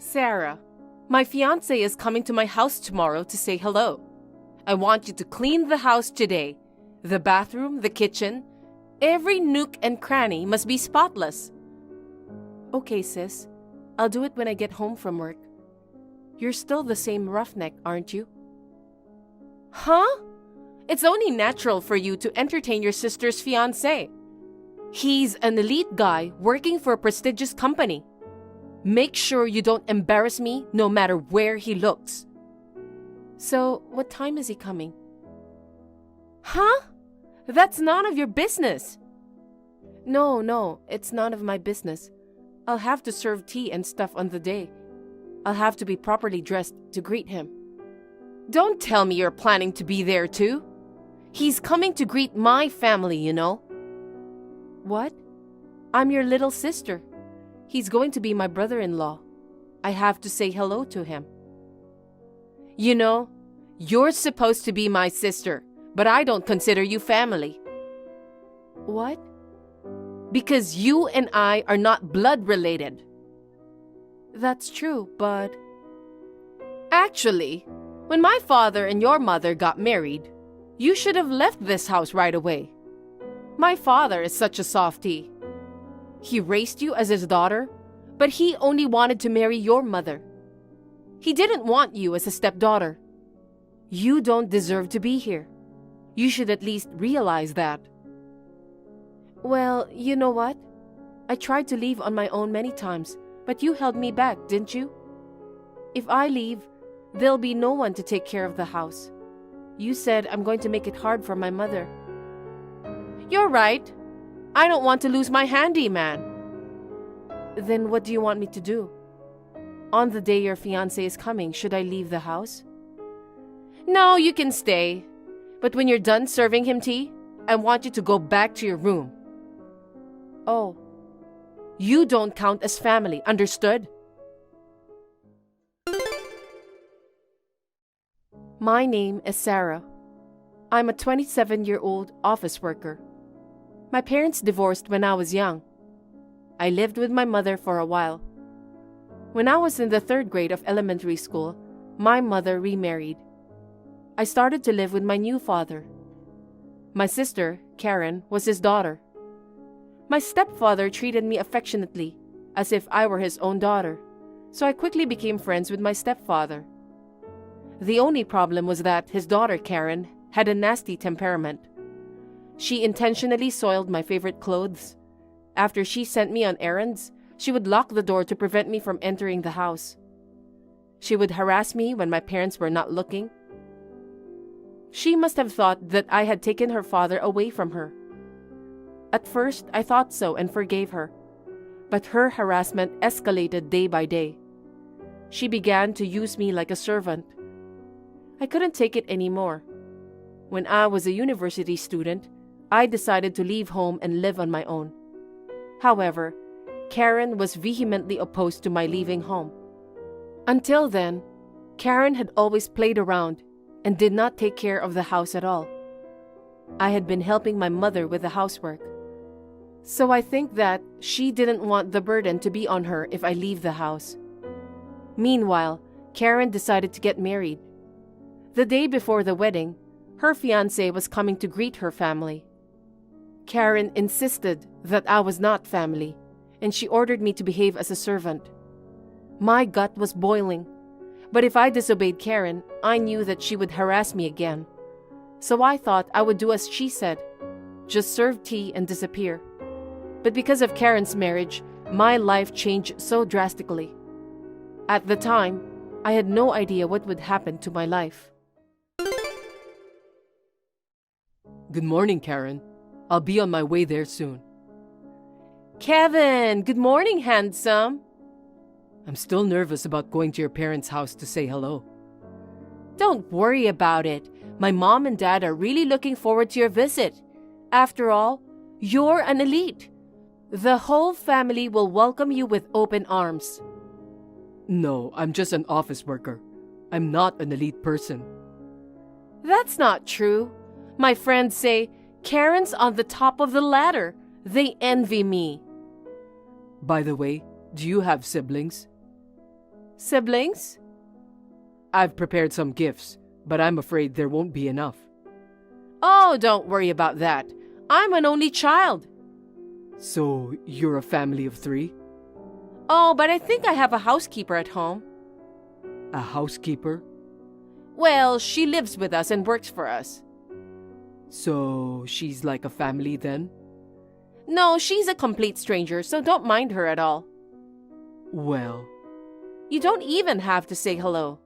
Sarah, my fiancé is coming to my house tomorrow to say hello. I want you to clean the house today. The bathroom, the kitchen, every nook and cranny must be spotless. Okay, sis. I'll do it when I get home from work. You're still the same roughneck, aren't you? Huh? It's only natural for you to entertain your sister's fiancé. He's an elite guy working for a prestigious company. Make sure you don't embarrass me no matter where he looks. So, what time is he coming? Huh? That's none of your business. No, it's none of my business. I'll have to serve tea and stuff on the day. I'll have to be properly dressed to greet him. Don't tell me you're planning to be there too. He's coming to greet my family, you know. What? I'm your little sister. He's going to be my brother-in-law. I have to say hello to him. You know, you're supposed to be my sister, but I don't consider you family. What? Because you and I are not blood related. That's true, but... Actually, when my father and your mother got married, you should have left this house right away. My father is such a softie. He raised you as his daughter, but he only wanted to marry your mother. He didn't want you as a stepdaughter. You don't deserve to be here. You should at least realize that. Well, you know what? I tried to leave on my own many times, but you held me back, didn't you? If I leave, there'll be no one to take care of the house. You said I'm going to make it hard for my mother. You're right. I don't want to lose my handyman. Then what do you want me to do? On the day your fiancé is coming, should I leave the house? No, you can stay. But when you're done serving him tea, I want you to go back to your room. Oh, you don't count as family, understood? My name is Sarah. I'm a 27-year-old office worker. My parents divorced when I was young. I lived with my mother for a while. When I was in the 3rd grade of elementary school, my mother remarried. I started to live with my new father. My sister, Karen, was his daughter. My stepfather treated me affectionately, as if I were his own daughter, so I quickly became friends with my stepfather. The only problem was that his daughter, Karen, had a nasty temperament. She intentionally soiled my favorite clothes. After she sent me on errands, she would lock the door to prevent me from entering the house. She would harass me when my parents were not looking. She must have thought that I had taken her father away from her. At first, I thought so and forgave her. But her harassment escalated day by day. She began to use me like a servant. I couldn't take it anymore. When I was a university student, I decided to leave home and live on my own. However, Karen was vehemently opposed to my leaving home. Until then, Karen had always played around and did not take care of the house at all. I had been helping my mother with the housework. So I think that she didn't want the burden to be on her if I leave the house. Meanwhile, Karen decided to get married. The day before the wedding, her fiancé was coming to greet her family. Karen insisted that I was not family, and she ordered me to behave as a servant. My gut was boiling, but if I disobeyed Karen, I knew that she would harass me again. So I thought I would do as she said, just serve tea and disappear. But because of Karen's marriage, my life changed so drastically. At the time, I had no idea what would happen to my life. Good morning, Karen. I'll be on my way there soon. Kevin, good morning, handsome. I'm still nervous about going to your parents' house to say hello. Don't worry about it. My mom and dad are really looking forward to your visit. After all, you're an elite. The whole family will welcome you with open arms. No, I'm just an office worker. I'm not an elite person. That's not true. My friends say, Karen's on the top of the ladder. They envy me. By the way, do you have siblings? Siblings? I've prepared some gifts, but I'm afraid there won't be enough. Oh, don't worry about that. I'm an only child. So, you're a family of 3? Oh, but I think I have a housekeeper at home. A housekeeper? Well, she lives with us and works for us. So, she's like a family then? No, she's a complete stranger, so don't mind her at all. Well, You don't even have to say hello.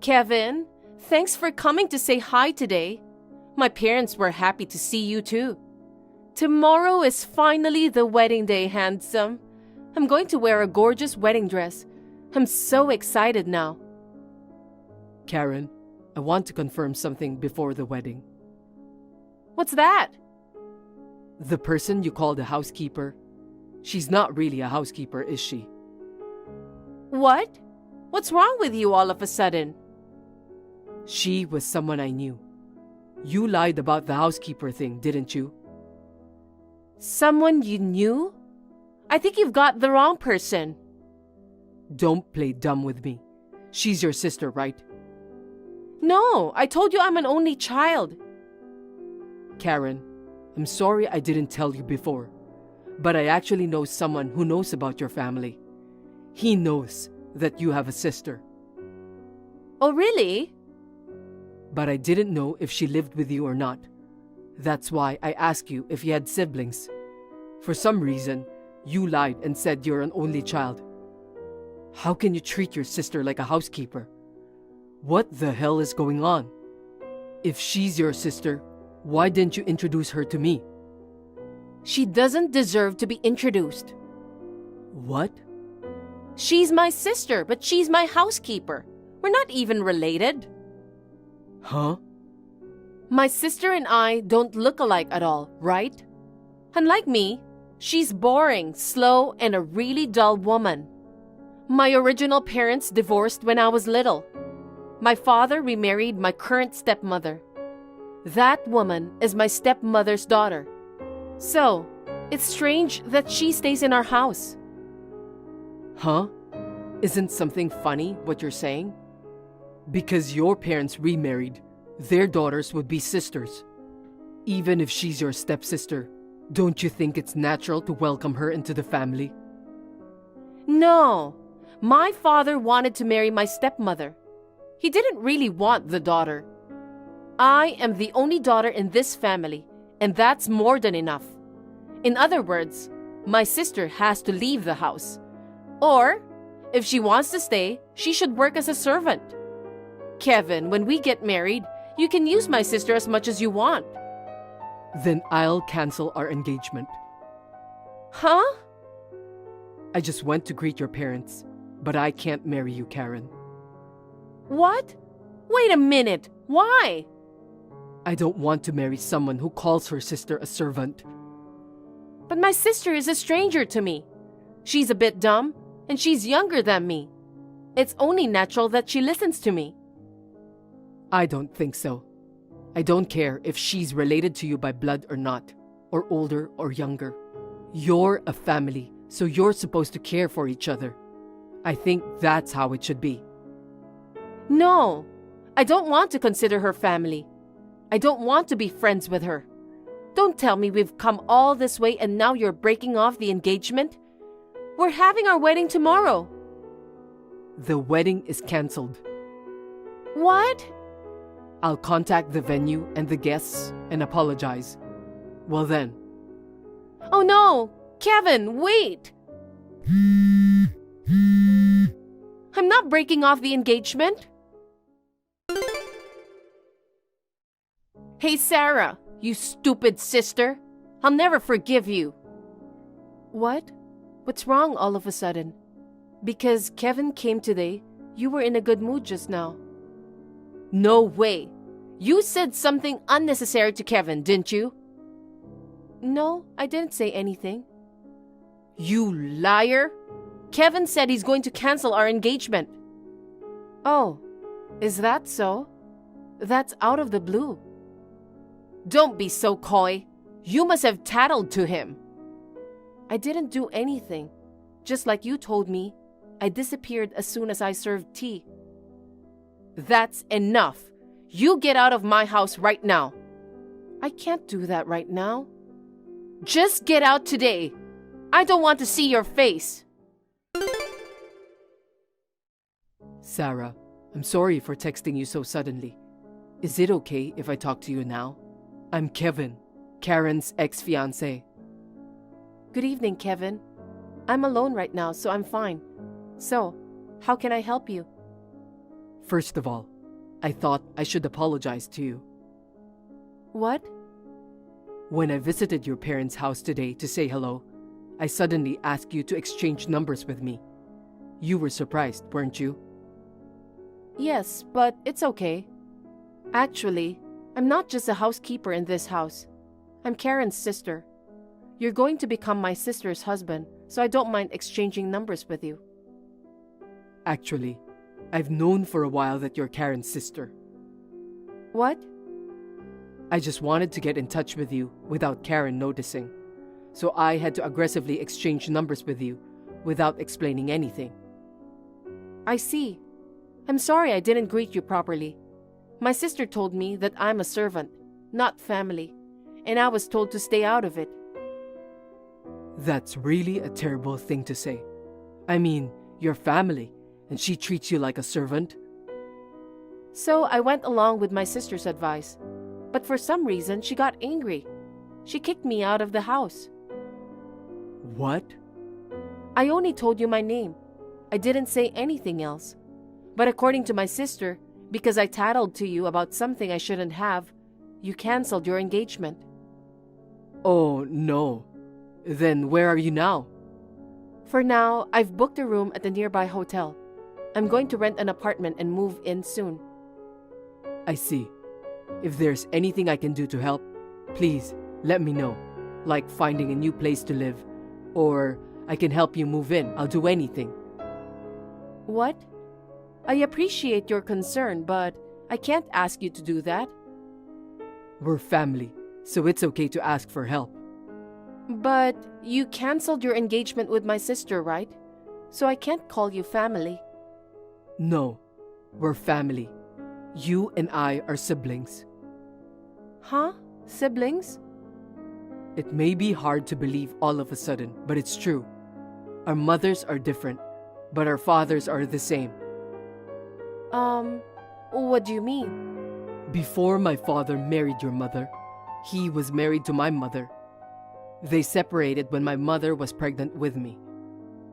Kevin, thanks for coming to say hi today. My parents were happy to see you too. Tomorrow is finally the wedding day, handsome. I'm going to wear a gorgeous wedding dress. I'm so excited now. Karen, I want to confirm something before the wedding. What's that? The person you called a housekeeper, she's not really a housekeeper, is she? What? What's wrong with you all of a sudden? She was someone I knew. You lied about the housekeeper thing, didn't you? Someone you knew? I think you've got the wrong person. Don't play dumb with me. She's your sister, right? No, I told you I'm an only child. Karen, I'm sorry I didn't tell you before, but I actually know someone who knows about your family. He knows that you have a sister. Oh, really? But I didn't know if she lived with you or not. That's why I asked you if you had siblings. For some reason, you lied and said you're an only child. How can you treat your sister like a housekeeper? What the hell is going on? If she's your sister, why didn't you introduce her to me? She doesn't deserve to be introduced. What? She's my sister, but she's my housekeeper. We're not even related. Huh? My sister and I don't look alike at all, right? Unlike me, she's boring, slow, and a really dull woman. My original parents divorced when I was little. My father remarried my current stepmother. That woman is my stepmother's daughter. So, it's strange that she stays in our house. Huh? Isn't something funny what you're saying? Because your parents remarried, their daughters would be sisters. Even if she's your stepsister, don't you think it's natural to welcome her into the family? No, my father wanted to marry my stepmother. He didn't really want the daughter. I am the only daughter in this family, and that's more than enough. In other words, my sister has to leave the house. Or, if she wants to stay, she should work as a servant. Kevin, when we get married, you can use my sister as much as you want. Then I'll cancel our engagement. Huh? I just went to greet your parents, but I can't marry you, Karen. What? Wait a minute. Why? I don't want to marry someone who calls her sister a servant. But my sister is a stranger to me. She's a bit dumb, and she's younger than me. It's only natural that she listens to me. I don't think so. I don't care if she's related to you by blood or not, or older or younger. You're a family, so you're supposed to care for each other. I think that's how it should be. No, I don't want to consider her family. I don't want to be friends with her. Don't tell me we've come all this way and now you're breaking off the engagement. We're having our wedding tomorrow. The wedding is cancelled. What? I'll contact the venue and the guests and apologize. Well then. Oh no! Kevin, wait! I'm not breaking off the engagement. Hey, Sarah, you stupid sister. I'll never forgive you. What? What's wrong all of a sudden? Because Kevin came today, you were in a good mood just now. No way. You said something unnecessary to Kevin, didn't you? No, I didn't say anything. You liar! Kevin said he's going to cancel our engagement. Oh, is that so? That's out of the blue. Don't be so coy. You must have tattled to him. I didn't do anything. Just like you told me, I disappeared as soon as I served tea. That's enough. You get out of my house right now. I can't do that right now. Just get out today. I don't want to see your face. Sarah, I'm sorry for texting you so suddenly. Is it okay if I talk to you now? I'm Kevin, Karen's ex-fiancé. Good evening, Kevin. I'm alone right now, so I'm fine. So, how can I help you? First of all, I thought I should apologize to you. What? When I visited your parents' house today to say hello, I suddenly asked you to exchange numbers with me. You were surprised, weren't you? Yes, but it's okay. Actually, I'm not just a housekeeper in this house. I'm Karen's sister. You're going to become my sister's husband, so I don't mind exchanging numbers with you. Actually, I've known for a while that you're Karen's sister. What? I just wanted to get in touch with you without Karen noticing, so I had to aggressively exchange numbers with you without explaining anything. I see. I'm sorry I didn't greet you properly. My sister told me that I'm a servant, not family, and I was told to stay out of it. That's really a terrible thing to say. I mean, you're family, and she treats you like a servant. So I went along with my sister's advice, but for some reason she got angry. She kicked me out of the house. What? I only told you my name. I didn't say anything else. But according to my sister, because I tattled to you about something I shouldn't have, you canceled your engagement. Oh, no. Then where are you now? For now, I've booked a room at a nearby hotel. I'm going to rent an apartment and move in soon. I see. If there's anything I can do to help, please let me know. Like finding a new place to live. Or I can help you move in. I'll do anything. What? I appreciate your concern, but I can't ask you to do that. We're family, so it's okay to ask for help. But you canceled your engagement with my sister, right? So I can't call you family. No, we're family. You and I are siblings. Huh? Siblings? It may be hard to believe all of a sudden, but it's true. Our mothers are different, but our fathers are the same. What do you mean? Before my father married your mother, he was married to my mother. They separated when my mother was pregnant with me.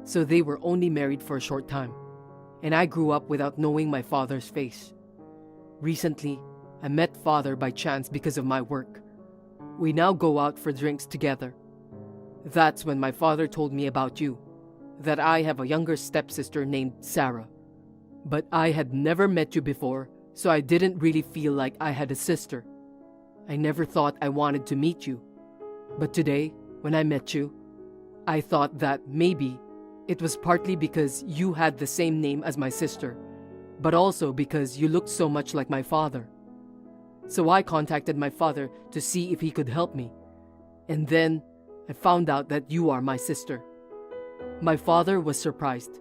So they were only married for a short time. And I grew up without knowing my father's face. Recently, I met father by chance because of my work. We now go out for drinks together. That's when my father told me about you, that I have a younger stepsister named Sarah. But I had never met you before, so I didn't really feel like I had a sister. I never thought I wanted to meet you. But today, when I met you, I thought that maybe it was partly because you had the same name as my sister, but also because you looked so much like my father. So I contacted my father to see if he could help me. And then I found out that you are my sister. My father was surprised.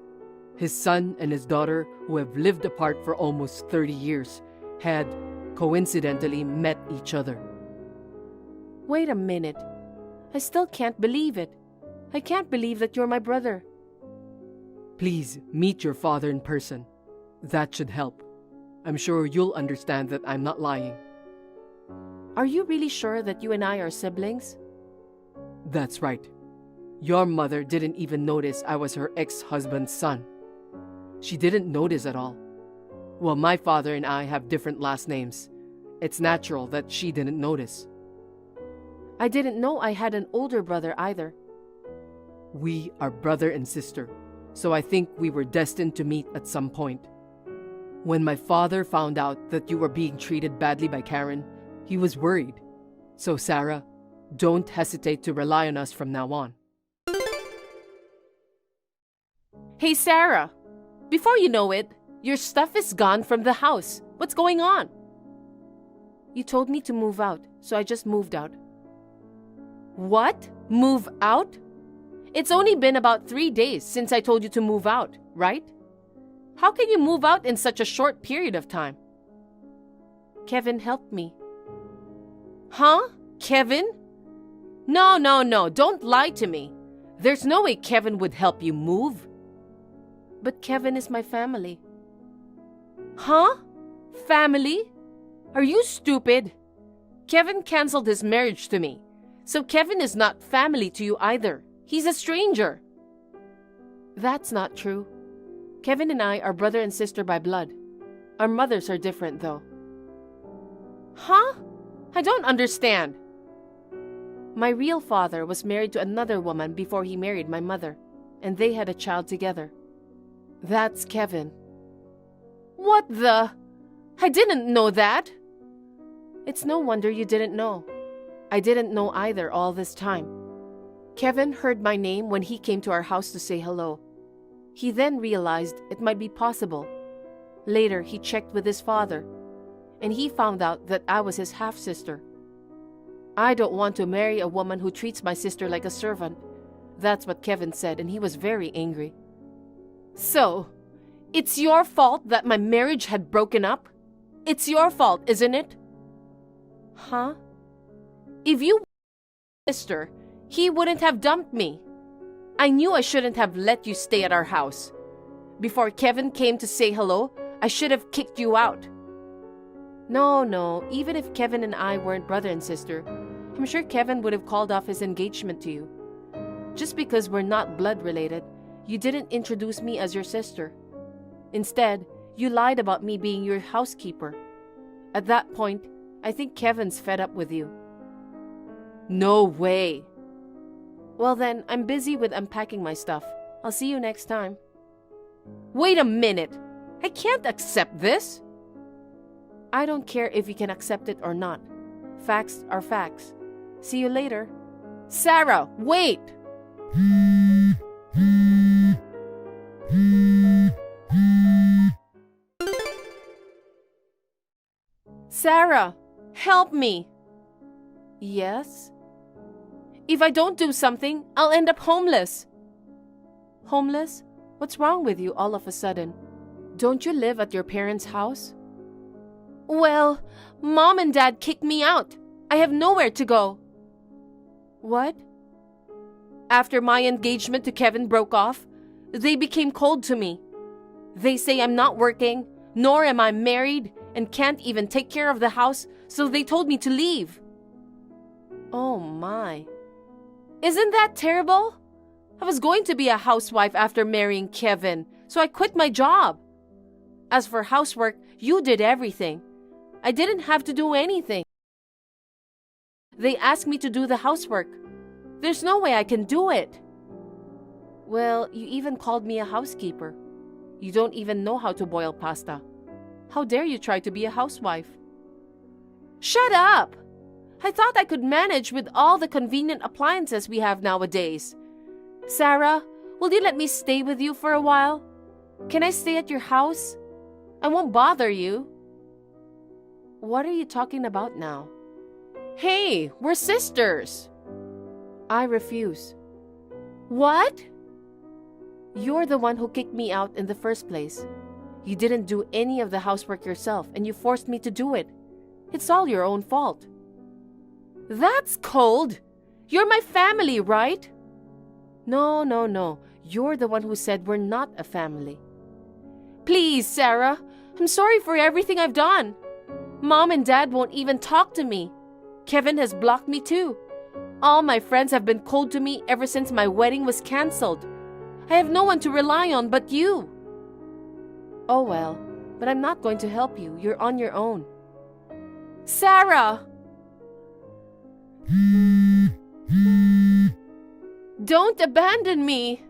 His son and his daughter, who have lived apart for almost 30 years, had coincidentally met each other. Wait a minute. I still can't believe it. I can't believe that you're my brother. Please meet your father in person. That should help. I'm sure you'll understand that I'm not lying. Are you really sure that you and I are siblings? That's right. Your mother didn't even notice I was her ex-husband's son. She didn't notice at all. Well, my father and I have different last names. It's natural that she didn't notice. I didn't know I had an older brother either. We are brother and sister, so I think we were destined to meet at some point. When my father found out that you were being treated badly by Karen, he was worried. So Sarah, don't hesitate to rely on us from now on. Hey Sarah, before you know it, your stuff is gone from the house. What's going on? You told me to move out, so I just moved out. What? Move out? It's only been about 3 days since I told you to move out, right? How can you move out in such a short period of time? Kevin helped me. Huh? Kevin? No, don't lie to me. There's no way Kevin would help you move. But Kevin is my family. Huh? Family? Are you stupid? Kevin canceled his marriage to me, so Kevin is not family to you either. He's a stranger. That's not true. Kevin and I are brother and sister by blood. Our mothers are different, though. Huh? I don't understand. My real father was married to another woman before he married my mother, and they had a child together. That's Kevin. What the? I didn't know that. It's no wonder you didn't know. I didn't know either all this time. Kevin heard my name when he came to our house to say hello. He then realized it might be possible. Later, he checked with his father, and he found out that I was his half-sister. I don't want to marry a woman who treats my sister like a servant. That's what Kevin said, and he was very angry. So, it's your fault that my marriage had broken up? It's your fault, isn't it? Huh? If you were my sister, he wouldn't have dumped me. I knew I shouldn't have let you stay at our house. Before Kevin came to say hello, I should have kicked you out. No, even if Kevin and I weren't brother and sister, I'm sure Kevin would have called off his engagement to you. Just because we're not blood related, you didn't introduce me as your sister. Instead, you lied about me being your housekeeper. At that point, I think Kevin's fed up with you. No way. Well then, I'm busy with unpacking my stuff. I'll see you next time. Wait a minute! I can't accept this! I don't care if you can accept it or not. Facts are facts. See you later. Sarah, wait! Sarah, help me! Yes? If I don't do something, I'll end up homeless. Homeless? What's wrong with you all of a sudden? Don't you live at your parents' house? Well, Mom and Dad kicked me out. I have nowhere to go. What? After my engagement to Kevin broke off, they became cold to me. They say I'm not working, nor am I married, and can't even take care of the house, so they told me to leave. Oh my. Isn't that terrible? I was going to be a housewife after marrying Kevin, so I quit my job. As for housework, you did everything. I didn't have to do anything. They asked me to do the housework. There's no way I can do it. Well, you even called me a housekeeper. You don't even know how to boil pasta. How dare you try to be a housewife? Shut up! I thought I could manage with all the convenient appliances we have nowadays. Sarah, will you let me stay with you for a while? Can I stay at your house? I won't bother you. What are you talking about now? Hey, we're sisters. I refuse. What? You're the one who kicked me out in the first place. You didn't do any of the housework yourself, and you forced me to do it. It's all your own fault. That's cold. You're my family, right? No. You're the one who said we're not a family. Please, Sarah. I'm sorry for everything I've done. Mom and Dad won't even talk to me. Kevin has blocked me too. All my friends have been cold to me ever since my wedding was canceled. I have no one to rely on but you. Oh well, but I'm not going to help you. You're on your own. Sarah! Don't abandon me!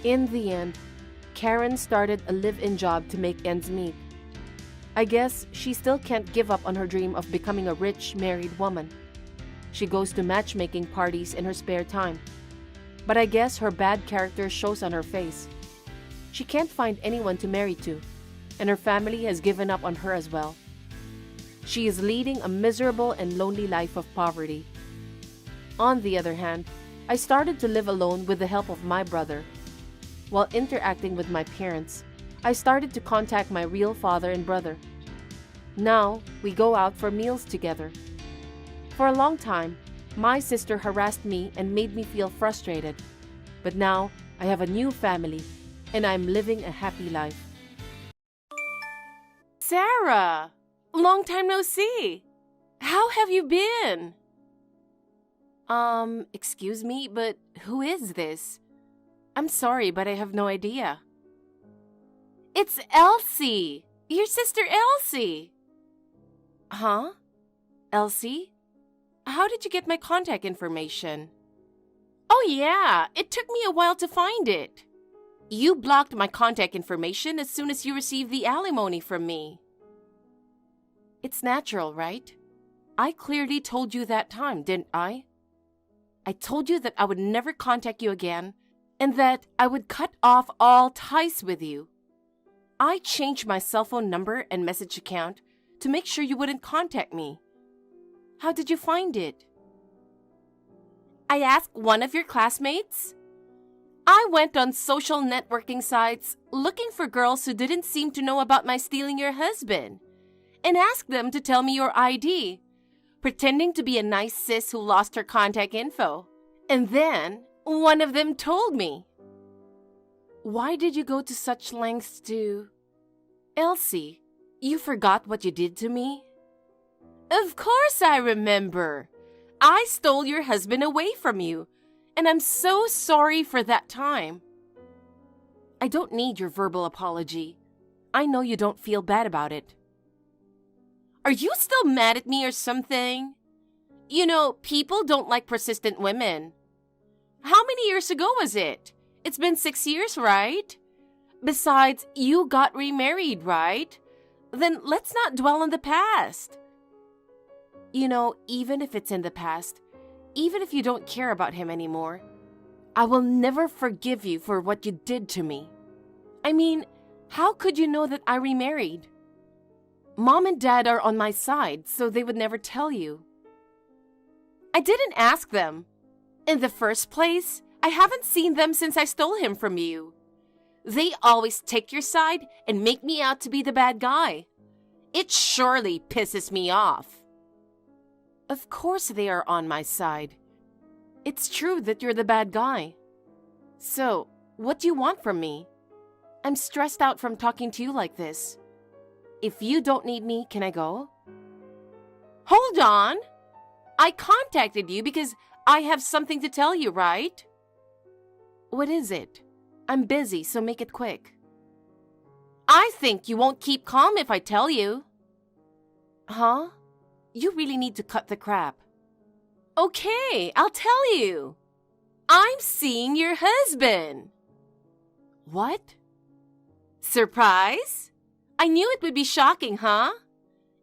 In the end, Karen started a live-in job to make ends meet. I guess she still can't give up on her dream of becoming a rich, married woman. She goes to matchmaking parties in her spare time. But I guess her bad character shows on her face. She can't find anyone to marry to, and her family has given up on her as well. She is leading a miserable and lonely life of poverty. On the other hand, I started to live alone with the help of my brother. While interacting with my parents, I started to contact my real father and brother. Now, we go out for meals together. For a long time, my sister harassed me and made me feel frustrated. But now, I have a new family, and I'm living a happy life. Sarah! Long time no see! How have you been? Excuse me, but who is this? I'm sorry, but I have no idea. It's Elsie! Your sister Elsie! Huh? Elsie? How did you get my contact information? Oh yeah, it took me a while to find it. You blocked my contact information as soon as you received the alimony from me. It's natural, right? I clearly told you that time, didn't I? I told you that I would never contact you again and that I would cut off all ties with you. I changed my cell phone number and message account to make sure you wouldn't contact me. How did you find it? I asked one of your classmates. I went on social networking sites looking for girls who didn't seem to know about my stealing your husband and asked them to tell me your ID, pretending to be a nice sis who lost her contact info. And then one of them told me. Why did you go to such lengths to... Elsie, you forgot what you did to me? Of course I remember. I stole your husband away from you, and I'm so sorry for that time. I don't need your verbal apology. I know you don't feel bad about it. Are you still mad at me or something? You know, people don't like persistent women. How many years ago was it? It's been 6 years, right? Besides, you got remarried, right? Then let's not dwell on the past. You know, even if it's in the past, even if you don't care about him anymore, I will never forgive you for what you did to me. I mean, how could you know that I remarried? Mom and Dad are on my side, so they would never tell you. I didn't ask them. In the first place, I haven't seen them since I stole him from you. They always take your side and make me out to be the bad guy. It surely pisses me off. Of course they are on my side. It's true that you're the bad guy. So, what do you want from me? I'm stressed out from talking to you like this. If you don't need me, can I go? Hold on! I contacted you because I have something to tell you, right? What is it? I'm busy, so make it quick. I think you won't keep calm if I tell you. Huh? You really need to cut the crap. Okay, I'll tell you. I'm seeing your husband. What? Surprise? I knew it would be shocking, huh?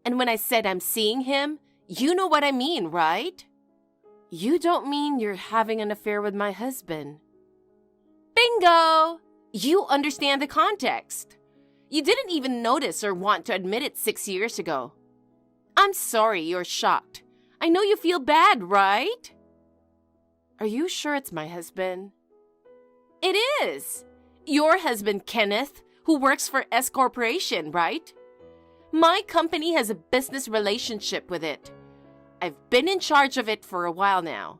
And when I said I'm seeing him, you know what I mean, right? You don't mean you're having an affair with my husband. Bingo! You understand the context. You didn't even notice or want to admit it 6 years ago. I'm sorry you're shocked. I know you feel bad, right? Are you sure it's my husband? It is. Your husband, Kenneth, who works for S Corporation, right? My company has a business relationship with it. I've been in charge of it for a while now.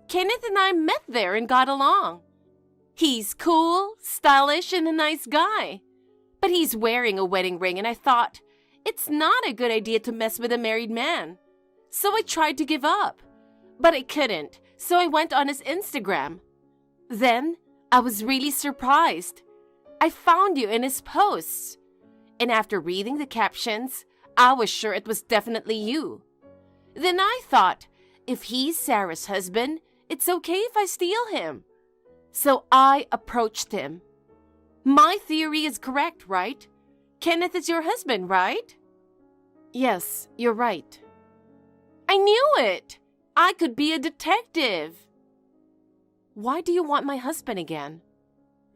Kenneth and I met there and got along. He's cool, stylish, and a nice guy. But he's wearing a wedding ring, and I thought, it's not a good idea to mess with a married man. So I tried to give up. But I couldn't, so I went on his Instagram. Then, I was really surprised. I found you in his posts. And after reading the captions, I was sure it was definitely you. Then I thought, if he's Sarah's husband, it's okay if I steal him. So I approached him. My theory is correct, right? Kenneth is your husband, right? Yes, you're right. I knew it! I could be a detective. Why do you want my husband again?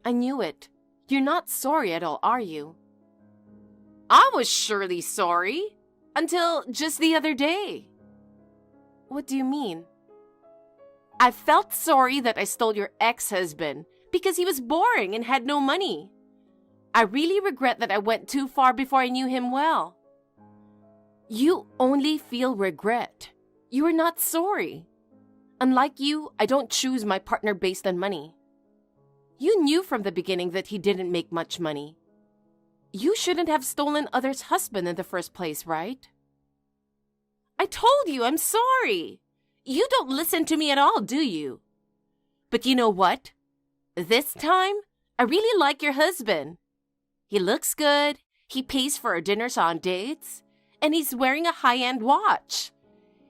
I knew it. You're not sorry at all, are you? I was surely sorry. Until just the other day. What do you mean? I felt sorry that I stole your ex-husband because he was boring and had no money. I really regret that I went too far before I knew him well. You only feel regret. You are not sorry. Unlike you, I don't choose my partner based on money. You knew from the beginning that he didn't make much money. You shouldn't have stolen others' husband in the first place, right? I told you I'm sorry. You don't listen to me at all, do you? But you know what? This time, I really like your husband. He looks good, he pays for our dinners on dates, and he's wearing a high-end watch.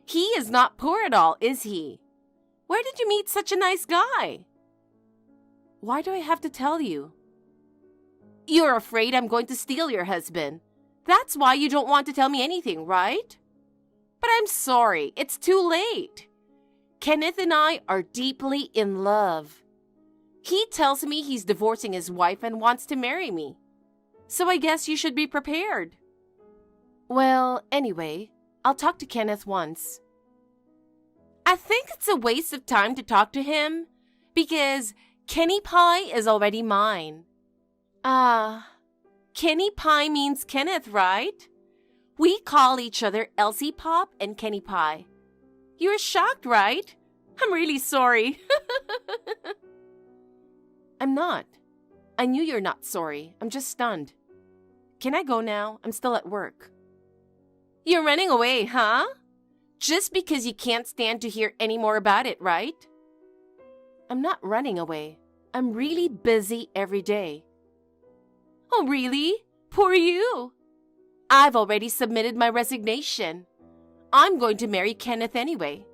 He is not poor at all, is he? Where did you meet such a nice guy? Why do I have to tell you? You're afraid I'm going to steal your husband. That's why you don't want to tell me anything, right? But I'm sorry, it's too late. Kenneth and I are deeply in love. He tells me he's divorcing his wife and wants to marry me. So I guess you should be prepared. Well, anyway, I'll talk to Kenneth once. I think it's a waste of time to talk to him because Kenny Pie is already mine. Kenny Pie means Kenneth, right? We call each other Elsie Pop and Kenny Pie. You're shocked, right? I'm really sorry. I'm not. I knew you're not sorry. I'm just stunned. Can I go now? I'm still at work. You're running away, huh? Just because you can't stand to hear any more about it, right? I'm not running away. I'm really busy every day. Oh, really? Poor you. I've already submitted my resignation. I'm going to marry Kenneth anyway.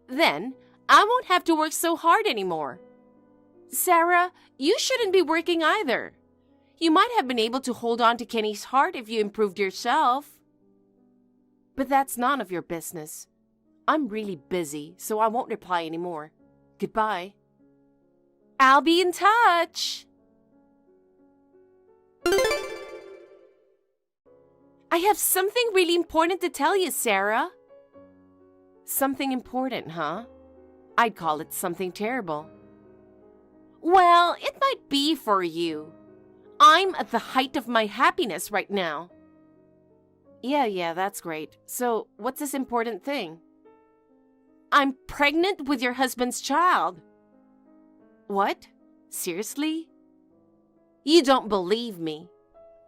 Then, I won't have to work so hard anymore. Sarah, you shouldn't be working either. You might have been able to hold on to Kenny's heart if you improved yourself. But that's none of your business. I'm really busy, so I won't reply anymore. Goodbye. I'll be in touch. I have something really important to tell you, Sarah. Something important, huh? I'd call it something terrible. Well, it might be for you. I'm at the height of my happiness right now. Yeah, that's great. So, what's this important thing? I'm pregnant with your husband's child. What? Seriously? You don't believe me.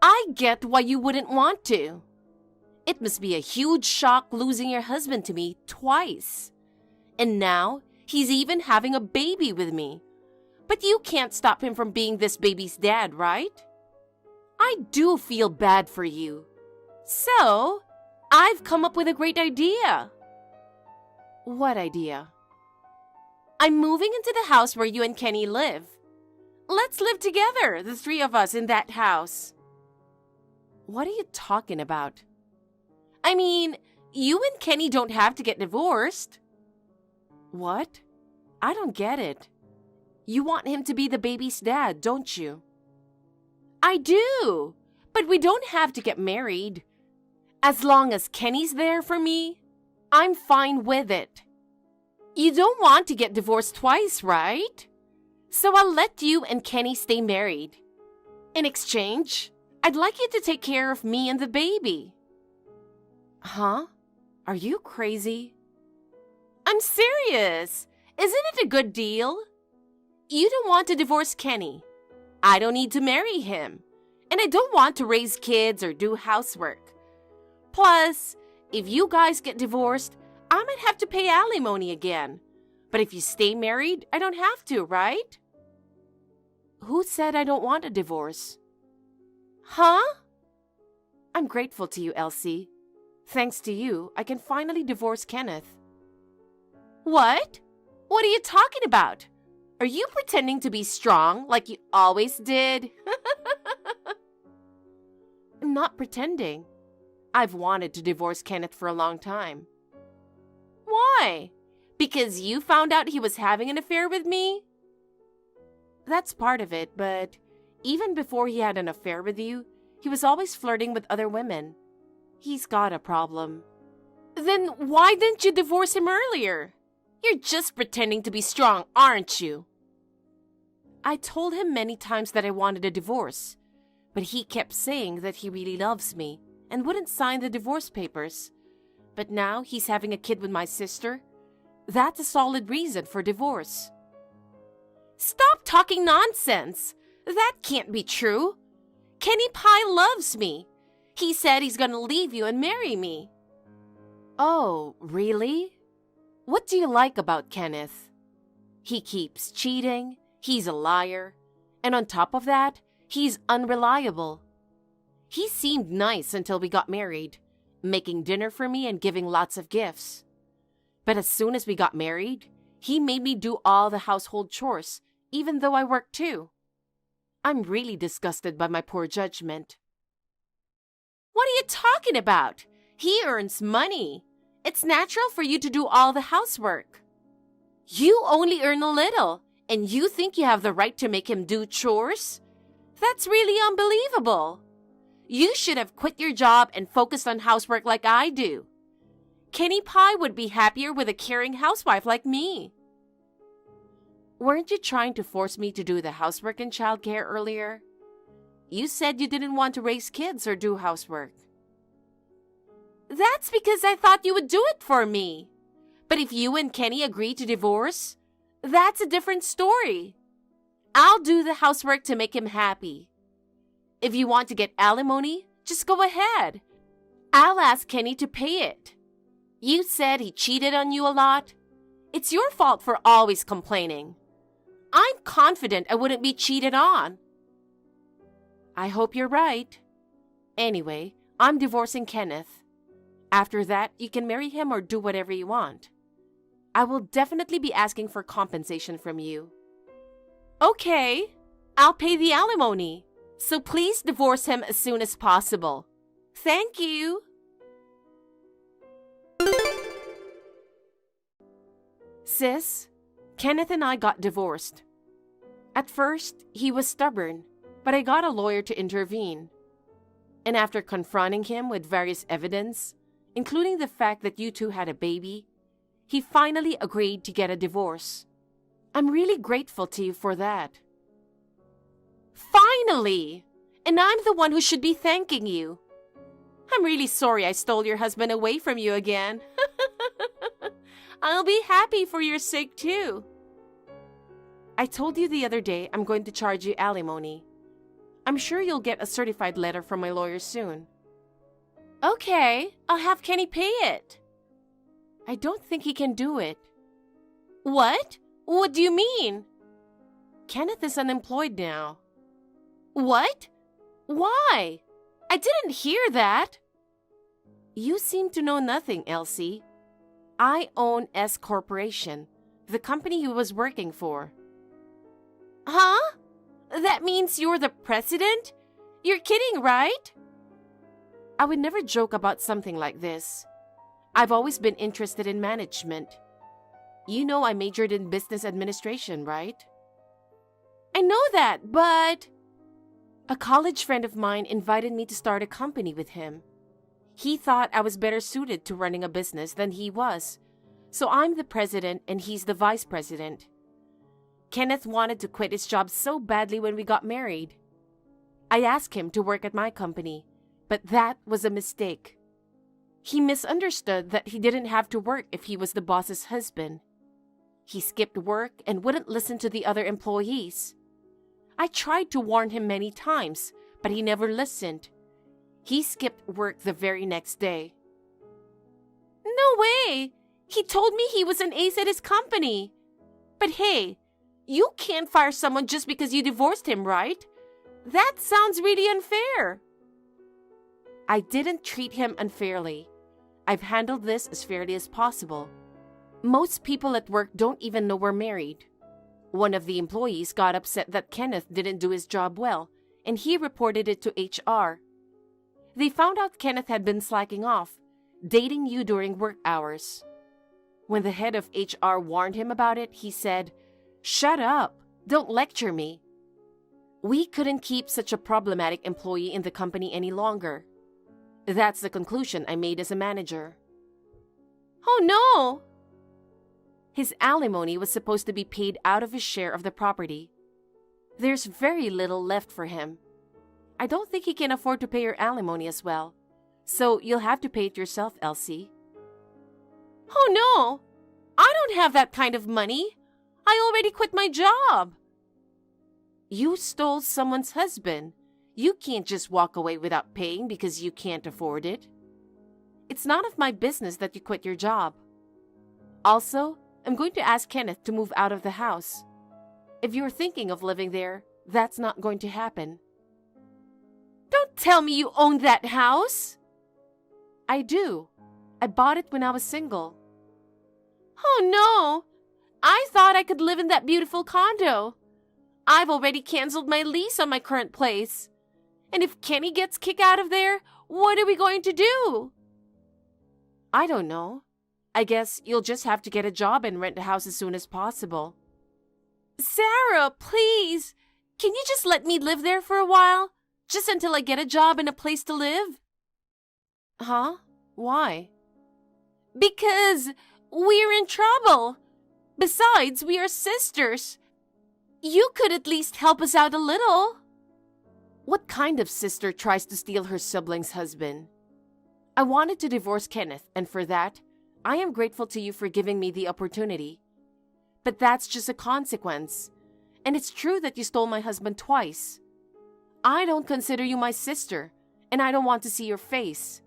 I get why you wouldn't want to. It must be a huge shock losing your husband to me twice. And now, he's even having a baby with me. But you can't stop him from being this baby's dad, right? I do feel bad for you. So, I've come up with a great idea. What idea? I'm moving into the house where you and Kenny live. Let's live together, the three of us in that house. What are you talking about? I mean, you and Kenny don't have to get divorced. What? I don't get it. You want him to be the baby's dad, don't you? I do, but we don't have to get married. As long as Kenny's there for me, I'm fine with it. You don't want to get divorced twice, right? So I'll let you and Kenny stay married. In exchange, I'd like you to take care of me and the baby. Huh? Are you crazy? I'm serious. Isn't it a good deal? You don't want to divorce Kenny. I don't need to marry him. And I don't want to raise kids or do housework. Plus, if you guys get divorced, I might have to pay alimony again. But if you stay married, I don't have to, right? Who said I don't want a divorce? Huh? I'm grateful to you, Elsie. Thanks to you, I can finally divorce Kenneth. What? What are you talking about? Are you pretending to be strong like you always did? I'm not pretending. I've wanted to divorce Kenneth for a long time. Why? Because you found out he was having an affair with me? That's part of it, but even before he had an affair with you, he was always flirting with other women. He's got a problem. Then why didn't you divorce him earlier? You're just pretending to be strong, aren't you? I told him many times that I wanted a divorce, but he kept saying that he really loves me and wouldn't sign the divorce papers. But now he's having a kid with my sister. That's a solid reason for divorce. Stop talking nonsense! That can't be true. Kenny Pie loves me. He said he's gonna leave you and marry me. Oh, really? What do you like about Kenneth? He keeps cheating, he's a liar, and on top of that, he's unreliable. He seemed nice until we got married, making dinner for me and giving lots of gifts. But as soon as we got married, he made me do all the household chores, even though I worked too. I'm really disgusted by my poor judgment. What are you talking about? He earns money. It's natural for you to do all the housework. You only earn a little, and you think you have the right to make him do chores? That's really unbelievable. You should have quit your job and focused on housework like I do. Kenny Pie would be happier with a caring housewife like me. Weren't you trying to force me to do the housework and childcare earlier? You said you didn't want to raise kids or do housework. That's because I thought you would do it for me. But if you and Kenny agree to divorce, that's a different story. I'll do the housework to make him happy. If you want to get alimony, just go ahead. I'll ask Kenny to pay it. You said he cheated on you a lot. It's your fault for always complaining. I'm confident I wouldn't be cheated on. I hope you're right. Anyway, I'm divorcing Kenneth. After that, you can marry him or do whatever you want. I will definitely be asking for compensation from you. Okay, I'll pay the alimony. So please divorce him as soon as possible. Thank you. Sis, Kenneth and I got divorced. At first, he was stubborn, but I got a lawyer to intervene. And after confronting him with various evidence, including the fact that you two had a baby, he finally agreed to get a divorce. I'm really grateful to you for that. Finally! And I'm the one who should be thanking you. I'm really sorry I stole your husband away from you again. I'll be happy for your sake too. I told you the other day I'm going to charge you alimony. I'm sure you'll get a certified letter from my lawyer soon. Okay, I'll have Kenny pay it. I don't think he can do it. What? What do you mean? Kenneth is unemployed now. What? Why? I didn't hear that. You seem to know nothing, Elsie. I own S Corporation, the company he was working for. Huh? That means you're the president? You're kidding, right? I would never joke about something like this. I've always been interested in management. You know I majored in business administration, right? I know that, but... A college friend of mine invited me to start a company with him. He thought I was better suited to running a business than he was, so I'm the president and he's the vice president. Kenneth wanted to quit his job so badly when we got married. I asked him to work at my company, but that was a mistake. He misunderstood that he didn't have to work if he was the boss's husband. He skipped work and wouldn't listen to the other employees. I tried to warn him many times, but he never listened. He skipped work the very next day. No way! He told me he was an ace at his company. But hey, you can't fire someone just because you divorced him, right? That sounds really unfair. I didn't treat him unfairly. I've handled this as fairly as possible. Most people at work don't even know we're married. One of the employees got upset that Kenneth didn't do his job well, and he reported it to HR. They found out Kenneth had been slacking off, dating you during work hours. When the head of HR warned him about it, he said, "Shut up, don't lecture me." We couldn't keep such a problematic employee in the company any longer. That's the conclusion I made as a manager. Oh no! His alimony was supposed to be paid out of his share of the property. There's very little left for him. I don't think he can afford to pay your alimony as well, so you'll have to pay it yourself, Elsie. Oh no! I don't have that kind of money. I already quit my job. You stole someone's husband. You can't just walk away without paying because you can't afford it. It's none of my business that you quit your job. Also, I'm going to ask Kenneth to move out of the house. If you're thinking of living there, that's not going to happen. Don't tell me you own that house! I do. I bought it when I was single. Oh no! I thought I could live in that beautiful condo. I've already canceled my lease on my current place. And if Kenny gets kicked out of there, what are we going to do? I don't know. I guess you'll just have to get a job and rent a house as soon as possible. Sarah, please! Can you just let me live there for a while? Just until I get a job and a place to live? Huh? Why? Because we're in trouble. Besides, we are sisters. You could at least help us out a little. What kind of sister tries to steal her sibling's husband? I wanted to divorce Kenneth, and for that, I am grateful to you for giving me the opportunity. But that's just a consequence. And it's true that you stole my husband twice. I don't consider you my sister, and I don't want to see your face.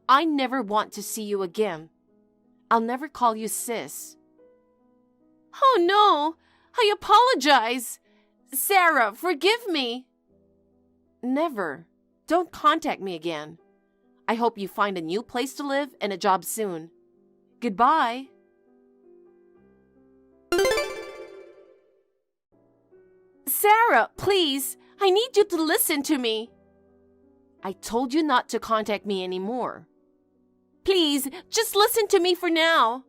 I never want to see you again. I'll never call you sis. Oh no! I apologize! Sarah, forgive me! Never. Don't contact me again. I hope you find a new place to live and a job soon. Goodbye. Sarah, please, I need you to listen to me. I told you not to contact me anymore. Please, just listen to me for now.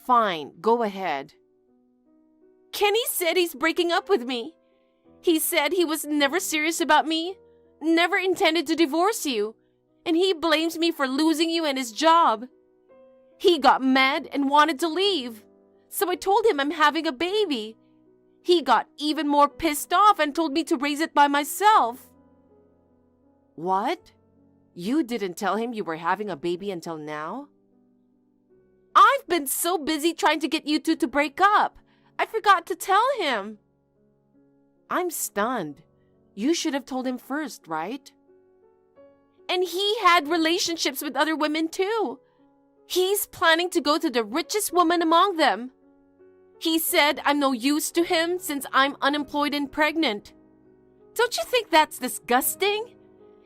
Fine, go ahead. Kenny said he's breaking up with me. He said he was never serious about me, never intended to divorce you, and he blames me for losing you and his job. He got mad and wanted to leave, so I told him I'm having a baby. He got even more pissed off and told me to raise it by myself. What? You didn't tell him you were having a baby until now? I've been so busy trying to get you two to break up. I forgot to tell him. I'm stunned. You should have told him first, right? And he had relationships with other women too. He's planning to go to the richest woman among them. He said I'm no use to him since I'm unemployed and pregnant. Don't you think that's disgusting?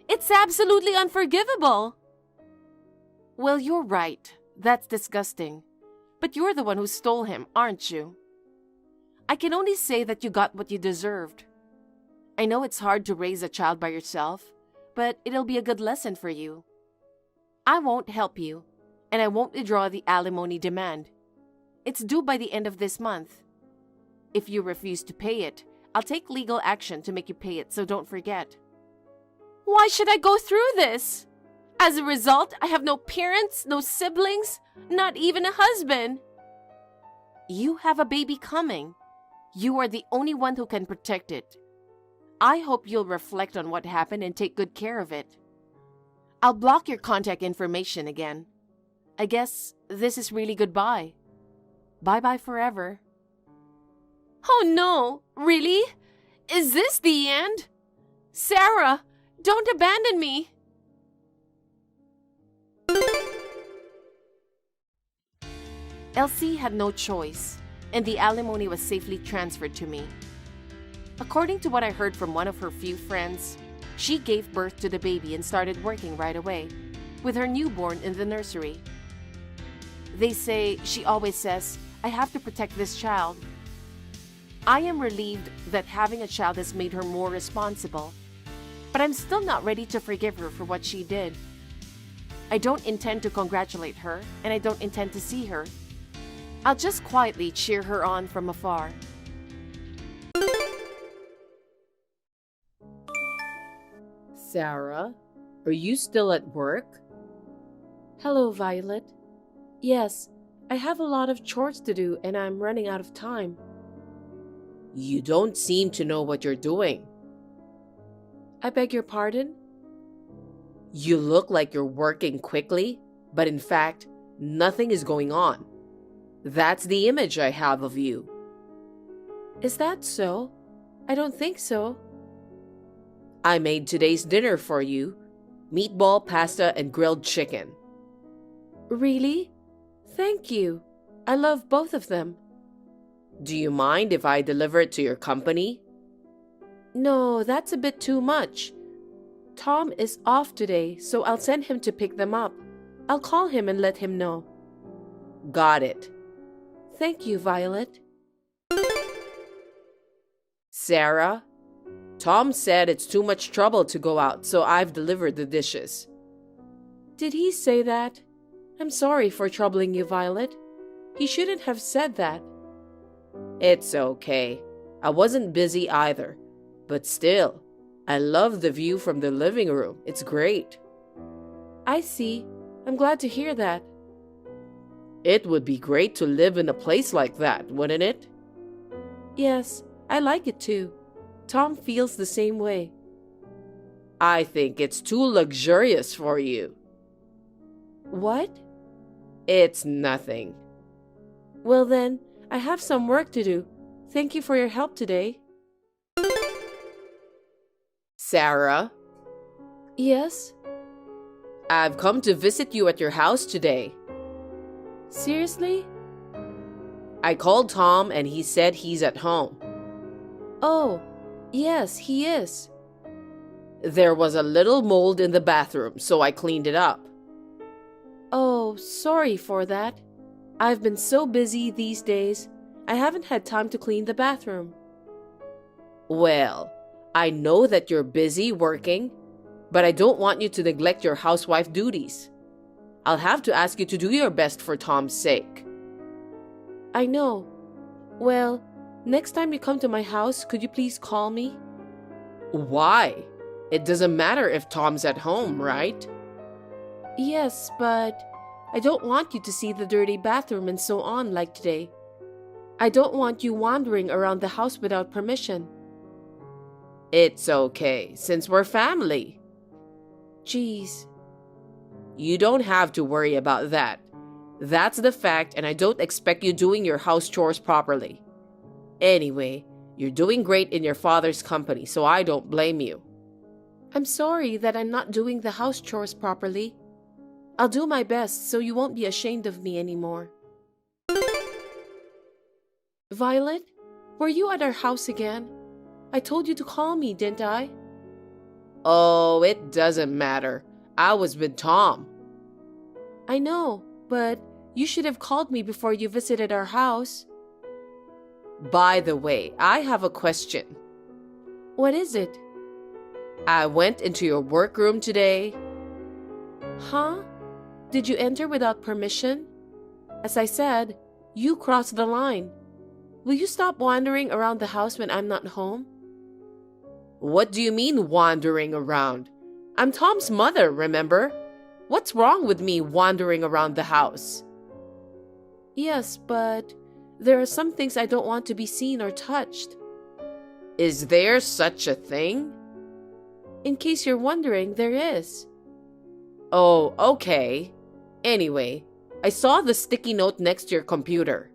It's absolutely unforgivable. Well, you're right. That's disgusting. But you're the one who stole him, aren't you? I can only say that you got what you deserved. I know it's hard to raise a child by yourself, but it'll be a good lesson for you. I won't help you, and I won't withdraw the alimony demand. It's due by the end of this month. If you refuse to pay it, I'll take legal action to make you pay it, so don't forget. Why should I go through this? As a result, I have no parents, no siblings, not even a husband. You have a baby coming. You are the only one who can protect it. I hope you'll reflect on what happened and take good care of it. I'll block your contact information again. I guess this is really goodbye. Bye-bye forever. Oh no, really? Is this the end? Sarah, don't abandon me. Elsie had no choice, and the alimony was safely transferred to me. According to what I heard from one of her few friends, she gave birth to the baby and started working right away, with her newborn in the nursery. They say she always says, I have to protect this child. I am relieved that having a child has made her more responsible, but I'm still not ready to forgive her for what she did. I don't intend to congratulate her, and I don't intend to see her. I'll just quietly cheer her on from afar. Sarah, are you still at work? Hello, Violet. Yes, I have a lot of chores to do and I'm running out of time. You don't seem to know what you're doing. I beg your pardon? You look like you're working quickly, but in fact, nothing is going on. That's the image I have of you. Is that so? I don't think so. I made today's dinner for you. Meatball, pasta, and grilled chicken. Really? Thank you. I love both of them. Do you mind if I deliver it to your company? No, that's a bit too much. Tom is off today, so I'll send him to pick them up. I'll call him and let him know. Got it. Thank you, Violet. Sarah, Tom said it's too much trouble to go out, so I've delivered the dishes. Did he say that? I'm sorry for troubling you, Violet. He shouldn't have said that. It's okay. I wasn't busy either. But still, I love the view from the living room. It's great. I see. I'm glad to hear that. It would be great to live in a place like that, wouldn't it? Yes, I like it too. Tom feels the same way. I think it's too luxurious for you. What? It's nothing. Well then, I have some work to do. Thank you for your help today. Sarah? Yes? I've come to visit you at your house today. Seriously? I called Tom and he said he's at home. Oh, yes, he is. There was a little mold in the bathroom, so I cleaned it up. Oh, sorry for that. I've been so busy these days, I haven't had time to clean the bathroom. Well, I know that you're busy working, but I don't want you to neglect your housewife duties. I'll have to ask you to do your best for Tom's sake. I know. Well, next time you come to my house, could you please call me? Why? It doesn't matter if Tom's at home, right? Yes, but I don't want you to see the dirty bathroom and so on like today. I don't want you wandering around the house without permission. It's okay, since we're family. Jeez. You don't have to worry about that. That's the fact, and I don't expect you doing your house chores properly. Anyway, you're doing great in your father's company, so I don't blame you. I'm sorry that I'm not doing the house chores properly. I'll do my best so you won't be ashamed of me anymore. Violet, were you at our house again? I told you to call me, didn't I? Oh, it doesn't matter. I was with Tom. I know, but you should have called me before you visited our house. By the way, I have a question. What is it? I went into your workroom today. Huh? Did you enter without permission? As I said, you crossed the line. Will you stop wandering around the house when I'm not home? What do you mean wandering around? I'm Tom's mother, remember? What's wrong with me wandering around the house? Yes, but there are some things I don't want to be seen or touched. Is there such a thing? In case you're wondering, there is. Oh, okay. Anyway, I saw the sticky note next to your computer.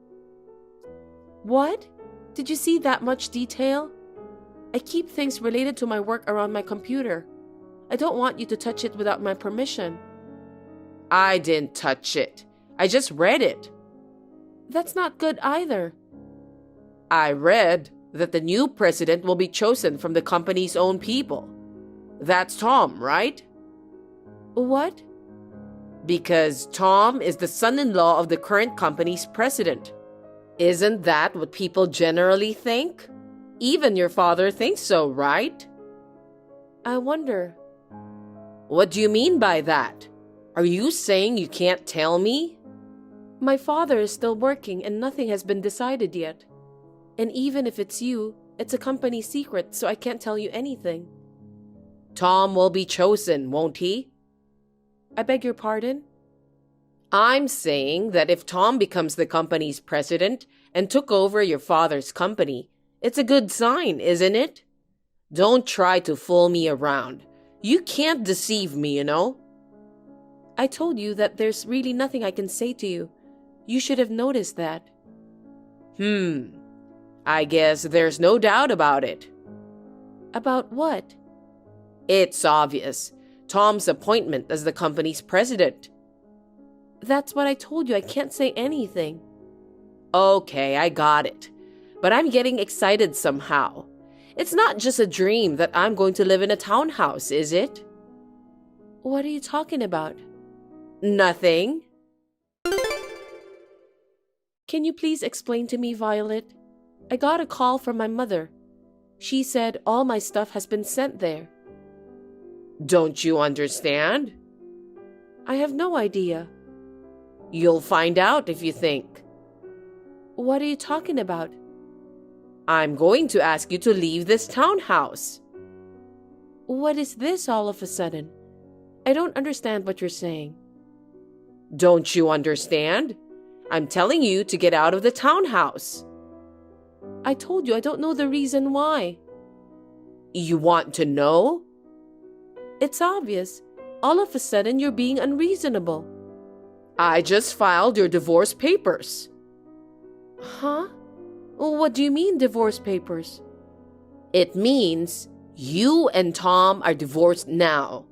What? Did you see that much detail? I keep things related to my work around my computer. I don't want you to touch it without my permission. I didn't touch it. I just read it. That's not good either. I read that the new president will be chosen from the company's own people. That's Tom, right? What? Because Tom is the son-in-law of the current company's president. Isn't that what people generally think? Even your father thinks so, right? I wonder. What do you mean by that? Are you saying you can't tell me? My father is still working and nothing has been decided yet. And even if it's you, it's a company secret, so I can't tell you anything. Tom will be chosen, won't he? I beg your pardon? I'm saying that if Tom becomes the company's president and took over your father's company, it's a good sign, isn't it? Don't try to fool me around. You can't deceive me, you know? I told you that there's really nothing I can say to you. You should have noticed that. I guess there's no doubt about it. About what? It's obvious. Tom's appointment as the company's president. That's what I told you. I can't say anything. Okay, I got it. But I'm getting excited somehow. It's not just a dream that I'm going to live in a townhouse, is it? What are you talking about? Nothing. Can you please explain to me, Violet? I got a call from my mother. She said all my stuff has been sent there. Don't you understand? I have no idea. You'll find out if you think. What are you talking about? I'm going to ask you to leave this townhouse. What is this all of a sudden? I don't understand what you're saying. Don't you understand? I'm telling you to get out of the townhouse. I told you I don't know the reason why. You want to know? It's obvious. All of a sudden you're being unreasonable. I just filed your divorce papers. Huh? What do you mean, divorce papers? It means you and Tom are divorced now.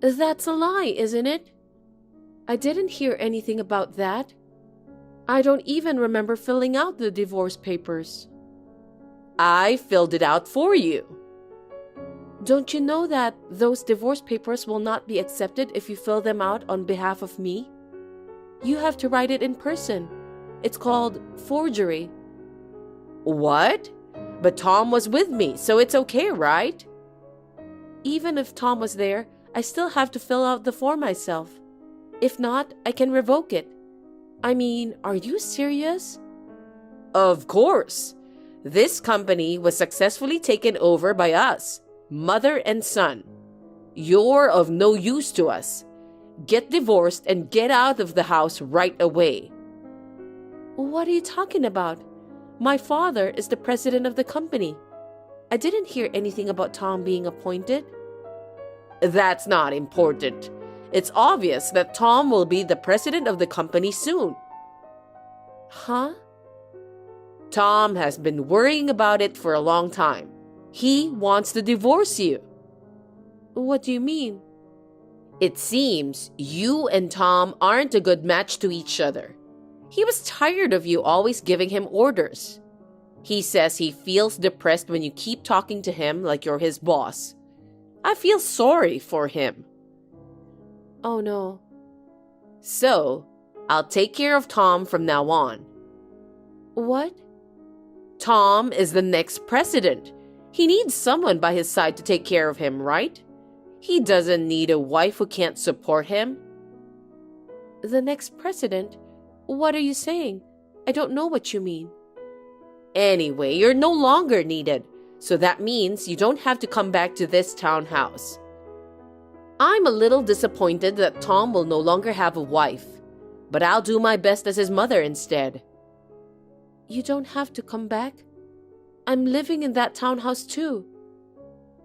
That's a lie, isn't it? I didn't hear anything about that. I don't even remember filling out the divorce papers. I filled it out for you. Don't you know that those divorce papers will not be accepted if you fill them out on behalf of me? You have to write it in person. It's called forgery. What? But Tom was with me, so it's okay, right? Even if Tom was there, I still have to fill out the form myself. If not, I can revoke it. I mean, are you serious? Of course. This company was successfully taken over by us, mother and son. You're of no use to us. Get divorced and get out of the house right away. What are you talking about? My father is the president of the company. I didn't hear anything about Tom being appointed. That's not important. It's obvious that Tom will be the president of the company soon. Huh? Tom has been worrying about it for a long time. He wants to divorce you. What do you mean? It seems you and Tom aren't a good match to each other. He was tired of you always giving him orders. He says he feels depressed when you keep talking to him like you're his boss. I feel sorry for him. Oh no. So, I'll take care of Tom from now on. What? Tom is the next president. He needs someone by his side to take care of him, right? He doesn't need a wife who can't support him. The next president? What are you saying? I don't know what you mean. Anyway, you're no longer needed, so that means you don't have to come back to this townhouse. I'm a little disappointed that Tom will no longer have a wife, but I'll do my best as his mother instead. You don't have to come back. I'm living in that townhouse too.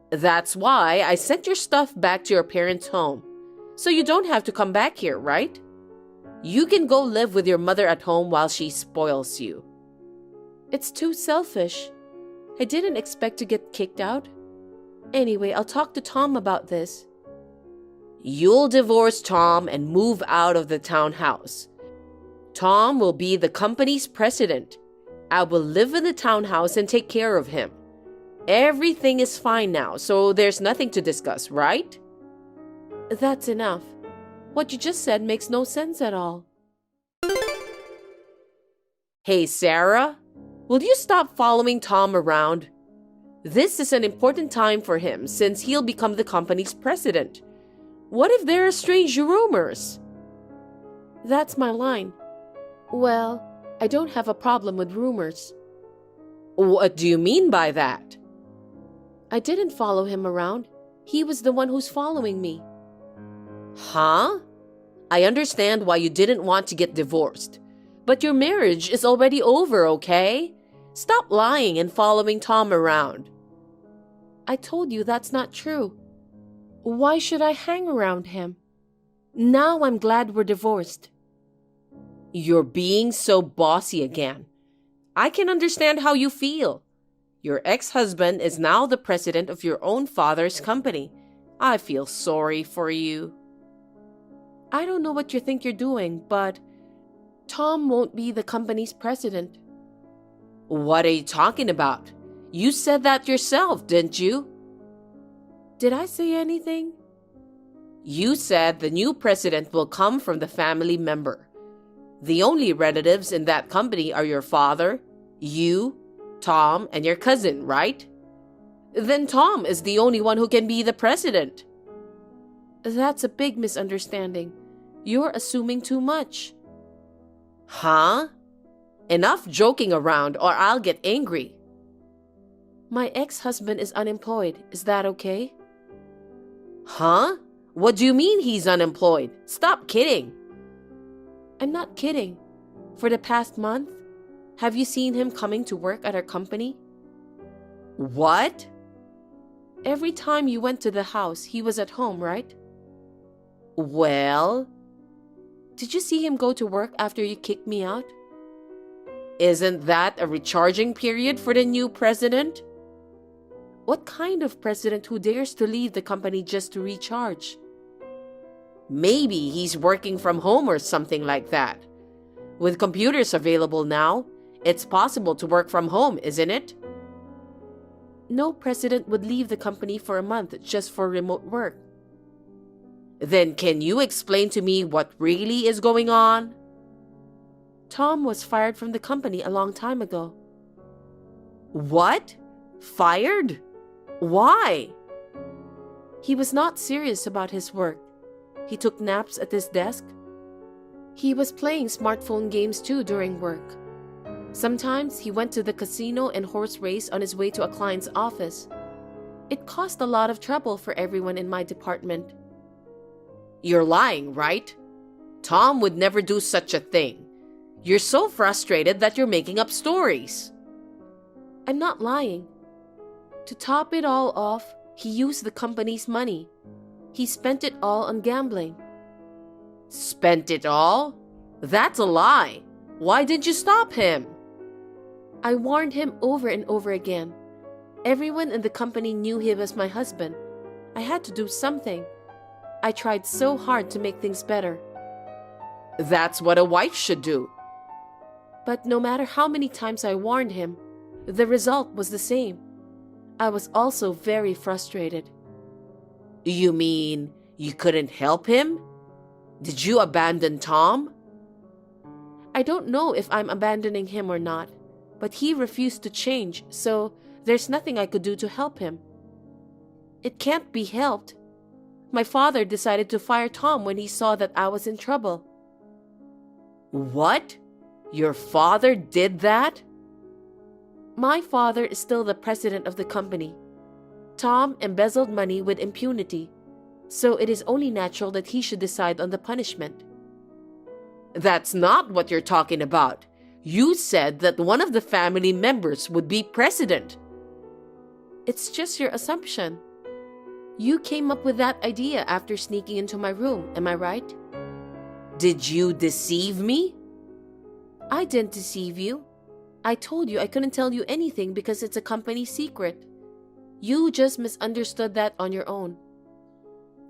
That's why I sent your stuff back to your parents' home, so you don't have to come back here, right? You can go live with your mother at home while she spoils you. It's too selfish. I didn't expect to get kicked out. Anyway, I'll talk to Tom about this. You'll divorce Tom and move out of the townhouse. Tom will be the company's president. I will live in the townhouse and take care of him. Everything is fine now, so there's nothing to discuss, right? That's enough. What you just said makes no sense at all. Hey, Sarah, will you stop following Tom around? This is an important time for him since he'll become the company's president. What if there are strange rumors? That's my line. Well, I don't have a problem with rumors. What do you mean by that? I didn't follow him around. He was the one who's following me. Huh? I understand why you didn't want to get divorced, but your marriage is already over, okay? Stop lying and following Tom around. I told you that's not true. Why should I hang around him? Now I'm glad we're divorced. You're being so bossy again. I can understand how you feel. Your ex-husband is now the president of your own father's company. I feel sorry for you. I don't know what you think you're doing, but Tom won't be the company's president. What are you talking about? You said that yourself, didn't you? Did I say anything? You said the new president will come from the family member. The only relatives in that company are your father, you, Tom, and your cousin, right? Then Tom is the only one who can be the president. That's a big misunderstanding. You're assuming too much. Huh? Enough joking around or I'll get angry. My ex-husband is unemployed. Is that okay? Huh? What do you mean he's unemployed? Stop kidding. I'm not kidding. For the past month, have you seen him coming to work at our company? What? Every time you went to the house, he was at home, right? Well, did you see him go to work after you kicked me out? Isn't that a recharging period for the new president? What kind of president who dares to leave the company just to recharge? Maybe he's working from home or something like that. With computers available now, it's possible to work from home, isn't it? No president would leave the company for a month just for remote work. Then can you explain to me what really is going on? Tom was fired from the company a long time ago. What? Fired? Why? He was not serious about his work. He took naps at his desk. He was playing smartphone games too during work. Sometimes he went to the casino and horse race on his way to a client's office. It caused a lot of trouble for everyone in my department. You're lying, right? Tom would never do such a thing. You're so frustrated that you're making up stories. I'm not lying. To top it all off, he used the company's money. He spent it all on gambling. Spent it all? That's a lie. Why didn't you stop him? I warned him over and over again. Everyone in the company knew he was my husband. I had to do something. I tried so hard to make things better. That's what a wife should do. But no matter how many times I warned him, the result was the same. I was also very frustrated. You mean you couldn't help him? Did you abandon Tom? I don't know if I'm abandoning him or not, but he refused to change, so there's nothing I could do to help him. It can't be helped. My father decided to fire Tom when he saw that I was in trouble. What? Your father did that? My father is still the president of the company. Tom embezzled money with impunity, so it is only natural that he should decide on the punishment. That's not what you're talking about. You said that one of the family members would be president. It's just your assumption. You came up with that idea after sneaking into my room, am I right? Did you deceive me? I didn't deceive you. I told you I couldn't tell you anything because it's a company secret. You just misunderstood that on your own.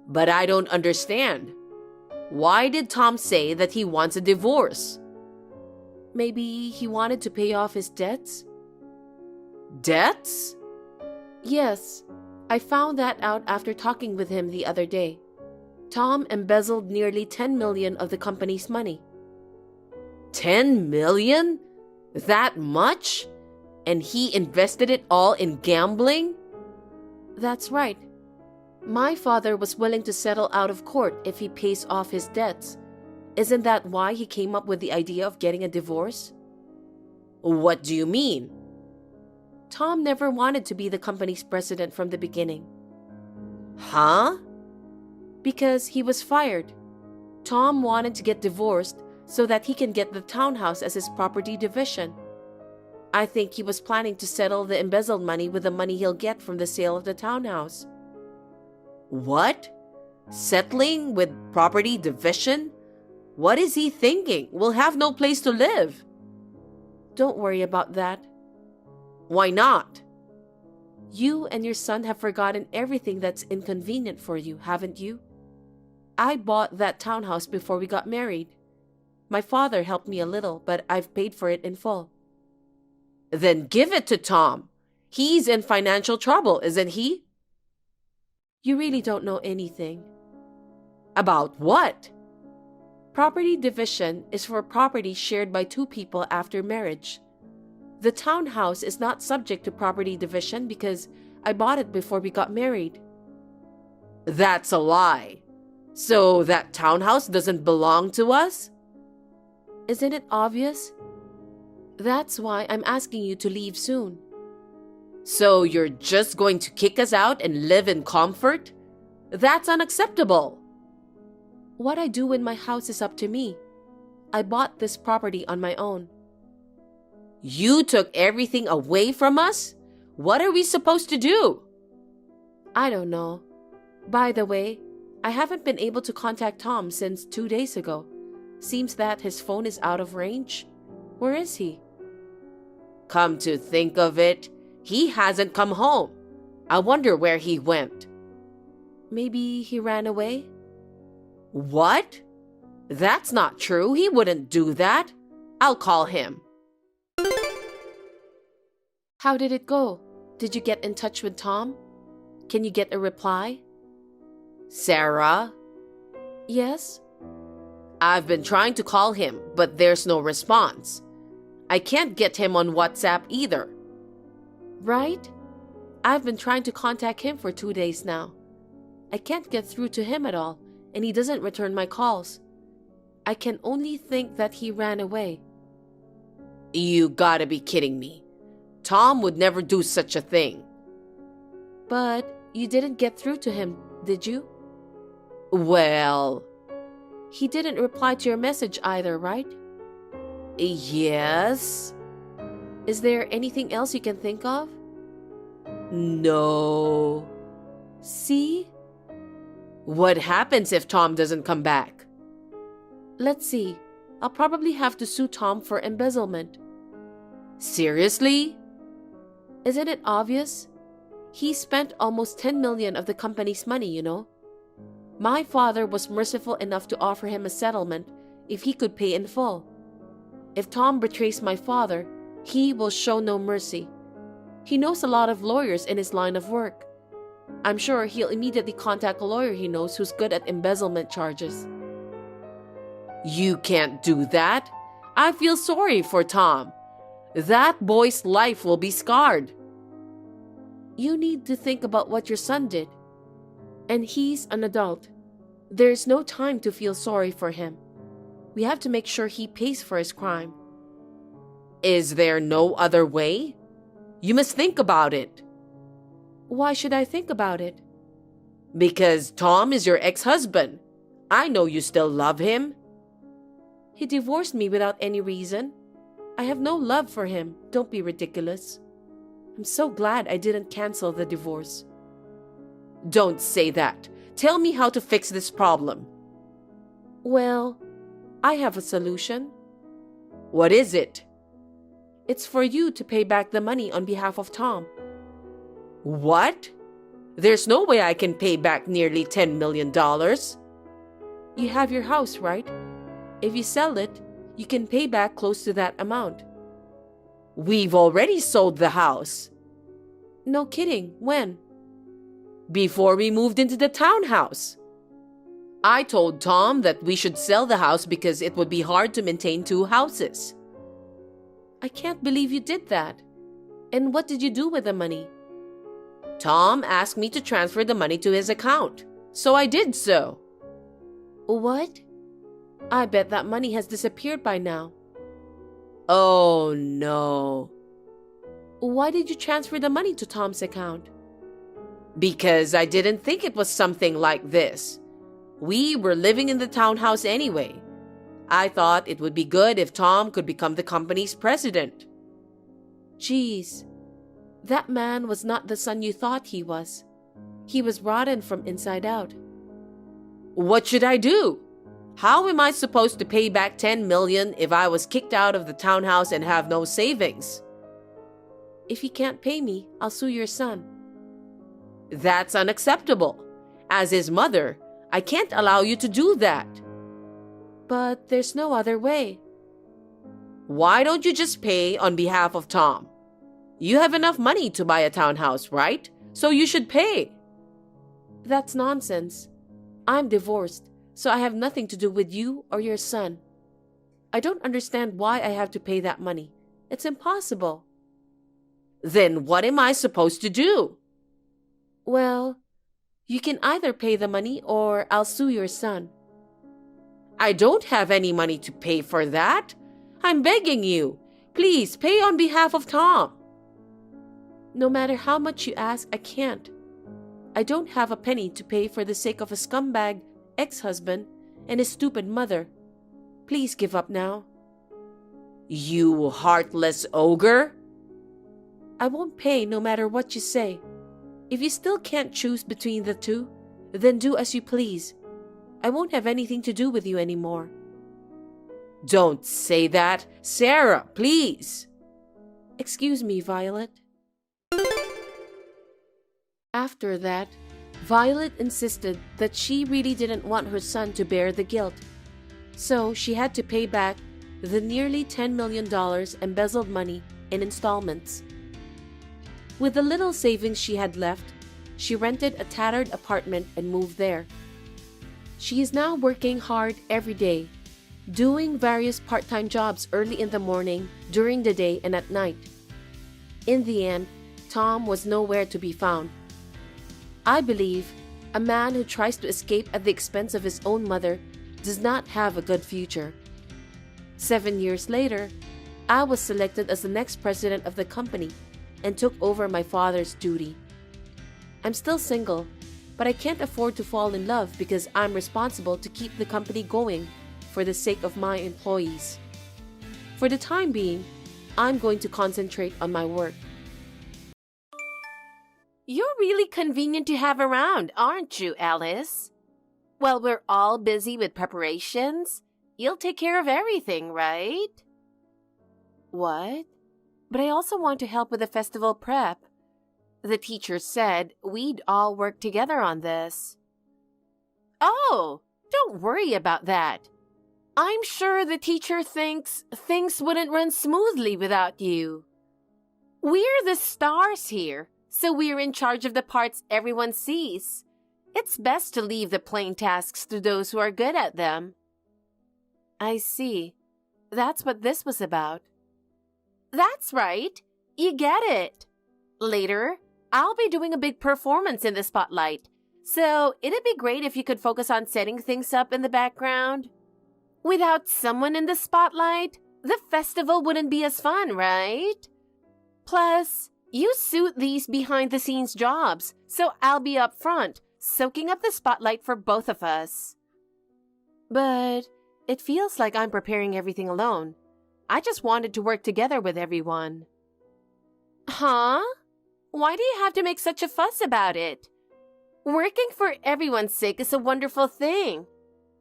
But I don't understand. Why did Tom say that he wants a divorce? Maybe he wanted to pay off his debts? Debts? Yes, I found that out after talking with him the other day. Tom embezzled nearly 10 million of the company's money. 10 million? That much? And he invested it all in gambling? That's right. My father was willing to settle out of court if he pays off his debts. Isn't that why he came up with the idea of getting a divorce? What do you mean? Tom never wanted to be the company's president from the beginning. Huh? Because he was fired. Tom wanted to get divorced so that he can get the townhouse as his property division. I think he was planning to settle the embezzled money with the money he'll get from the sale of the townhouse. What? Settling with property division? What is he thinking? We'll have no place to live. Don't worry about that. Why not? You and your son have forgotten everything that's inconvenient for you, haven't you? I bought that townhouse before we got married. My father helped me a little, but I've paid for it in full. Then give it to Tom. He's in financial trouble, isn't he? You really don't know anything. About what? Property division is for property shared by two people after marriage. The townhouse is not subject to property division because I bought it before we got married. That's a lie. So that townhouse doesn't belong to us? Isn't it obvious? That's why I'm asking you to leave soon. So you're just going to kick us out and live in comfort? That's unacceptable. What I do in my house is up to me. I bought this property on my own. You took everything away from us? What are we supposed to do? I don't know. By the way, I haven't been able to contact Tom since 2 days ago. Seems that his phone is out of range. Where is he? Come to think of it, he hasn't come home. I wonder where he went. Maybe he ran away? What? That's not true. He wouldn't do that. I'll call him. How did it go? Did you get in touch with Tom? Can you get a reply? Sarah? Yes? I've been trying to call him, but there's no response. I can't get him on WhatsApp either. Right? I've been trying to contact him for 2 days now. I can't get through to him at all, and he doesn't return my calls. I can only think that he ran away. You gotta be kidding me. Tom would never do such a thing. But you didn't get through to him, did you? Well, he didn't reply to your message either, right? Yes. Is there anything else you can think of? No. See? What happens if Tom doesn't come back? Let's see. I'll probably have to sue Tom for embezzlement. Seriously? Isn't it obvious? He spent almost 10 million of the company's money, you know. My father was merciful enough to offer him a settlement if he could pay in full. If Tom betrays my father, he will show no mercy. He knows a lot of lawyers in his line of work. I'm sure he'll immediately contact a lawyer he knows who's good at embezzlement charges. You can't do that. I feel sorry for Tom. That boy's life will be scarred. You need to think about what your son did. And he's an adult. There's no time to feel sorry for him. We have to make sure he pays for his crime. Is there no other way? You must think about it. Why should I think about it? Because Tom is your ex-husband. I know you still love him. He divorced me without any reason. I have no love for him. Don't be ridiculous. I'm so glad I didn't cancel the divorce. Don't say that. Tell me how to fix this problem. Well, I have a solution. What is it? It's for you to pay back the money on behalf of Tom. What? There's no way I can pay back nearly $10 million. You have your house, right? If you sell it, you can pay back close to that amount. We've already sold the house. No kidding. When? Before we moved into the townhouse. I told Tom that we should sell the house because it would be hard to maintain two houses. I can't believe you did that. And what did you do with the money? Tom asked me to transfer the money to his account, so I did so. What? I bet that money has disappeared by now. Oh no. Why did you transfer the money to Tom's account? Because I didn't think it was something like this. We were living in the townhouse anyway. I thought it would be good if Tom could become the company's president. Geez, that man was not the son you thought he was. He was rotten from inside out. What should I do? How am I supposed to pay back $10 million if I was kicked out of the townhouse and have no savings? If you can't pay me, I'll sue your son. That's unacceptable. As his mother, I can't allow you to do that. But there's no other way. Why don't you just pay on behalf of Tom? You have enough money to buy a townhouse, right? So you should pay. That's nonsense. I'm divorced, so I have nothing to do with you or your son. I don't understand why I have to pay that money. It's impossible. Then what am I supposed to do? Well, you can either pay the money or I'll sue your son. I don't have any money to pay for that. I'm begging you. Please pay on behalf of Tom. No matter how much you ask, I can't. I don't have a penny to pay for the sake of a scumbag ex-husband and his stupid mother. Please give up now. You heartless ogre. I won't pay no matter what you say. If you still can't choose between the two, then do as you please. I won't have anything to do with you anymore. Don't say that. Sarah, please. Excuse me, Violet. After that, Violet insisted that she really didn't want her son to bear the guilt. So she had to pay back the nearly $10 million embezzled money in installments. With the little savings she had left, she rented a tattered apartment and moved there. She is now working hard every day, doing various part-time jobs early in the morning, during the day, and at night. In the end, Tom was nowhere to be found. I believe a man who tries to escape at the expense of his own mother does not have a good future. 7 years later, I was selected as the next president of the company and took over my father's duty. I'm still single, but I can't afford to fall in love because I'm responsible to keep the company going for the sake of my employees. For the time being, I'm going to concentrate on my work. You're really convenient to have around, aren't you, Alice? While we're all busy with preparations, you'll take care of everything, right? What? But I also want to help with the festival prep. The teacher said we'd all work together on this. Oh, don't worry about that. I'm sure the teacher thinks things wouldn't run smoothly without you. We're the stars here, so we're in charge of the parts everyone sees. It's best to leave the plain tasks to those who are good at them. I see. That's what this was about. That's right. You get it. Later, I'll be doing a big performance in the spotlight, so it'd be great if you could focus on setting things up in the background. Without someone in the spotlight, the festival wouldn't be as fun, right? Plus, you suit these behind-the-scenes jobs, so I'll be up front, soaking up the spotlight for both of us. But it feels like I'm preparing everything alone. I just wanted to work together with everyone. Huh? Why do you have to make such a fuss about it? Working for everyone's sake is a wonderful thing.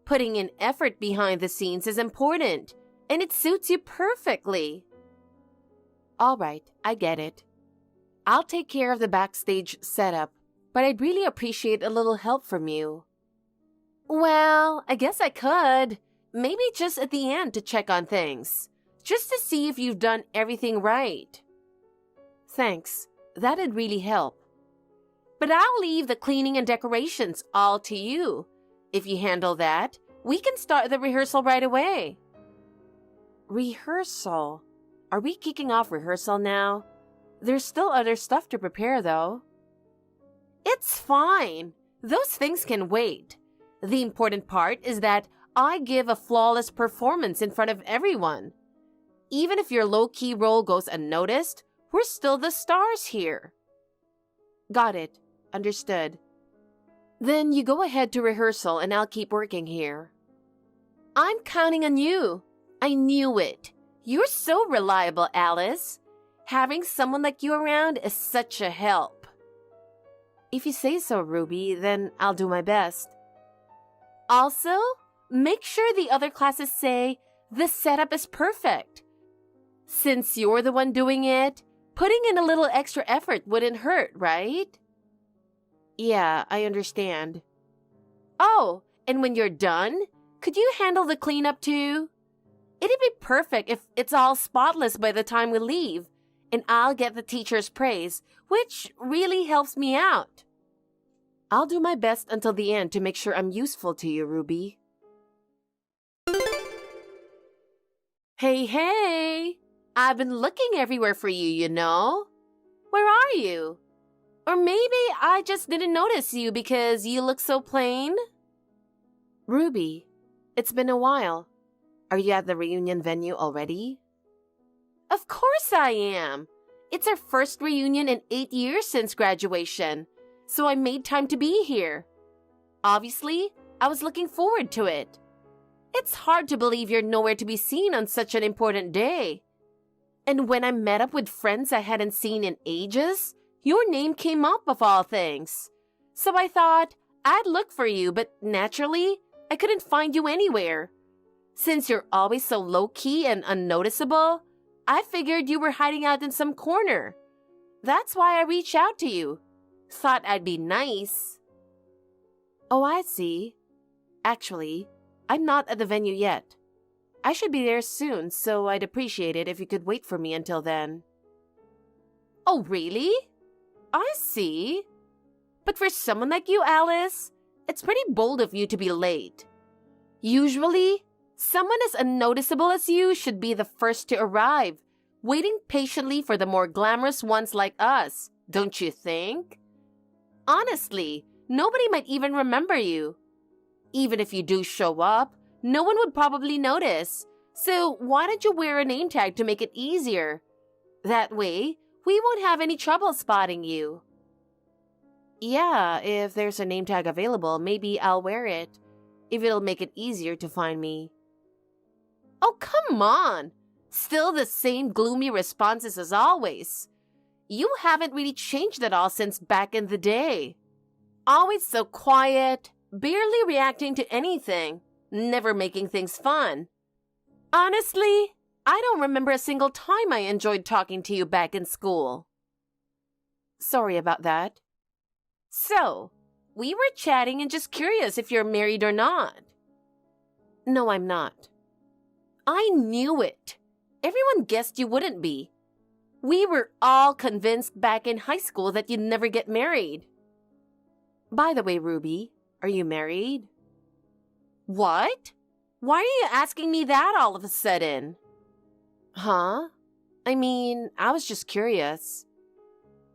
Putting in effort behind the scenes is important, and it suits you perfectly. All right, I get it. I'll take care of the backstage setup, but I'd really appreciate a little help from you. Well, I guess I could. Maybe just at the end to check on things. Just to see if you've done everything right. Thanks. That'd really help. But I'll leave the cleaning and decorations all to you. If you handle that, we can start the rehearsal right away. Rehearsal? Are we kicking off rehearsal now? There's still other stuff to prepare, though. It's fine. Those things can wait. The important part is that I give a flawless performance in front of everyone. Even if your low-key role goes unnoticed, we're still the stars here. Got it. Understood. Then you go ahead to rehearsal and I'll keep working here. I'm counting on you. I knew it. You're so reliable, Alice. Having someone like you around is such a help. If you say so, Ruby, then I'll do my best. Also, make sure the other classes say the setup is perfect. Since you're the one doing it, putting in a little extra effort wouldn't hurt, right? Yeah, I understand. Oh, and when you're done, could you handle the cleanup too? It'd be perfect if it's all spotless by the time we leave, and I'll get the teacher's praise, which really helps me out. I'll do my best until the end to make sure I'm useful to you, Ruby. Hey! I've been looking everywhere for you, you know. Where are you? Or maybe I just didn't notice you because you look so plain? Ruby, it's been a while. Are you at the reunion venue already? Of course I am. It's our first reunion in 8 years since graduation, so I made time to be here. Obviously, I was looking forward to it. It's hard to believe you're nowhere to be seen on such an important day. And when I met up with friends I hadn't seen in ages, your name came up of all things. So I thought I'd look for you, but naturally, I couldn't find you anywhere. Since you're always so low-key and unnoticeable, I figured you were hiding out in some corner. That's why I reached out to you. Thought I'd be nice. Oh, I see. Actually, I'm not at the venue yet. I should be there soon, so I'd appreciate it if you could wait for me until then. Oh, really? I see. But for someone like you, Alice, it's pretty bold of you to be late. Usually, someone as unnoticeable as you should be the first to arrive, waiting patiently for the more glamorous ones like us, don't you think? Honestly, nobody might even remember you. Even if you do show up, no one would probably notice. So why don't you wear a name tag to make it easier? That way, we won't have any trouble spotting you. Yeah, if there's a name tag available, maybe I'll wear it, if it'll make it easier to find me. Oh, come on! Still the same gloomy responses as always. You haven't really changed at all since back in the day. Always so quiet, barely reacting to anything, never making things fun. Honestly, I don't remember a single time I enjoyed talking to you back in school. Sorry about that. So, we were chatting and just curious if you're married or not. No, I'm not. I knew it. Everyone guessed you wouldn't be. We were all convinced back in high school that you'd never get married. By the way, Ruby, are you married? What? Why are you asking me that all of a sudden? Huh? I mean, I was just curious.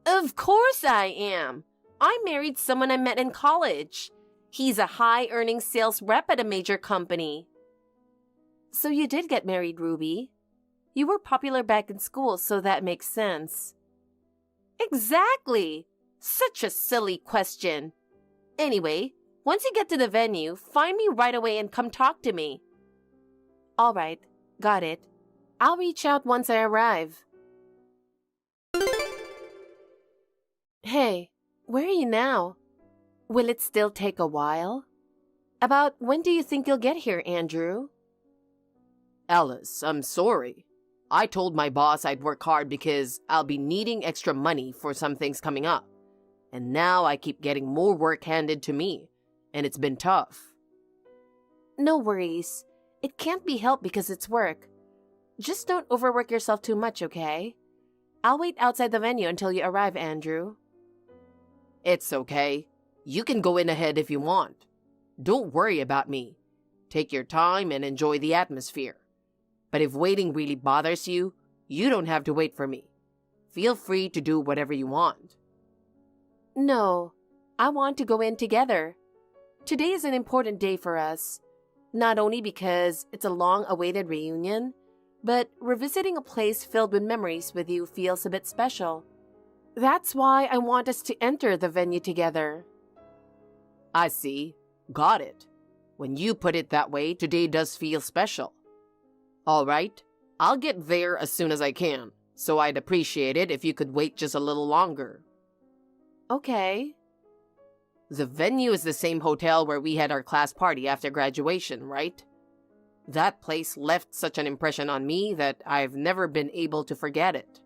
Of course I am. I married someone I met in college. He's a high-earning sales rep at a major company. So you did get married, Ruby. You were popular back in school, so that makes sense. Exactly. Such a silly question. Anyway, once you get to the venue, find me right away and come talk to me. All right, got it. I'll reach out once I arrive. Hey, where are you now? Will it still take a while? About when do you think you'll get here, Andrew? Alice, I'm sorry. I told my boss I'd work hard because I'll be needing extra money for some things coming up. And now I keep getting more work handed to me, and it's been tough. No worries. It can't be helped because it's work. Just don't overwork yourself too much, okay? I'll wait outside the venue until you arrive, Andrew. It's okay. You can go in ahead if you want. Don't worry about me. Take your time and enjoy the atmosphere. But if waiting really bothers you, you don't have to wait for me. Feel free to do whatever you want. No, I want to go in together. Today is an important day for us. Not only because it's a long-awaited reunion, but revisiting a place filled with memories with you feels a bit special. That's why I want us to enter the venue together. I see. Got it. When you put it that way, today does feel special. All right, I'll get there as soon as I can, so I'd appreciate it if you could wait just a little longer. Okay. The venue is the same hotel where we had our class party after graduation, right? That place left such an impression on me that I've never been able to forget it.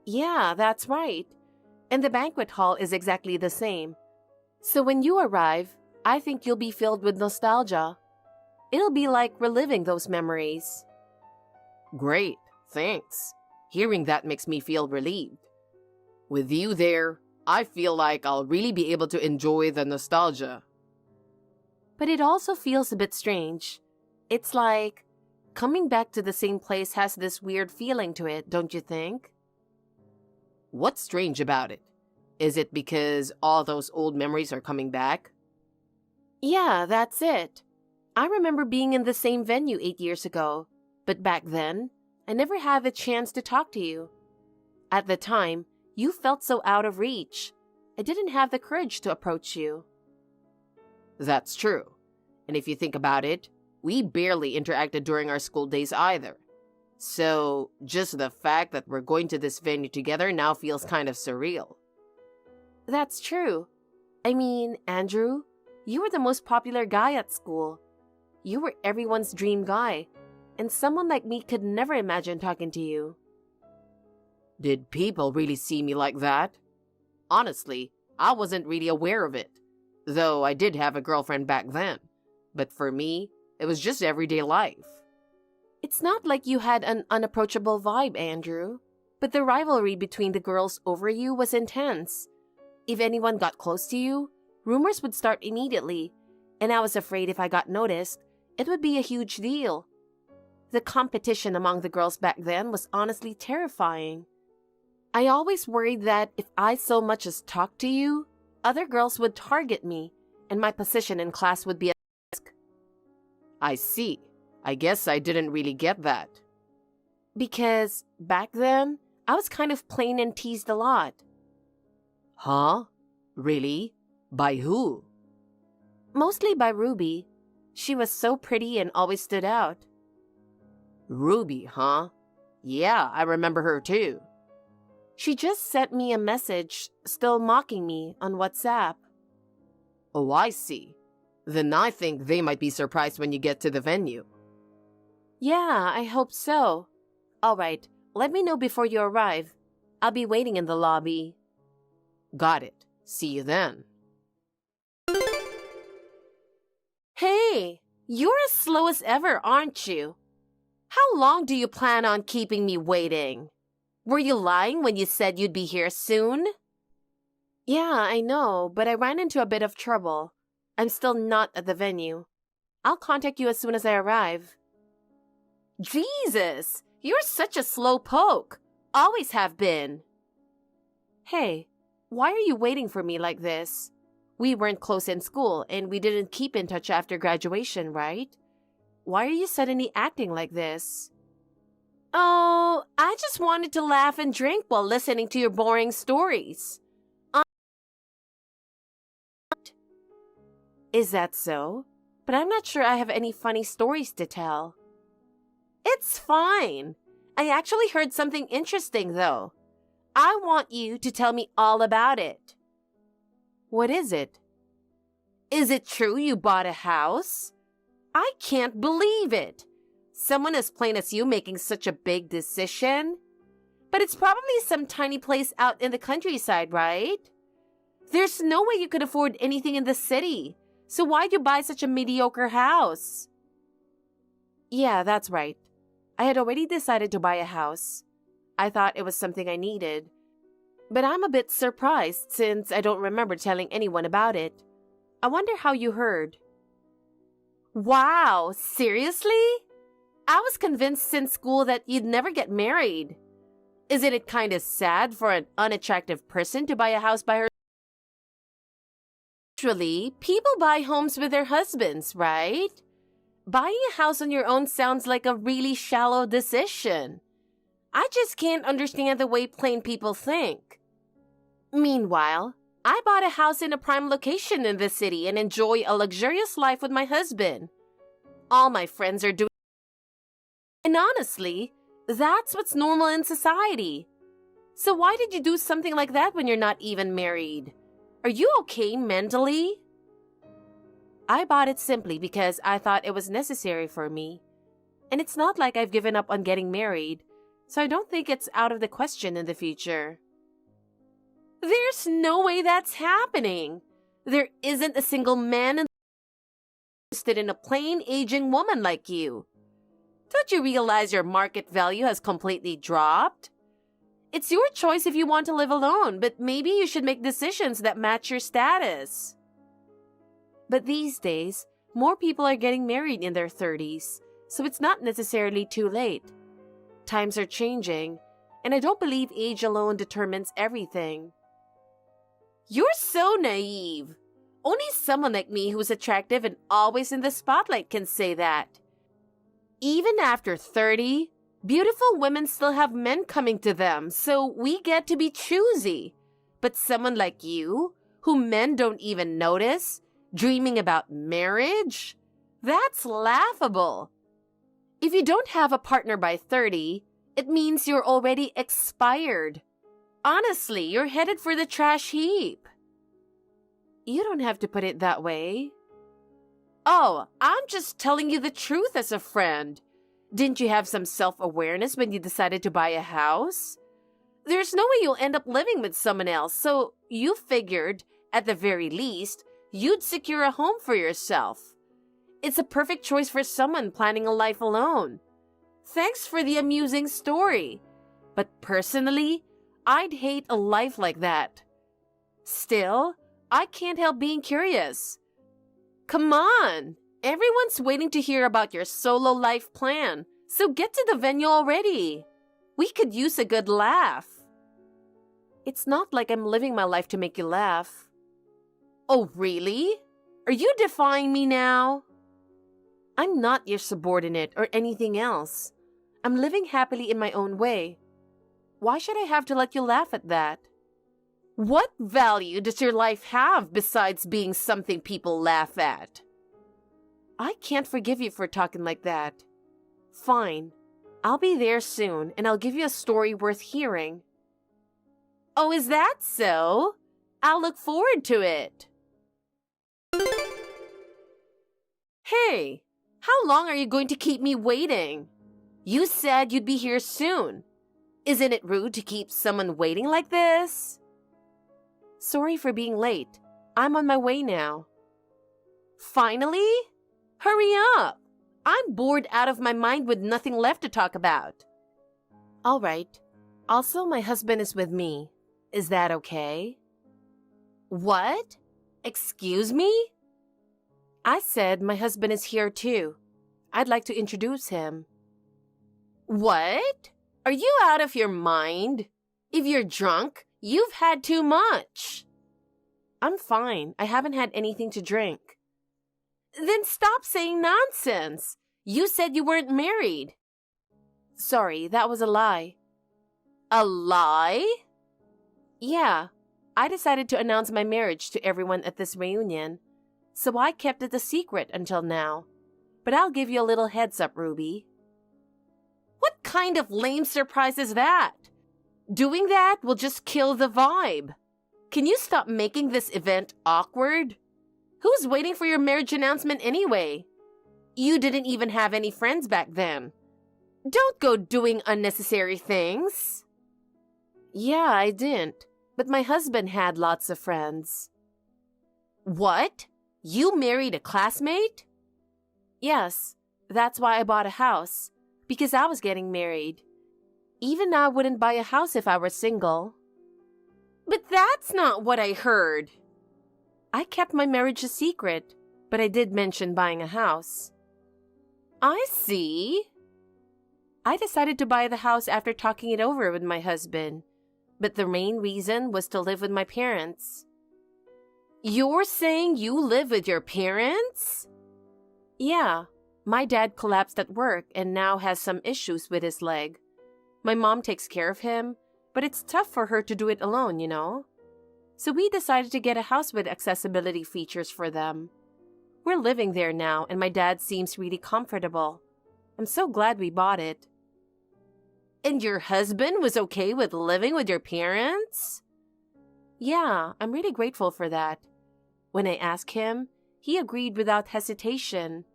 Yeah, that's right. And the banquet hall is exactly the same. So when you arrive, I think you'll be filled with nostalgia. It'll be like reliving those memories. Great, thanks. Hearing that makes me feel relieved. With you there, I feel like I'll really be able to enjoy the nostalgia. But it also feels a bit strange. It's like coming back to the same place has this weird feeling to it, don't you think? What's strange about it? Is it because all those old memories are coming back? Yeah, that's it. I remember being in the same venue 8 years ago, but back then, I never had the chance to talk to you. At the time, you felt so out of reach. I didn't have the courage to approach you. That's true. And if you think about it, we barely interacted during our school days either. So, just the fact that we're going to this venue together now feels kind of surreal. That's true. I mean, Andrew, you were the most popular guy at school. You were everyone's dream guy, and someone like me could never imagine talking to you. Did people really see me like that? Honestly, I wasn't really aware of it, though I did have a girlfriend back then. But for me, it was just everyday life. It's not like you had an unapproachable vibe, Andrew, but the rivalry between the girls over you was intense. If anyone got close to you, rumors would start immediately, and I was afraid if I got noticed, it would be a huge deal. The competition among the girls back then was honestly terrifying. I always worried that if I so much as talked to you, other girls would target me, and my position in class would be at risk. I see. I guess I didn't really get that. Because back then, I was kind of plain and teased a lot. Huh? Really? By who? Mostly by Ruby. She was so pretty and always stood out. Ruby, huh? Yeah, I remember her too. She just sent me a message, still mocking me, on WhatsApp. Oh, I see. Then I think they might be surprised when you get to the venue. Yeah, I hope so. All right, let me know before you arrive. I'll be waiting in the lobby. Got it. See you then. Hey, you're as slow as ever, aren't you? How long do you plan on keeping me waiting? Were you lying when you said you'd be here soon? Yeah, I know, but I ran into a bit of trouble. I'm still not at the venue. I'll contact you as soon as I arrive. Jesus, you're such a slow poke. Always have been. Hey, why are you waiting for me like this? We weren't close in school and we didn't keep in touch after graduation, right? Why are you suddenly acting like this? Oh, I just wanted to laugh and drink while listening to your boring stories. Is that so? But I'm not sure I have any funny stories to tell. It's fine. I actually heard something interesting, though. I want you to tell me all about it. What is it? Is it true you bought a house? I can't believe it. Someone as plain as you making such a big decision? But it's probably some tiny place out in the countryside, right? There's no way you could afford anything in the city. So why'd you buy such a mediocre house? Yeah, that's right. I had already decided to buy a house. I thought it was something I needed. But I'm a bit surprised since I don't remember telling anyone about it. I wonder how you heard. Wow, seriously? I was convinced since school that you'd never get married. Isn't it kind of sad for an unattractive person to buy a house by herself? Usually, people buy homes with their husbands, right? Buying a house on your own sounds like a really shallow decision. I just can't understand the way plain people think. Meanwhile, I bought a house in a prime location in the city and enjoy a luxurious life with my husband. All my friends are doing. And honestly, that's what's normal in society. So why did you do something like that when you're not even married? Are you okay mentally? I bought it simply because I thought it was necessary for me. And it's not like I've given up on getting married, so I don't think it's out of the question in the future. There's no way that's happening. There isn't a single man interested in a plain aging woman like you. Don't you realize your market value has completely dropped? It's your choice if you want to live alone, but maybe you should make decisions that match your status. But these days, more people are getting married in their 30s, so it's not necessarily too late. Times are changing, and I don't believe age alone determines everything. You're so naive. Only someone like me who's attractive and always in the spotlight can say that. Even after 30, beautiful women still have men coming to them, so we get to be choosy. But someone like you, who men don't even notice, dreaming about marriage? That's laughable. If you don't have a partner by 30, it means you're already expired. Honestly, you're headed for the trash heap. You don't have to put it that way. Oh, I'm just telling you the truth as a friend. Didn't you have some self-awareness when you decided to buy a house? There's no way you'll end up living with someone else, so you figured, at the very least, you'd secure a home for yourself. It's a perfect choice for someone planning a life alone. Thanks for the amusing story. But personally, I'd hate a life like that. Still, I can't help being curious. Come on! Everyone's waiting to hear about your solo life plan, so get to the venue already. We could use a good laugh. It's not like I'm living my life to make you laugh. Oh, really? Are you defying me now? I'm not your subordinate or anything else. I'm living happily in my own way. Why should I have to let you laugh at that? What value does your life have besides being something people laugh at? I can't forgive you for talking like that. Fine. I'll be there soon, and I'll give you a story worth hearing. Oh, is that so? I'll look forward to it. Hey, how long are you going to keep me waiting? You said you'd be here soon. Isn't it rude to keep someone waiting like this? Sorry for being late. I'm on my way now. Finally? Hurry up! I'm bored out of my mind with nothing left to talk about. All right. Also, my husband is with me. Is that okay? What? Excuse me? I said my husband is here too. I'd like to introduce him. What? Are you out of your mind? If you're drunk, you've had too much. I'm fine. I haven't had anything to drink. Then stop saying nonsense. You said you weren't married. Sorry, that was a lie. A lie? Yeah, I decided to announce my marriage to everyone at this reunion, so I kept it a secret until now. But I'll give you a little heads up, Ruby. What kind of lame surprise is that? Doing that will just kill the vibe. Can you stop making this event awkward? Who's waiting for your marriage announcement anyway? You didn't even have any friends back then. Don't go doing unnecessary things. Yeah, I didn't. But my husband had lots of friends. What? You married a classmate? Yes, that's why I bought a house. Because I was getting married. Even now, I wouldn't buy a house if I were single. But that's not what I heard. I kept my marriage a secret, but I did mention buying a house. I see. I decided to buy the house after talking it over with my husband, but the main reason was to live with my parents. You're saying you live with your parents? Yeah, my dad collapsed at work and now has some issues with his leg. My mom takes care of him, but it's tough for her to do it alone, you know? So we decided to get a house with accessibility features for them. We're living there now, and my dad seems really comfortable. I'm so glad we bought it. And your husband was okay with living with your parents? Yeah, I'm really grateful for that. When I asked him, he agreed without hesitation.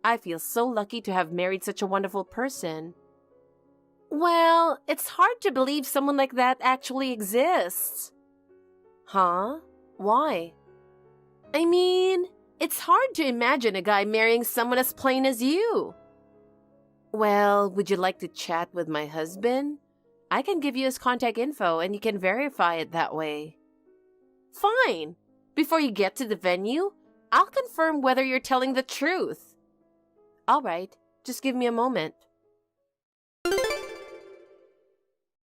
I feel so lucky to have married such a wonderful person. Well, it's hard to believe someone like that actually exists. Huh? Why? I mean, it's hard to imagine a guy marrying someone as plain as you. Well, would you like to chat with my husband? I can give you his contact info and you can verify it that way. Fine. Before you get to the venue, I'll confirm whether you're telling the truth. All right, just give me a moment.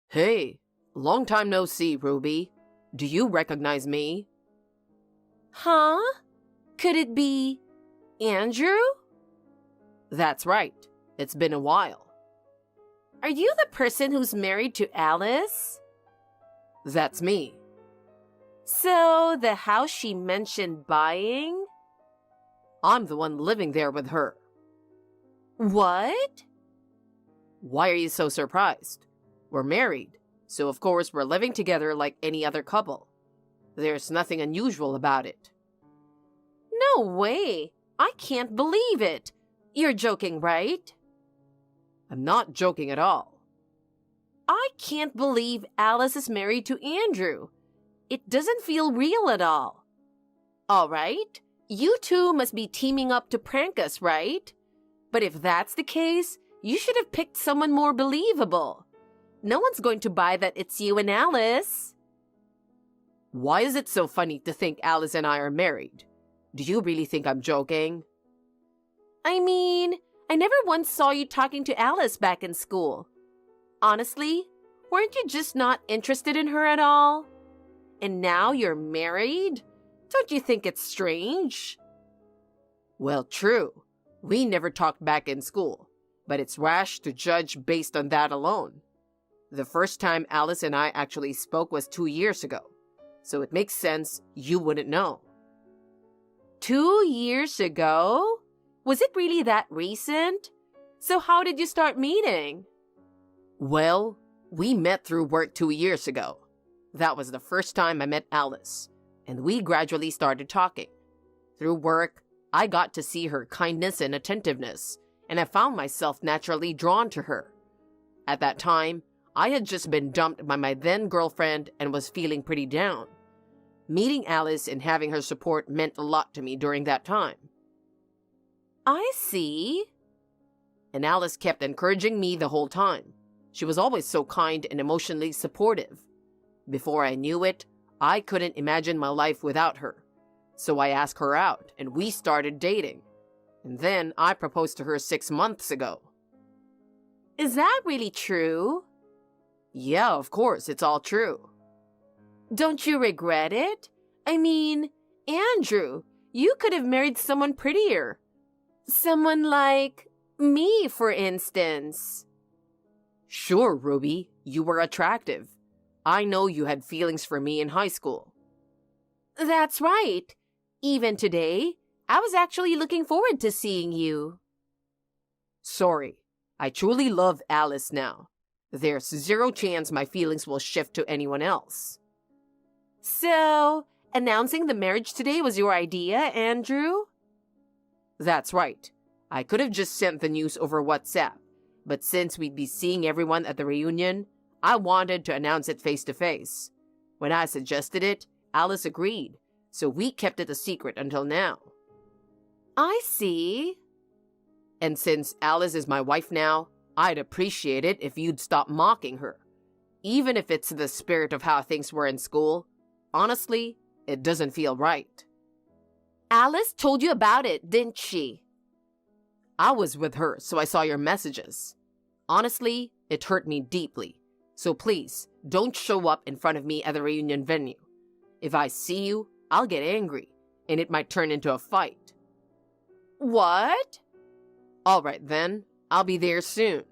Hey, long time no see, Ruby. Do you recognize me? Huh? Could it be Andrew? That's right. It's been a while. Are you the person who's married to Alice? That's me. So, the house she mentioned buying? I'm the one living there with her. What? Why are you so surprised? We're married, so of course we're living together like any other couple. There's nothing unusual about it. No way! I can't believe it! You're joking, right? I'm not joking at all. I can't believe Alice is married to Andrew. It doesn't feel real at all. All right, you two must be teaming up to prank us, right? But if that's the case, you should have picked someone more believable. No one's going to buy that it's you and Alice. Why is it so funny to think Alice and I are married? Do you really think I'm joking? I mean, I never once saw you talking to Alice back in school. Honestly, weren't you just not interested in her at all? And now you're married? Don't you think it's strange? Well, true. We never talked back in school, but it's rash to judge based on that alone. The first time Alice and I actually spoke was 2 years ago, so it makes sense you wouldn't know. 2 years ago? Was it really that recent? So how did you start meeting? Well, we met through work 2 years ago. That was the first time I met Alice, and we gradually started talking. Through work, I got to see her kindness and attentiveness, and I found myself naturally drawn to her. At that time, I had just been dumped by my then-girlfriend and was feeling pretty down. Meeting Alice and having her support meant a lot to me during that time. I see. And Alice kept encouraging me the whole time. She was always so kind and emotionally supportive. Before I knew it, I couldn't imagine my life without her. So I asked her out, and we started dating. And then I proposed to her 6 months ago. Is that really true? Yeah, of course, it's all true. Don't you regret it? I mean, Andrew, you could have married someone prettier. Someone like me, for instance. Sure, Ruby, you were attractive. I know you had feelings for me in high school. That's right. Even today, I was actually looking forward to seeing you. Sorry, I truly love Alice now. There's zero chance my feelings will shift to anyone else. So, announcing the marriage today was your idea, Andrew? That's right. I could have just sent the news over WhatsApp, but since we'd be seeing everyone at the reunion, I wanted to announce it face to face. When I suggested it, Alice agreed, so we kept it a secret until now. I see. And since Alice is my wife now, I'd appreciate it if you'd stop mocking her. Even if it's the spirit of how things were in school, honestly, it doesn't feel right. Alice told you about it, didn't she? I was with her, so I saw your messages. Honestly, it hurt me deeply. So please, don't show up in front of me at the reunion venue. If I see you, I'll get angry, and it might turn into a fight. What? All right then, I'll be there soon.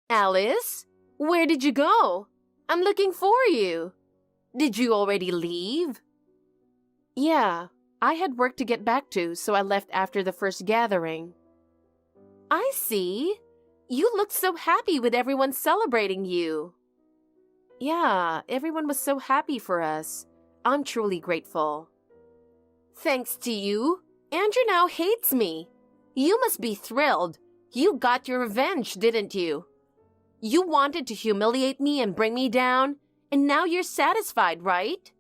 Alice, where did you go? I'm looking for you. Did you already leave? Yeah, I had work to get back to, so I left after the first gathering. I see. You looked so happy with everyone celebrating you. Yeah, everyone was so happy for us. I'm truly grateful. Thanks to you, Andrew now hates me. You must be thrilled. You got your revenge, didn't you? You wanted to humiliate me and bring me down, and now you're satisfied, right?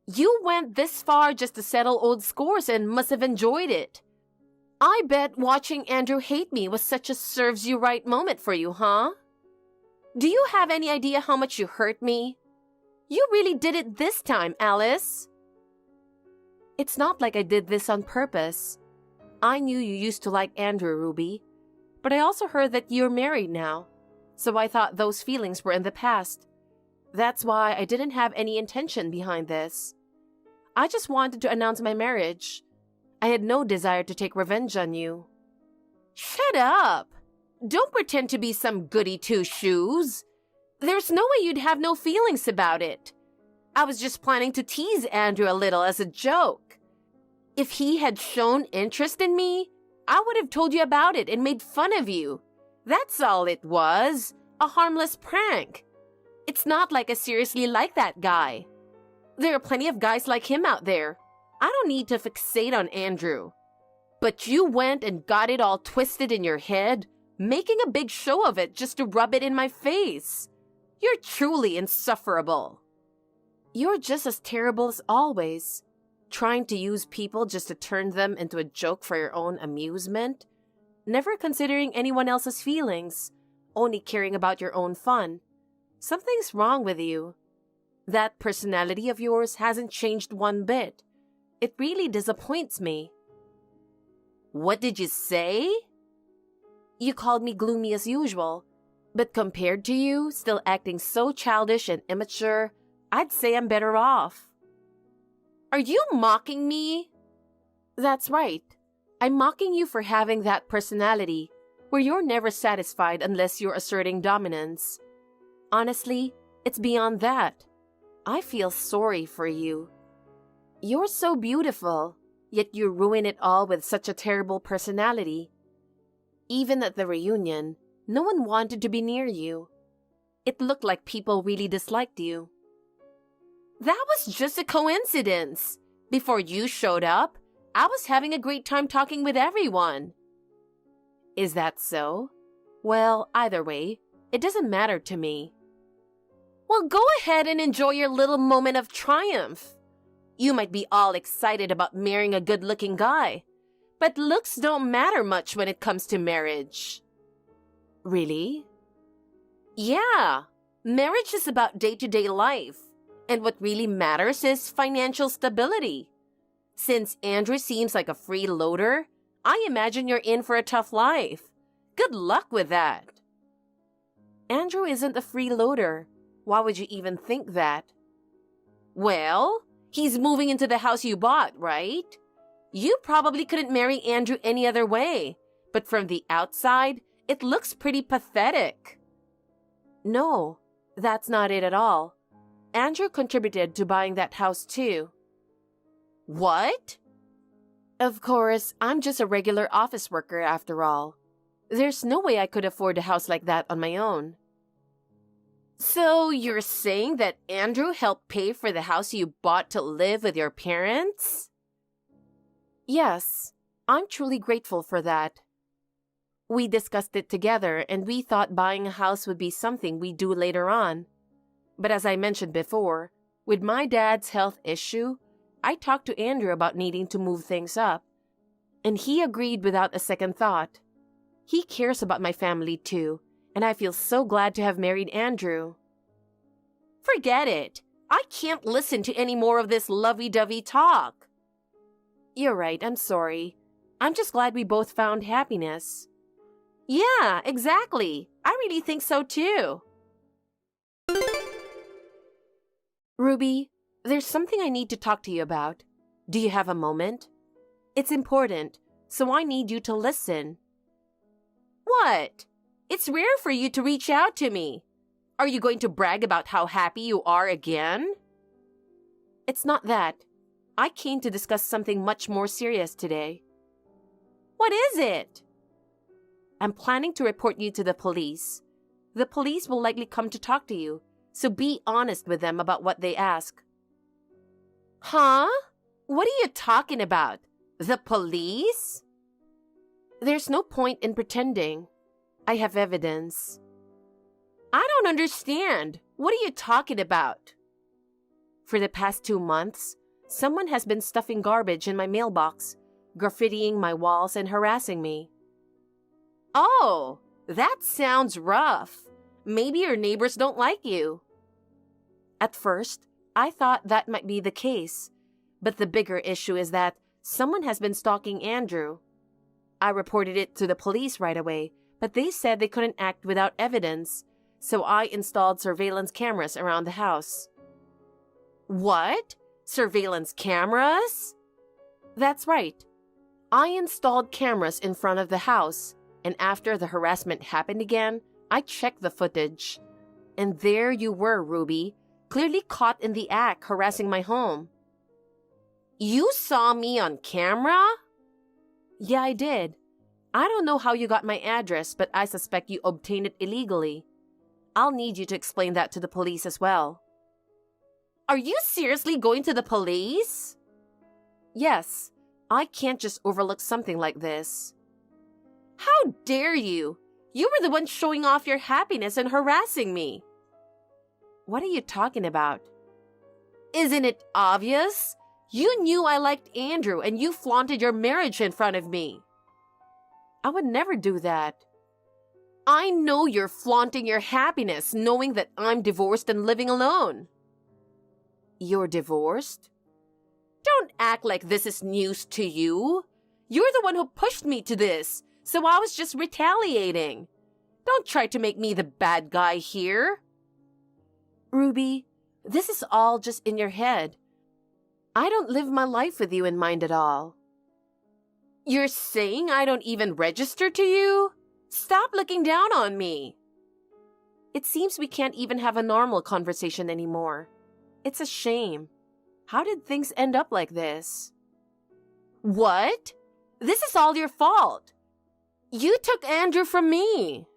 You went this far just to settle old scores and must have enjoyed it. I bet watching Andrew hate me was such a serves-you-right moment for you, huh? Do you have any idea how much you hurt me? You really did it this time, Alice. It's not like I did this on purpose. I knew you used to like Andrew, Ruby, but I also heard that you're married now, so I thought those feelings were in the past. That's why I didn't have any intention behind this. I just wanted to announce my marriage. I had no desire to take revenge on you. Shut up! Don't pretend to be some goody two-shoes. There's no way you'd have no feelings about it. I was just planning to tease Andrew a little as a joke. If he had shown interest in me, I would have told you about it and made fun of you. That's all it was, a harmless prank. It's not like I seriously like that guy. There are plenty of guys like him out there. I don't need to fixate on Andrew. But you went and got it all twisted in your head, making a big show of it just to rub it in my face. You're truly insufferable. You're just as terrible as always, trying to use people just to turn them into a joke for your own amusement, never considering anyone else's feelings, only caring about your own fun. Something's wrong with you. That personality of yours hasn't changed one bit. It really disappoints me. What did you say? You called me gloomy as usual, but compared to you, still acting so childish and immature, I'd say I'm better off. Are you mocking me? That's right. I'm mocking you for having that personality, where you're never satisfied unless you're asserting dominance. Honestly, it's beyond that. I feel sorry for you. You're so beautiful, yet you ruin it all with such a terrible personality. Even at the reunion, no one wanted to be near you. It looked like people really disliked you. That was just a coincidence. Before you showed up, I was having a great time talking with everyone. Is that so? Well, either way, it doesn't matter to me. Well, go ahead and enjoy your little moment of triumph. You might be all excited about marrying a good-looking guy, but looks don't matter much when it comes to marriage. Really? Yeah, marriage is about day-to-day life, and what really matters is financial stability. Since Andrew seems like a freeloader, I imagine you're in for a tough life. Good luck with that. Andrew isn't a freeloader. Why would you even think that? Well, he's moving into the house you bought, right? You probably couldn't marry Andrew any other way, but from the outside, it looks pretty pathetic. No, that's not it at all. Andrew contributed to buying that house too. What? Of course, I'm just a regular office worker after all. There's no way I could afford a house like that on my own. So you're saying that Andrew helped pay for the house you bought to live with your parents? Yes, I'm truly grateful for that. We discussed it together and we thought buying a house would be something we'd do later on. But as I mentioned before, with my dad's health issue, I talked to Andrew about needing to move things up, and he agreed without a second thought. He cares about my family too, and I feel so glad to have married Andrew. Forget it. I can't listen to any more of this lovey-dovey talk. You're right, I'm sorry. I'm just glad we both found happiness. Yeah, exactly. I really think so too. Ruby, there's something I need to talk to you about. Do you have a moment? It's important, so I need you to listen. What? It's rare for you to reach out to me. Are you going to brag about how happy you are again? It's not that. I came to discuss something much more serious today. What is it? I'm planning to report you to the police. The police will likely come to talk to you, so be honest with them about what they ask. Huh? What are you talking about? The police? There's no point in pretending. I have evidence. I don't understand. What are you talking about? For the past 2 months, someone has been stuffing garbage in my mailbox, graffitiing my walls and harassing me. Oh, that sounds rough. Maybe your neighbors don't like you. At first, I thought that might be the case, but the bigger issue is that someone has been stalking Andrew. I reported it to the police right away, but they said they couldn't act without evidence, so I installed surveillance cameras around the house. What? Surveillance cameras? That's right. I installed cameras in front of the house, and after the harassment happened again, I checked the footage. And there you were, Ruby, clearly caught in the act harassing my home. You saw me on camera? Yeah, I did. I don't know how you got my address, but I suspect you obtained it illegally. I'll need you to explain that to the police as well. Are you seriously going to the police? Yes. I can't just overlook something like this. How dare you? You were the one showing off your happiness and harassing me. What are you talking about? Isn't it obvious? You knew I liked Andrew and you flaunted your marriage in front of me. I would never do that. I know you're flaunting your happiness knowing that I'm divorced and living alone. You're divorced? Don't act like this is news to you. You're the one who pushed me to this, so I was just retaliating. Don't try to make me the bad guy here. Ruby, this is all just in your head. I don't live my life with you in mind at all. You're saying I don't even register to you? Stop looking down on me. It seems we can't even have a normal conversation anymore. It's a shame. How did things end up like this? What? This is all your fault. You took Andrew from me.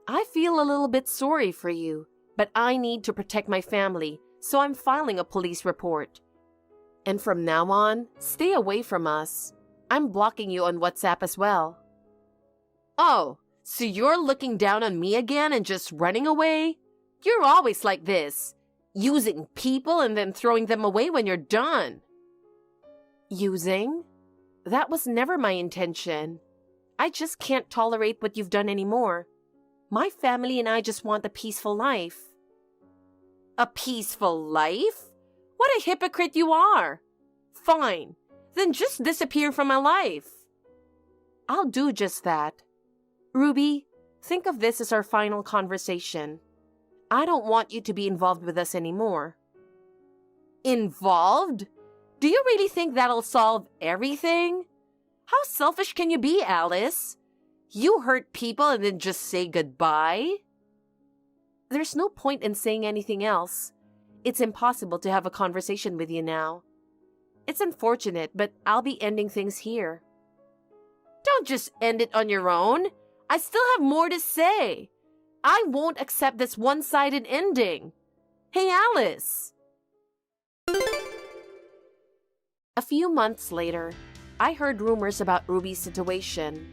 I feel a little bit sorry for you, but I need to protect my family, so I'm filing a police report. And from now on, stay away from us. I'm blocking you on WhatsApp as well. Oh, so you're looking down on me again and just running away? You're always like this, using people and then throwing them away when you're done. Using? That was never my intention. I just can't tolerate what you've done anymore. My family and I just want a peaceful life. A peaceful life? What a hypocrite you are. Fine, then just disappear from my life. I'll do just that. Ruby, think of this as our final conversation. I don't want you to be involved with us anymore. Involved? Do you really think that'll solve everything? How selfish can you be, Alice? You hurt people and then just say goodbye? There's no point in saying anything else. It's impossible to have a conversation with you now. It's unfortunate, but I'll be ending things here. Don't just end it on your own. I still have more to say. I won't accept this one-sided ending. Hey, Alice. A few months later, I heard rumors about Ruby's situation.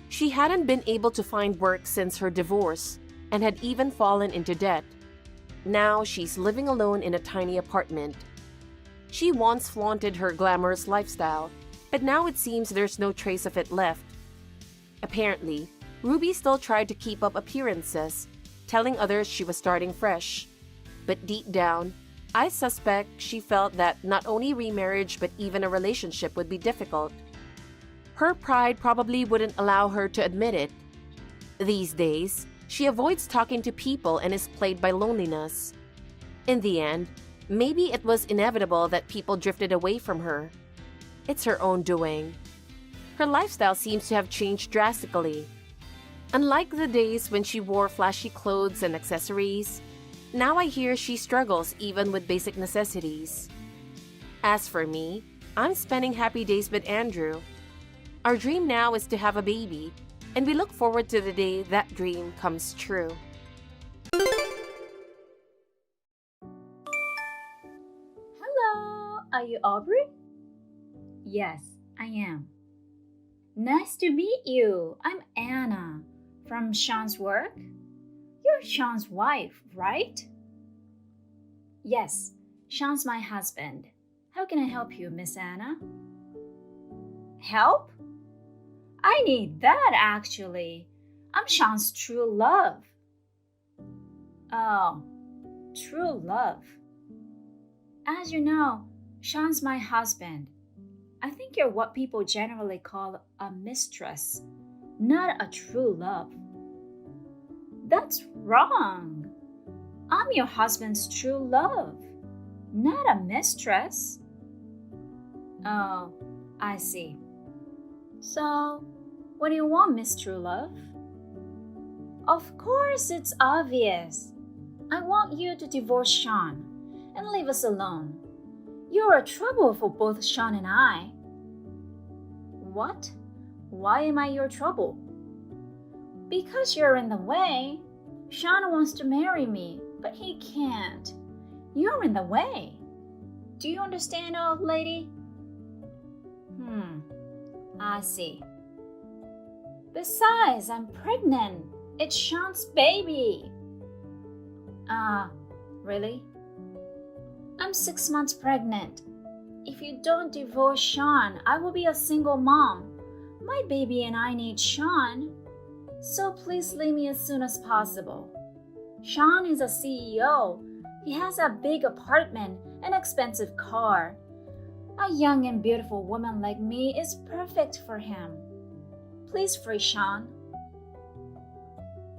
She hadn't been able to find work since her divorce and had even fallen into debt. Now she's living alone in a tiny apartment. She once flaunted her glamorous lifestyle, but now it seems there's no trace of it left. Apparently, Ruby still tried to keep up appearances, telling others she was starting fresh. But deep down, I suspect she felt that not only remarriage but even a relationship would be difficult. Her pride probably wouldn't allow her to admit it. These days, she avoids talking to people and is plagued by loneliness. In the end, maybe it was inevitable that people drifted away from her. It's her own doing. Her lifestyle seems to have changed drastically. Unlike the days when she wore flashy clothes and accessories, now I hear she struggles even with basic necessities. As for me, I'm spending happy days with Andrew. Our dream now is to have a baby, and we look forward to the day that dream comes true. Hello, are you Aubrey? Yes, I am. Nice to meet you. I'm Anna from Sean's work. You're Sean's wife, right? Yes, Sean's my husband. How can I help you, Miss Anna? Help? I need that actually. I'm Sean's true love. Oh, true love. As you know, Sean's my husband. I think you're what people generally call a mistress, not a true love. That's wrong. I'm your husband's true love, not a mistress. Oh, I see. So, what do you want, Miss True Love? Of course, it's obvious. I want you to divorce Sean and leave us alone. You're a trouble for both Sean and I. What? Why am I your trouble? Because you're in the way. Sean wants to marry me, but he can't. You're in the way. Do you understand, old lady? I see. Besides, I'm pregnant. It's Sean's baby. Really? I'm 6 months pregnant. If you don't divorce Sean, I will be a single mom. My baby and I need Sean. So please leave me as soon as possible. Sean is a CEO. He has a big apartment and expensive car. A young and beautiful woman like me is perfect for him. Please free Sean.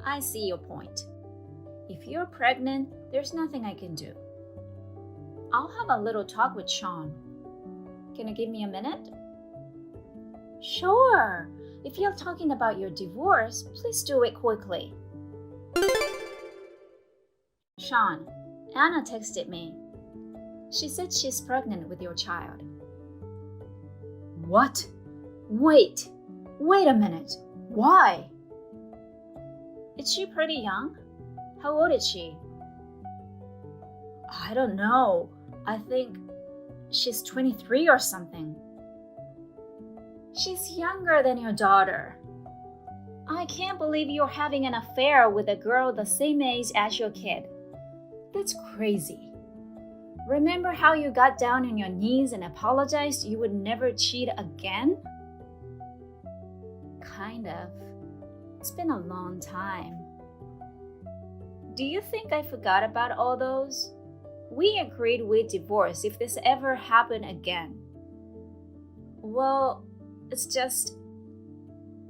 I see your point. If you're pregnant, there's nothing I can do. I'll have a little talk with Sean. Can you give me a minute? Sure. If you're talking about your divorce, please do it quickly. Sean, Anna texted me. She said she's pregnant with your child. What? Wait a minute. Why? Is she pretty young? How old is she? I don't know. I think she's 23 or something. She's younger than your daughter. I can't believe you're having an affair with a girl the same age as your kid. That's crazy. Remember how you got down on your knees and apologized you would never cheat again? Kind of. It's been a long time. Do you think I forgot about all those? We agreed we'd divorce if this ever happened again. Well, it's just...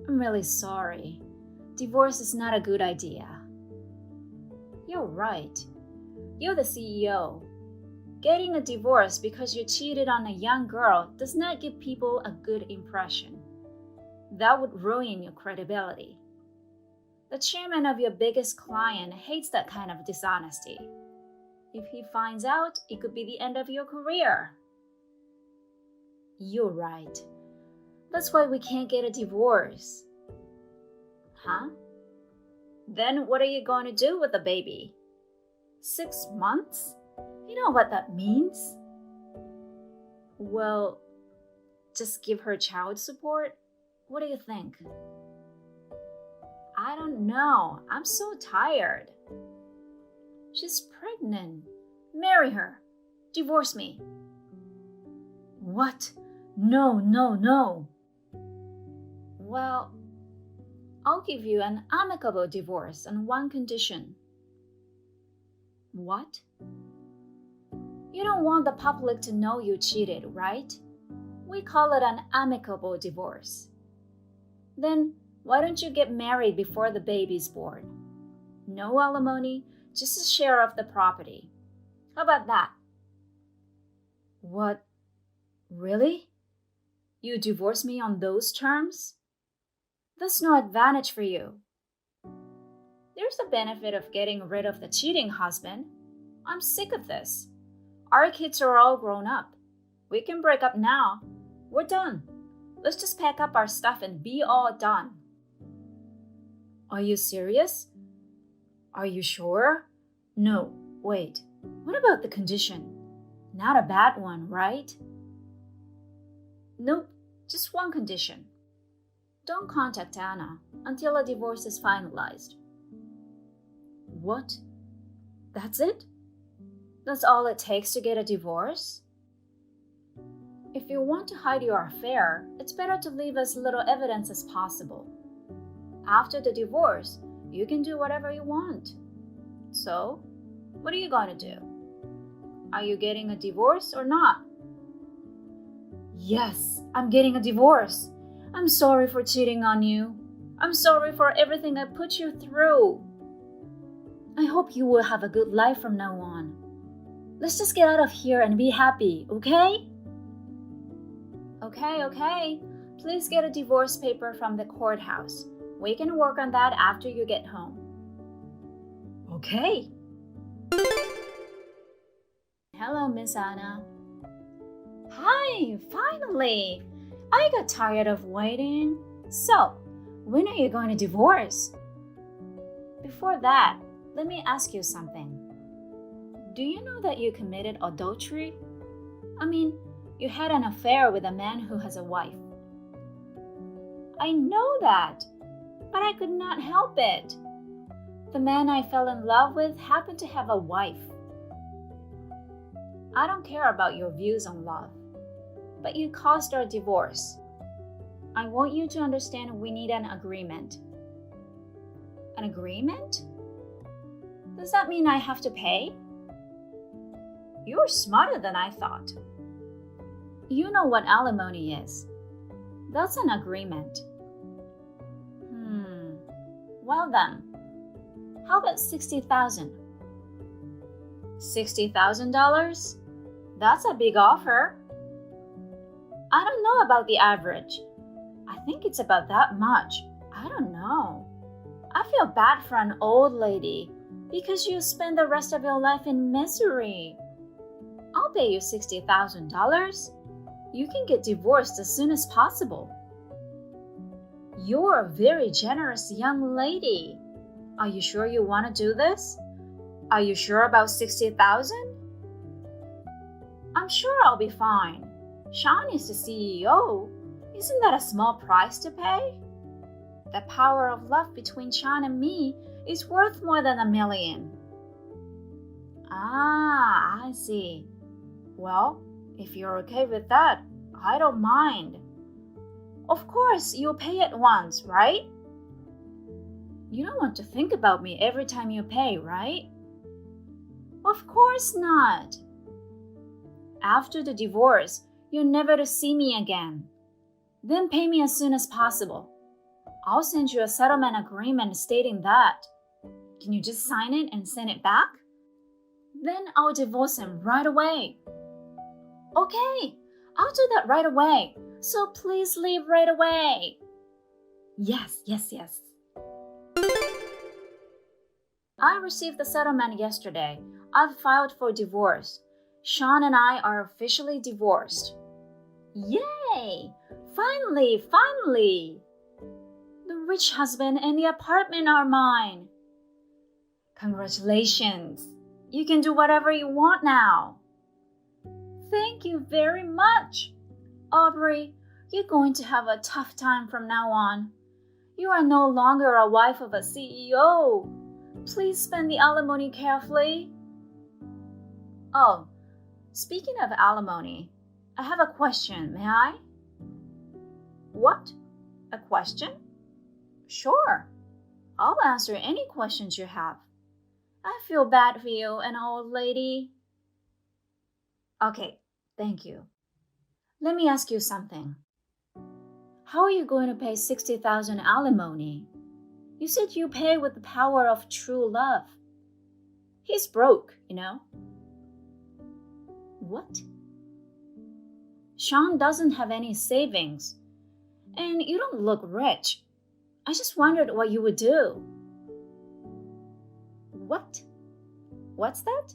I'm really sorry. Divorce is not a good idea. You're right. You're the CEO. Getting a divorce because you cheated on a young girl does not give people a good impression. That would ruin your credibility. The chairman of your biggest client hates that kind of dishonesty. If he finds out, it could be the end of your career. You're right. That's why we can't get a divorce. Huh? Then what are you going to do with the baby? 6 months? You know what that means? Well, just give her child support? What do you think? I don't know. I'm so tired. She's pregnant. Marry her. Divorce me. What? No. Well, I'll give you an amicable divorce on one condition. What? You don't want the public to know you cheated, right? We call it an amicable divorce. Then why don't you get married before the baby's born? No alimony, just a share of the property. How about that? What? Really? You divorce me on those terms? That's no advantage for you. There's a benefit of getting rid of the cheating husband. I'm sick of this. Our kids are all grown up. We can break up now. We're done. Let's just pack up our stuff and be all done. Are you serious? Are you sure? No, wait. What about the condition? Not a bad one, right? Nope, just one condition. Don't contact Anna until a divorce is finalized. What? That's it? That's all it takes to get a divorce? If you want to hide your affair, it's better to leave as little evidence as possible. After the divorce, you can do whatever you want. So, what are you going to do? Are you getting a divorce or not? Yes, I'm getting a divorce. I'm sorry for cheating on you. I'm sorry for everything I put you through. I hope you will have a good life from now on. Let's just get out of here and be happy, okay? Okay. Please get a divorce paper from the courthouse. We can work on that after you get home. Okay. Hello, Miss Anna. Hi, finally. I got tired of waiting. So, when are you going to divorce? Before that, let me ask you something. Do you know that you committed adultery? I mean, you had an affair with a man who has a wife. I know that, but I could not help it. The man I fell in love with happened to have a wife. I don't care about your views on love, but you caused our divorce. I want you to understand we need an agreement. An agreement? Does that mean I have to pay? You're smarter than I thought. You know what alimony is. That's an agreement. Well then, how about $60,000? $60,000? That's a big offer. I don't know about the average. I think it's about that much. I don't know. I feel bad for an old lady because you spend the rest of your life in misery. I'll pay you $60,000. You can get divorced as soon as possible. You're a very generous young lady. Are you sure you want to do this? Are you sure about $60,000? I'm sure I'll be fine. Sean is the CEO. Isn't that a small price to pay? The power of love between Sean and me is worth more than $1 million. Ah, I see. Well, if you're okay with that, I don't mind. Of course, you'll pay it once, right? You don't want to think about me every time you pay, right? Of course not. After the divorce, you're never to see me again. Then pay me as soon as possible. I'll send you a settlement agreement stating that. Can you just sign it and send it back? Then I'll divorce him right away. Okay, I'll do that right away. So please leave right away. Yes. I received the settlement yesterday. I've filed for divorce. Sean and I are officially divorced. Yay! Finally! The rich husband and the apartment are mine. Congratulations! You can do whatever you want now. Thank you very much. Aubrey, you're going to have a tough time from now on. You are no longer a wife of a CEO. Please spend the alimony carefully. Oh, speaking of alimony, I have a question, may I? What? A question? Sure. I'll answer any questions you have. I feel bad for you, an old lady. Okay, thank you. Let me ask you something. How are you going to pay $60,000 alimony? You said you pay with the power of true love. He's broke, you know. What? Sean doesn't have any savings. And you don't look rich. I just wondered what you would do. What? What's that?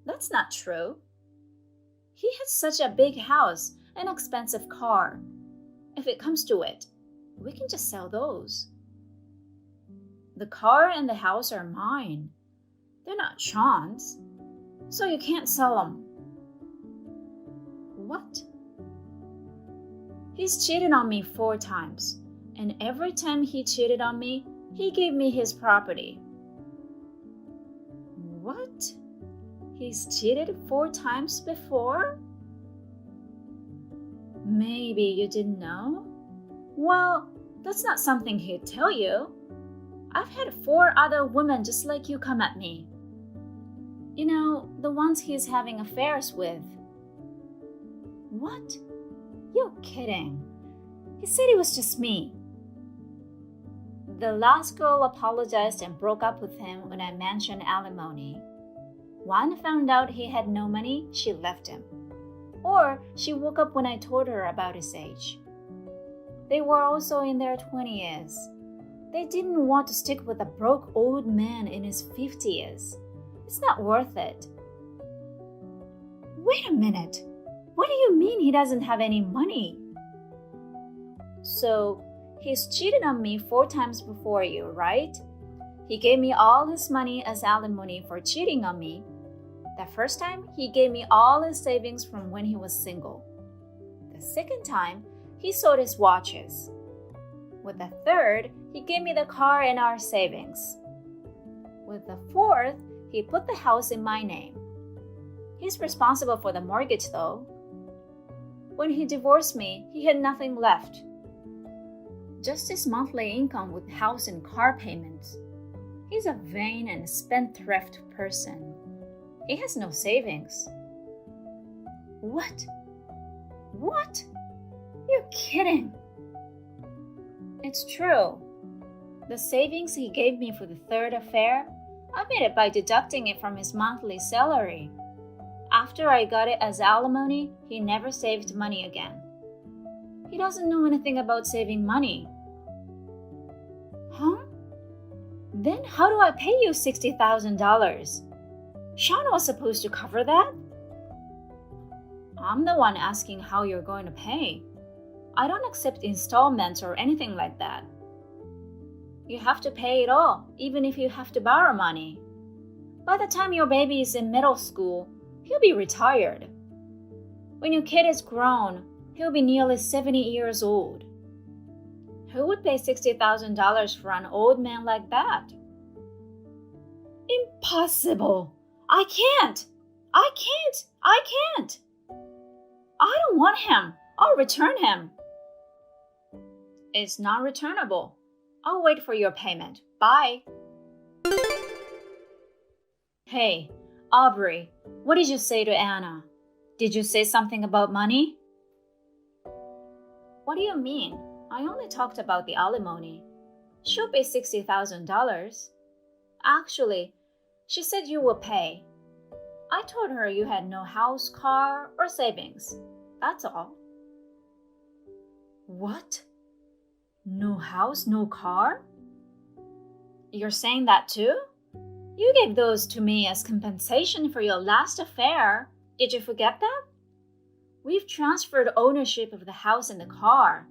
That's not true. He has such a big house and expensive car. If it comes to it, we can just sell those. The car and the house are mine. They're not Sean's, so you can't sell them. What? He's cheated on me 4 times, and every time he cheated on me, he gave me his property. What? He's cheated 4 times before? Maybe you didn't know? Well, that's not something he'd tell you. I've had 4 other women just like you come at me. You know, the ones he's having affairs with. What? You're kidding. He said it was just me. The last girl apologized and broke up with him when I mentioned alimony. One found out he had no money, she left him. Or she woke up when I told her about his age. They were also in their 20s. They didn't want to stick with a broke old man in his 50s. It's not worth it. Wait a minute. What do you mean he doesn't have any money? So, he's cheated on me 4 times before you, right? He gave me all his money as alimony for cheating on me. The first time, he gave me all his savings from when he was single. The second time, he sold his watches. With the third, he gave me the car and our savings. With the fourth, he put the house in my name. He's responsible for the mortgage, though. When he divorced me, he had nothing left. Just his monthly income with house and car payments. He's a vain and spendthrift person. He has no savings. What? What? You're kidding. It's true. The savings he gave me for the third affair, I made it by deducting it from his monthly salary. After I got it as alimony, he never saved money again. He doesn't know anything about saving money. Huh? Then how do I pay you $60,000? Sean was supposed to cover that? I'm the one asking how you're going to pay. I don't accept installments or anything like that. You have to pay it all, even if you have to borrow money. By the time your baby is in middle school, he'll be retired. When your kid is grown, he'll be nearly 70 years old. Who would pay $60,000 for an old man like that? Impossible! I can't! I don't want him. I'll return him. It's not returnable. I'll wait for your payment. Bye. Hey, Aubrey, what did you say to Anna? Did you say something about money? What do you mean? I only talked about the alimony. She'll pay $60,000. Actually, she said you will pay. I told her you had no house, car, or savings. That's all. What? No house, no car? You're saying that too? You gave those to me as compensation for your last affair. Did you forget that? We've transferred ownership of the house and the car.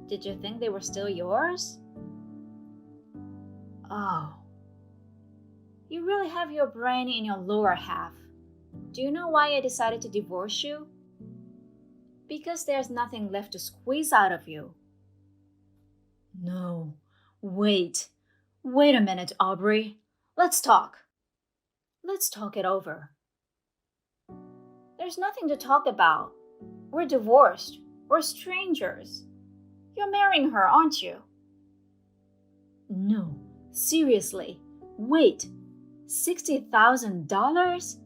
Did you think they were still yours? Oh. You really have your brain in your lower half. Do you know why I decided to divorce you? Because there's nothing left to squeeze out of you. No. Wait a minute, Aubrey. Let's talk. Let's talk it over. There's nothing to talk about. We're divorced. We're strangers. You're marrying her, aren't you? No, seriously. Wait, $60,000?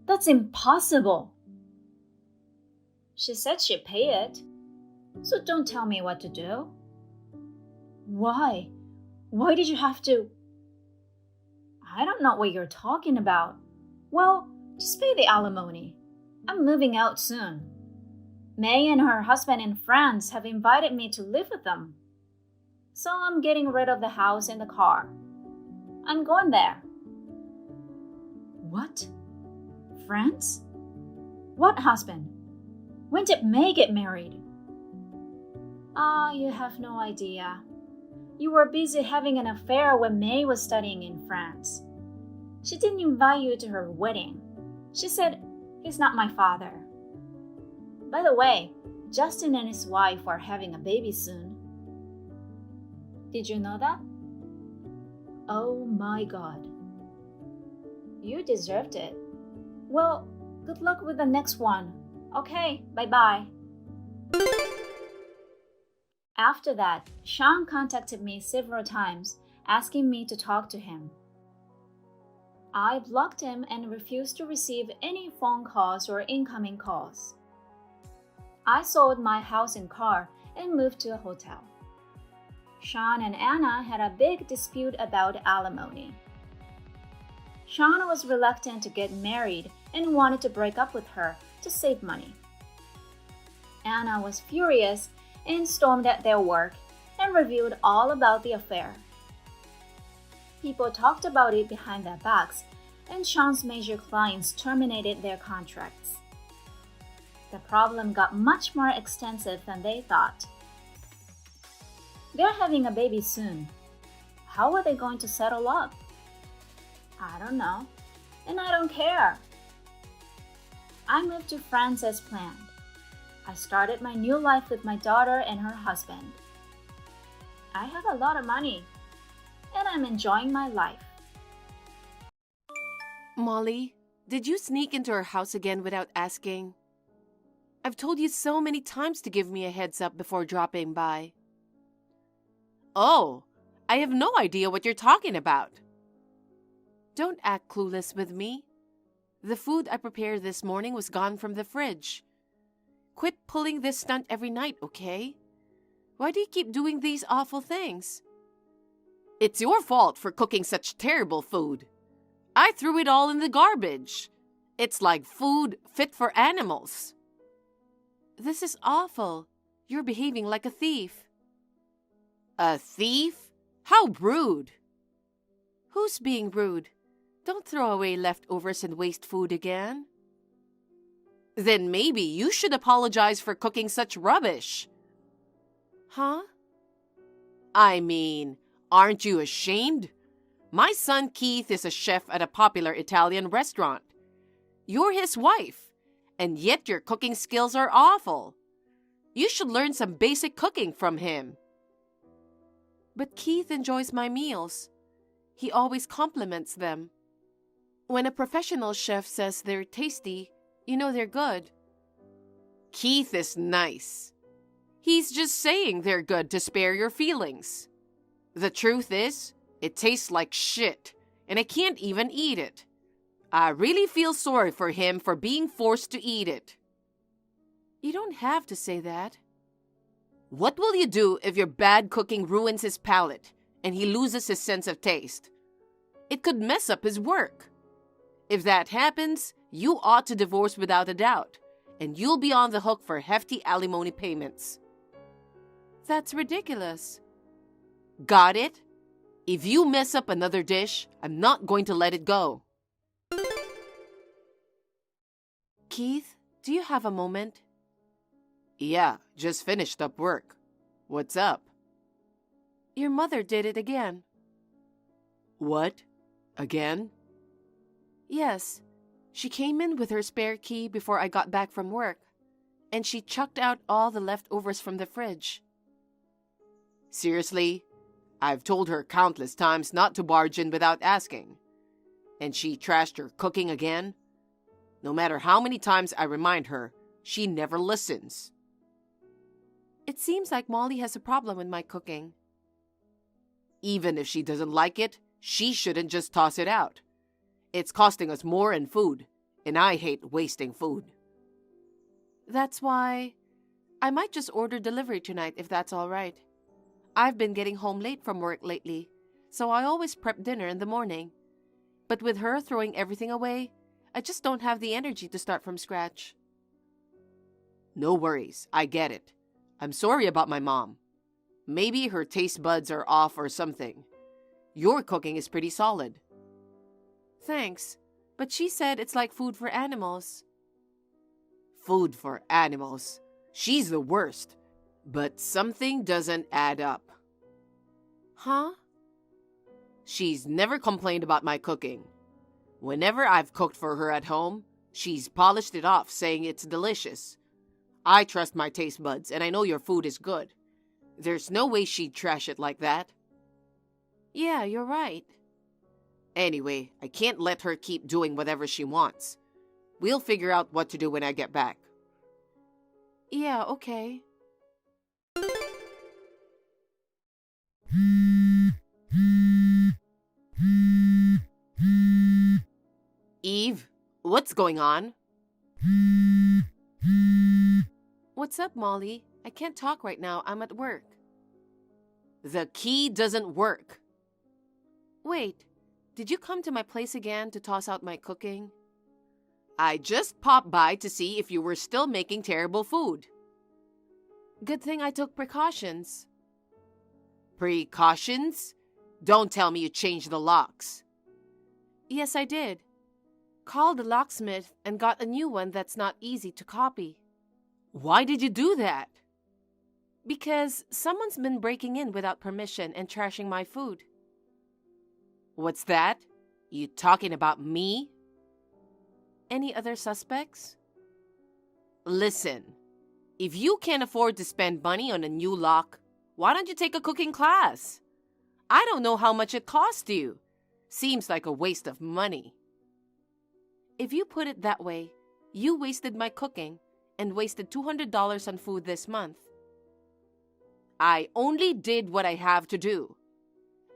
That's impossible. She said she'd pay it. So don't tell me what to do. Why? Why did you have to? I don't know what you're talking about. Well, just pay the alimony. I'm moving out soon. May and her husband and friends have invited me to live with them. So I'm getting rid of the house and the car. I'm going there. What? France? What husband? When did May get married? Ah, you have no idea. You were busy having an affair when May was studying in France. She didn't invite you to her wedding. She said, "He's not my father." By the way, Justin and his wife are having a baby soon. Did you know that? Oh my God. You deserved it. Well, good luck with the next one. Okay, bye-bye. After that, Sean contacted me several times, asking me to talk to him. I blocked him and refused to receive any phone calls or incoming calls. I sold my house and car and moved to a hotel. Sean and Anna had a big dispute about alimony. Sean was reluctant to get married and wanted to break up with her to save money. Anna was furious and stormed at their work and revealed all about the affair. People talked about it behind their backs, and Sean's major clients terminated their contracts. The problem got much more extensive than they thought. They're having a baby soon. How are they going to settle up? I don't know, and I don't care. I moved to France as planned. I started my new life with my daughter and her husband. I have a lot of money, and I'm enjoying my life. Molly, did you sneak into her house again without asking? I've told you so many times to give me a heads up before dropping by. Oh, I have no idea what you're talking about. Don't act clueless with me. The food I prepared this morning was gone from the fridge. Quit pulling this stunt every night, okay? Why do you keep doing these awful things? It's your fault for cooking such terrible food. I threw it all in the garbage. It's like food fit for animals. This is awful. You're behaving like a thief. A thief? How rude. Who's being rude? Don't throw away leftovers and waste food again. Then maybe you should apologize for cooking such rubbish. Huh? I mean, aren't you ashamed? My son Keith is a chef at a popular Italian restaurant. You're his wife, and yet your cooking skills are awful. You should learn some basic cooking from him. But Keith enjoys my meals. He always compliments them. When a professional chef says they're tasty, you know they're good. Keith is nice. He's just saying they're good to spare your feelings. The truth is, it tastes like shit, and I can't even eat it. I really feel sorry for him for being forced to eat it. You don't have to say that. What will you do if your bad cooking ruins his palate and he loses his sense of taste? It could mess up his work. If that happens, you ought to divorce without a doubt, and you'll be on the hook for hefty alimony payments. That's ridiculous. Got it? If you mess up another dish, I'm not going to let it go. Keith, do you have a moment? Yeah, just finished up work. What's up? Your mother did it again. What? Again? Yes. She came in with her spare key before I got back from work, and she chucked out all the leftovers from the fridge. Seriously? I've told her countless times not to barge in without asking. And she trashed her cooking again? No matter how many times I remind her, she never listens. It seems like Molly has a problem with my cooking. Even if she doesn't like it, she shouldn't just toss it out. It's costing us more in food, and I hate wasting food. That's why I might just order delivery tonight if that's all right. I've been getting home late from work lately, so I always prep dinner in the morning. But with her throwing everything away, I just don't have the energy to start from scratch. No worries, I get it. I'm sorry about my mom. Maybe her taste buds are off or something. Your cooking is pretty solid. Thanks, But she said it's like food for animals. Food for animals. She's the worst. But something doesn't add up. Huh? She's never complained about my cooking. Whenever I've cooked for her at home, she's polished it off, saying it's delicious. I trust my taste buds, and I know your food is good. There's no way she'd trash it like that. Yeah, you're right. Anyway, I can't let her keep doing whatever she wants. We'll figure out what to do when I get back. Yeah, okay. Eve, what's going on? What's up, Molly? I can't talk right now. I'm at work. The key doesn't work. Wait, did you come to my place again to toss out my cooking? I just popped by to see if you were still making terrible food. Good thing I took precautions. Precautions? Don't tell me you changed the locks. Yes, I did. Called the locksmith and got a new one that's not easy to copy. Why did you do that? Because someone's been breaking in without permission and trashing my food. What's that? You talking about me? Any other suspects? Listen, if you can't afford to spend money on a new lock, why don't you take a cooking class? I don't know how much it cost you. Seems like a waste of money. If you put it that way, you wasted my cooking and wasted $200 on food this month. I only did what I have to do.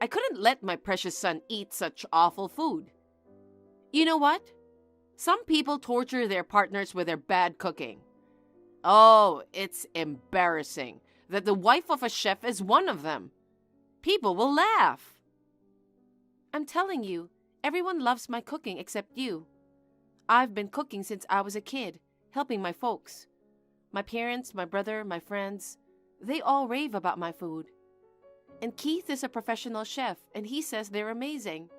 I couldn't let my precious son eat such awful food. You know what? Some people torture their partners with their bad cooking. Oh, it's embarrassing that the wife of a chef is one of them. People will laugh. I'm telling you, everyone loves my cooking except you. I've been cooking since I was a kid, helping my folks. My parents, my brother, my friends, they all rave about my food. And Keith is a professional chef, and he says they're amazing.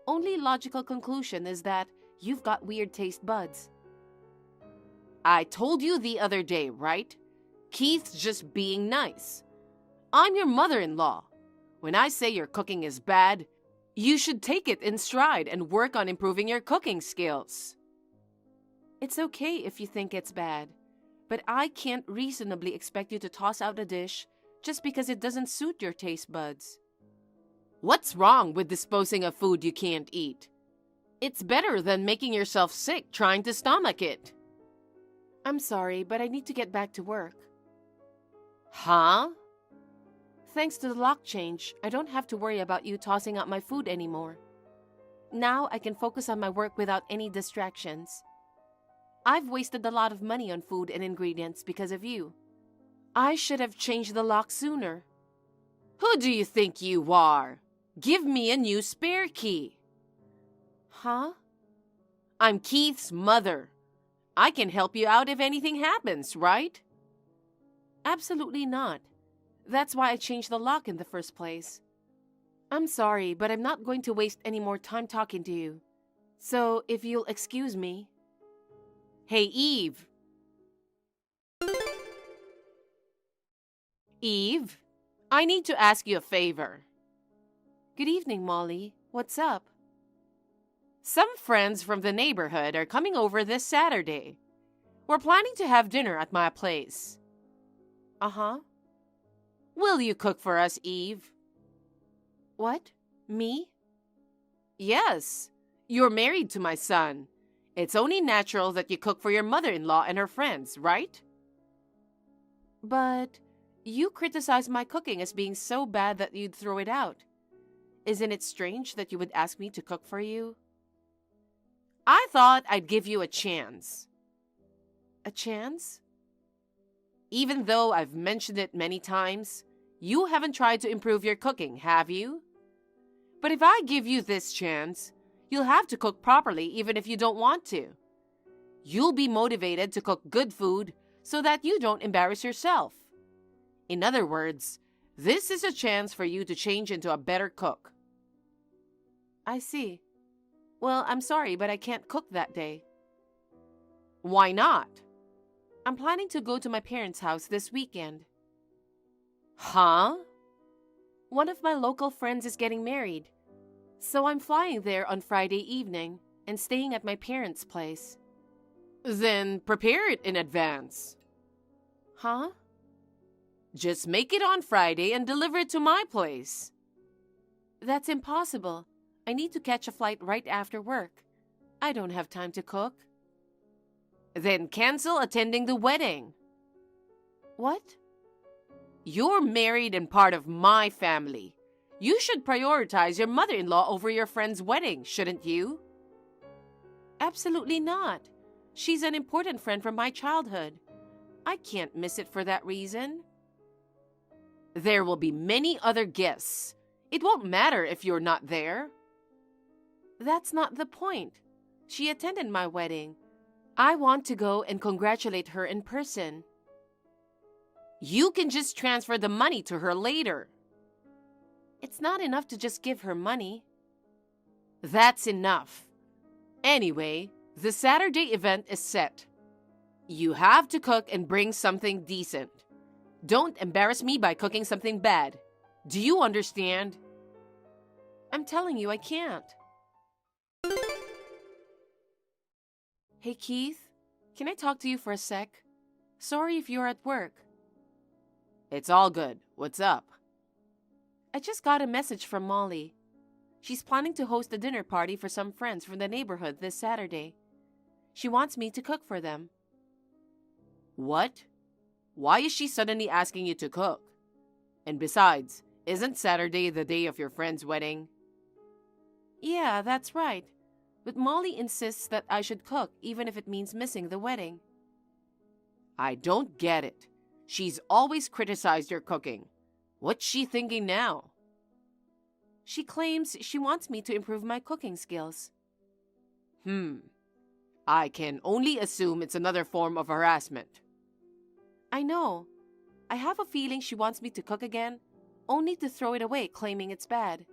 Only logical conclusion is that you've got weird taste buds. I told you the other day, right? Keith's just being nice. I'm your mother-in-law. When I say your cooking is bad, you should take it in stride and work on improving your cooking skills. It's okay if you think it's bad, but I can't reasonably expect you to toss out a dish just because it doesn't suit your taste buds. What's wrong with disposing of food you can't eat? It's better than making yourself sick trying to stomach it. I'm sorry, but I need to get back to work. Huh? Thanks to the lock change, I don't have to worry about you tossing out my food anymore. Now I can focus on my work without any distractions. I've wasted a lot of money on food and ingredients because of you. I should have changed the lock sooner. Who do you think you are? Give me a new spare key. Huh? I'm Keith's mother. I can help you out if anything happens, right? Absolutely not. That's why I changed the lock in the first place. I'm sorry, but I'm not going to waste any more time talking to you. So, if you'll excuse me. Hey, Eve. Eve, I need to ask you a favor. Good evening, Molly. What's up? Some friends from the neighborhood are coming over this Saturday. We're planning to have dinner at my place. Uh-huh. Will you cook for us, Eve? What? Me? Yes. You're married to my son. It's only natural that you cook for your mother-in-law and her friends, right? But you criticize my cooking as being so bad that you'd throw it out. Isn't it strange that you would ask me to cook for you? I thought I'd give you a chance. A chance? Even though I've mentioned it many times, you haven't tried to improve your cooking, have you? But if I give you this chance, you'll have to cook properly even if you don't want to. You'll be motivated to cook good food so that you don't embarrass yourself. In other words, this is a chance for you to change into a better cook. I see. Well, I'm sorry, but I can't cook that day. Why not? I'm planning to go to my parents' house this weekend. Huh? One of my local friends is getting married, so I'm flying there on Friday evening and staying at my parents' place. Then prepare it in advance. Huh? Just make it on Friday and deliver it to my place. That's impossible. I need to catch a flight right after work. I don't have time to cook. Then cancel attending the wedding. What? You're married and part of my family. You should prioritize your mother-in-law over your friend's wedding, shouldn't you? Absolutely not. She's an important friend from my childhood. I can't miss it for that reason. There will be many other guests. It won't matter if you're not there. That's not the point. She attended my wedding. I want to go and congratulate her in person. You can just transfer the money to her later. It's not enough to just give her money. That's enough. Anyway, the Saturday event is set. You have to cook and bring something decent. Don't embarrass me by cooking something bad. Do you understand? I'm telling you, I can't. Hey, Keith, can I talk to you for a sec? Sorry if you're at work. It's all good. What's up? I just got a message from Molly. She's planning to host a dinner party for some friends from the neighborhood this Saturday. She wants me to cook for them. What? Why is she suddenly asking you to cook? And besides, isn't Saturday the day of your friend's wedding? Yeah, that's right. But Molly insists that I should cook even if it means missing the wedding. I don't get it. She's always criticized your cooking. What's she thinking now? She claims she wants me to improve my cooking skills. I can only assume it's another form of harassment. I know. I have a feeling she wants me to cook again, only to throw it away claiming it's bad.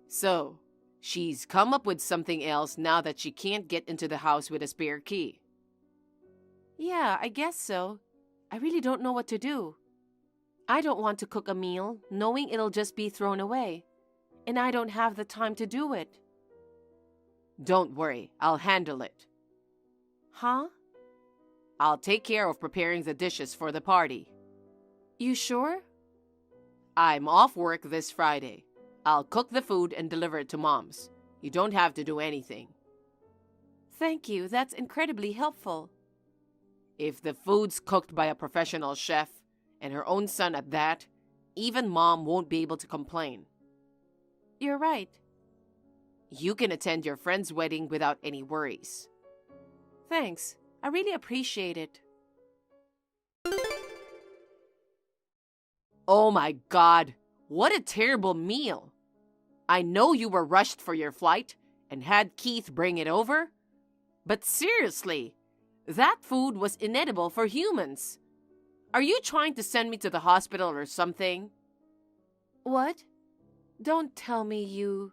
So, she's come up with something else now that she can't get into the house with a spare key. Yeah, I guess so. I really don't know what to do. I don't want to cook a meal knowing it'll just be thrown away, and I don't have the time to do it. Don't worry, I'll handle it. Huh? I'll take care of preparing the dishes for the party. You sure? I'm off work this Friday. I'll cook the food and deliver it to Mom's. You don't have to do anything. Thank you, that's incredibly helpful. If the food's cooked by a professional chef, and her own son at that, even Mom won't be able to complain. You're right. You can attend your friend's wedding without any worries. Thanks. I really appreciate it. Oh my God, what a terrible meal. I know you were rushed for your flight and had Keith bring it over, but seriously, that food was inedible for humans. Are you trying to send me to the hospital or something? What? Don't tell me you...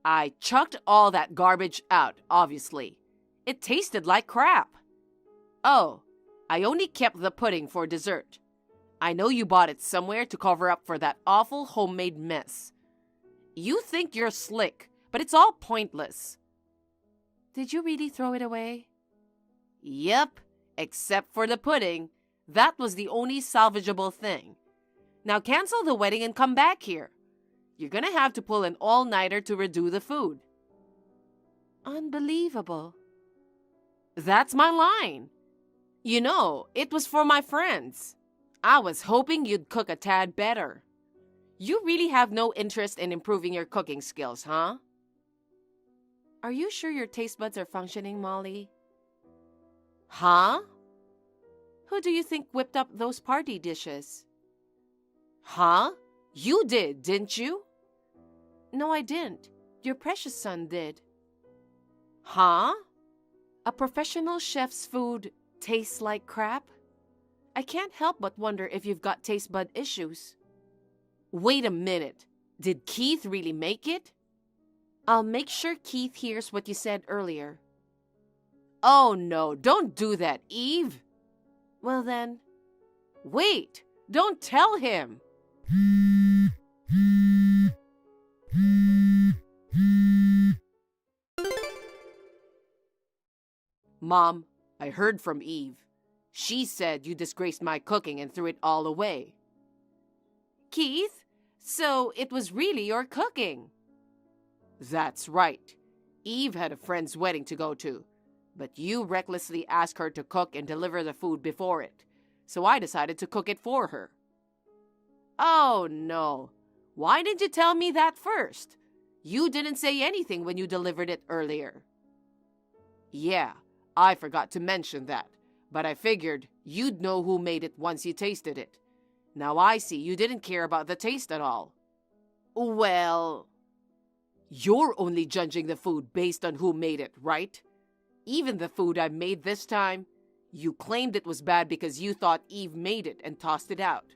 I chucked all that garbage out, obviously. It tasted like crap. Oh, I only kept the pudding for dessert. I know you bought it somewhere to cover up for that awful homemade mess. You think you're slick, but it's all pointless. Did you really throw it away? Yep, except for the pudding. That was the only salvageable thing. Now cancel the wedding and come back here. You're gonna have to pull an all-nighter to redo the food. Unbelievable. That's my line. You know, it was for my friends. I was hoping you'd cook a tad better. You really have no interest in improving your cooking skills, huh? Are you sure your taste buds are functioning, Molly? Huh? Who do you think whipped up those party dishes? Huh? You did, didn't you? No, I didn't. Your precious son did. Huh? A professional chef's food tastes like crap? I can't help but wonder if you've got taste bud issues. Wait a minute. Did Keith really make it? I'll make sure Keith hears what you said earlier. Oh no, don't do that, Eve. Well then, wait, don't tell him. Mom, I heard from Eve. She said you disgraced my cooking and threw it all away. Keith, so it was really your cooking. That's right. Eve had a friend's wedding to go to, but you recklessly asked her to cook and deliver the food before it, so I decided to cook it for her. Oh no, why didn't you tell me that first? You didn't say anything when you delivered it earlier. Yeah, I forgot to mention that, but I figured you'd know who made it once you tasted it. Now I see you didn't care about the taste at all. Well, you're only judging the food based on who made it, right? Even the food I made this time, you claimed it was bad because you thought Eve made it and tossed it out.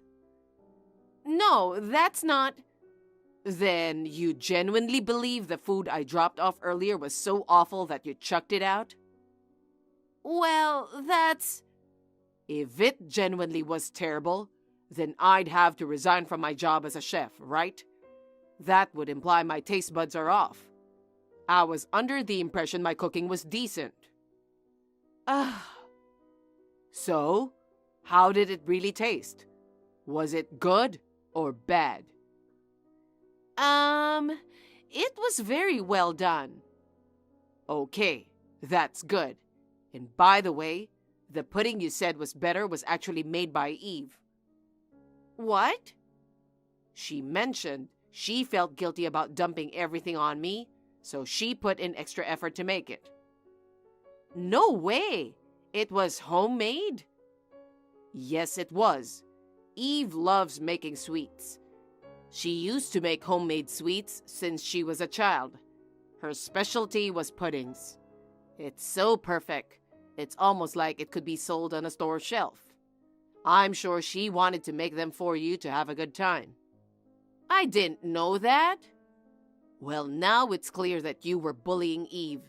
No, that's not... Then you genuinely believe the food I dropped off earlier was so awful that you chucked it out? Well, that's... If it genuinely was terrible, then I'd have to resign from my job as a chef, right? That would imply my taste buds are off. I was under the impression my cooking was decent. So, how did it really taste? Was it good or bad? It was very well done. Okay, that's good. And by the way, the pudding you said was better was actually made by Eve. What? She mentioned she felt guilty about dumping everything on me, so she put in extra effort to make it. No way! It was homemade? Yes, it was. Eve loves making sweets. She used to make homemade sweets since she was a child. Her specialty was puddings. It's so perfect, it's almost like it could be sold on a store shelf. I'm sure she wanted to make them for you to have a good time. I didn't know that. Well, now it's clear that you were bullying Eve.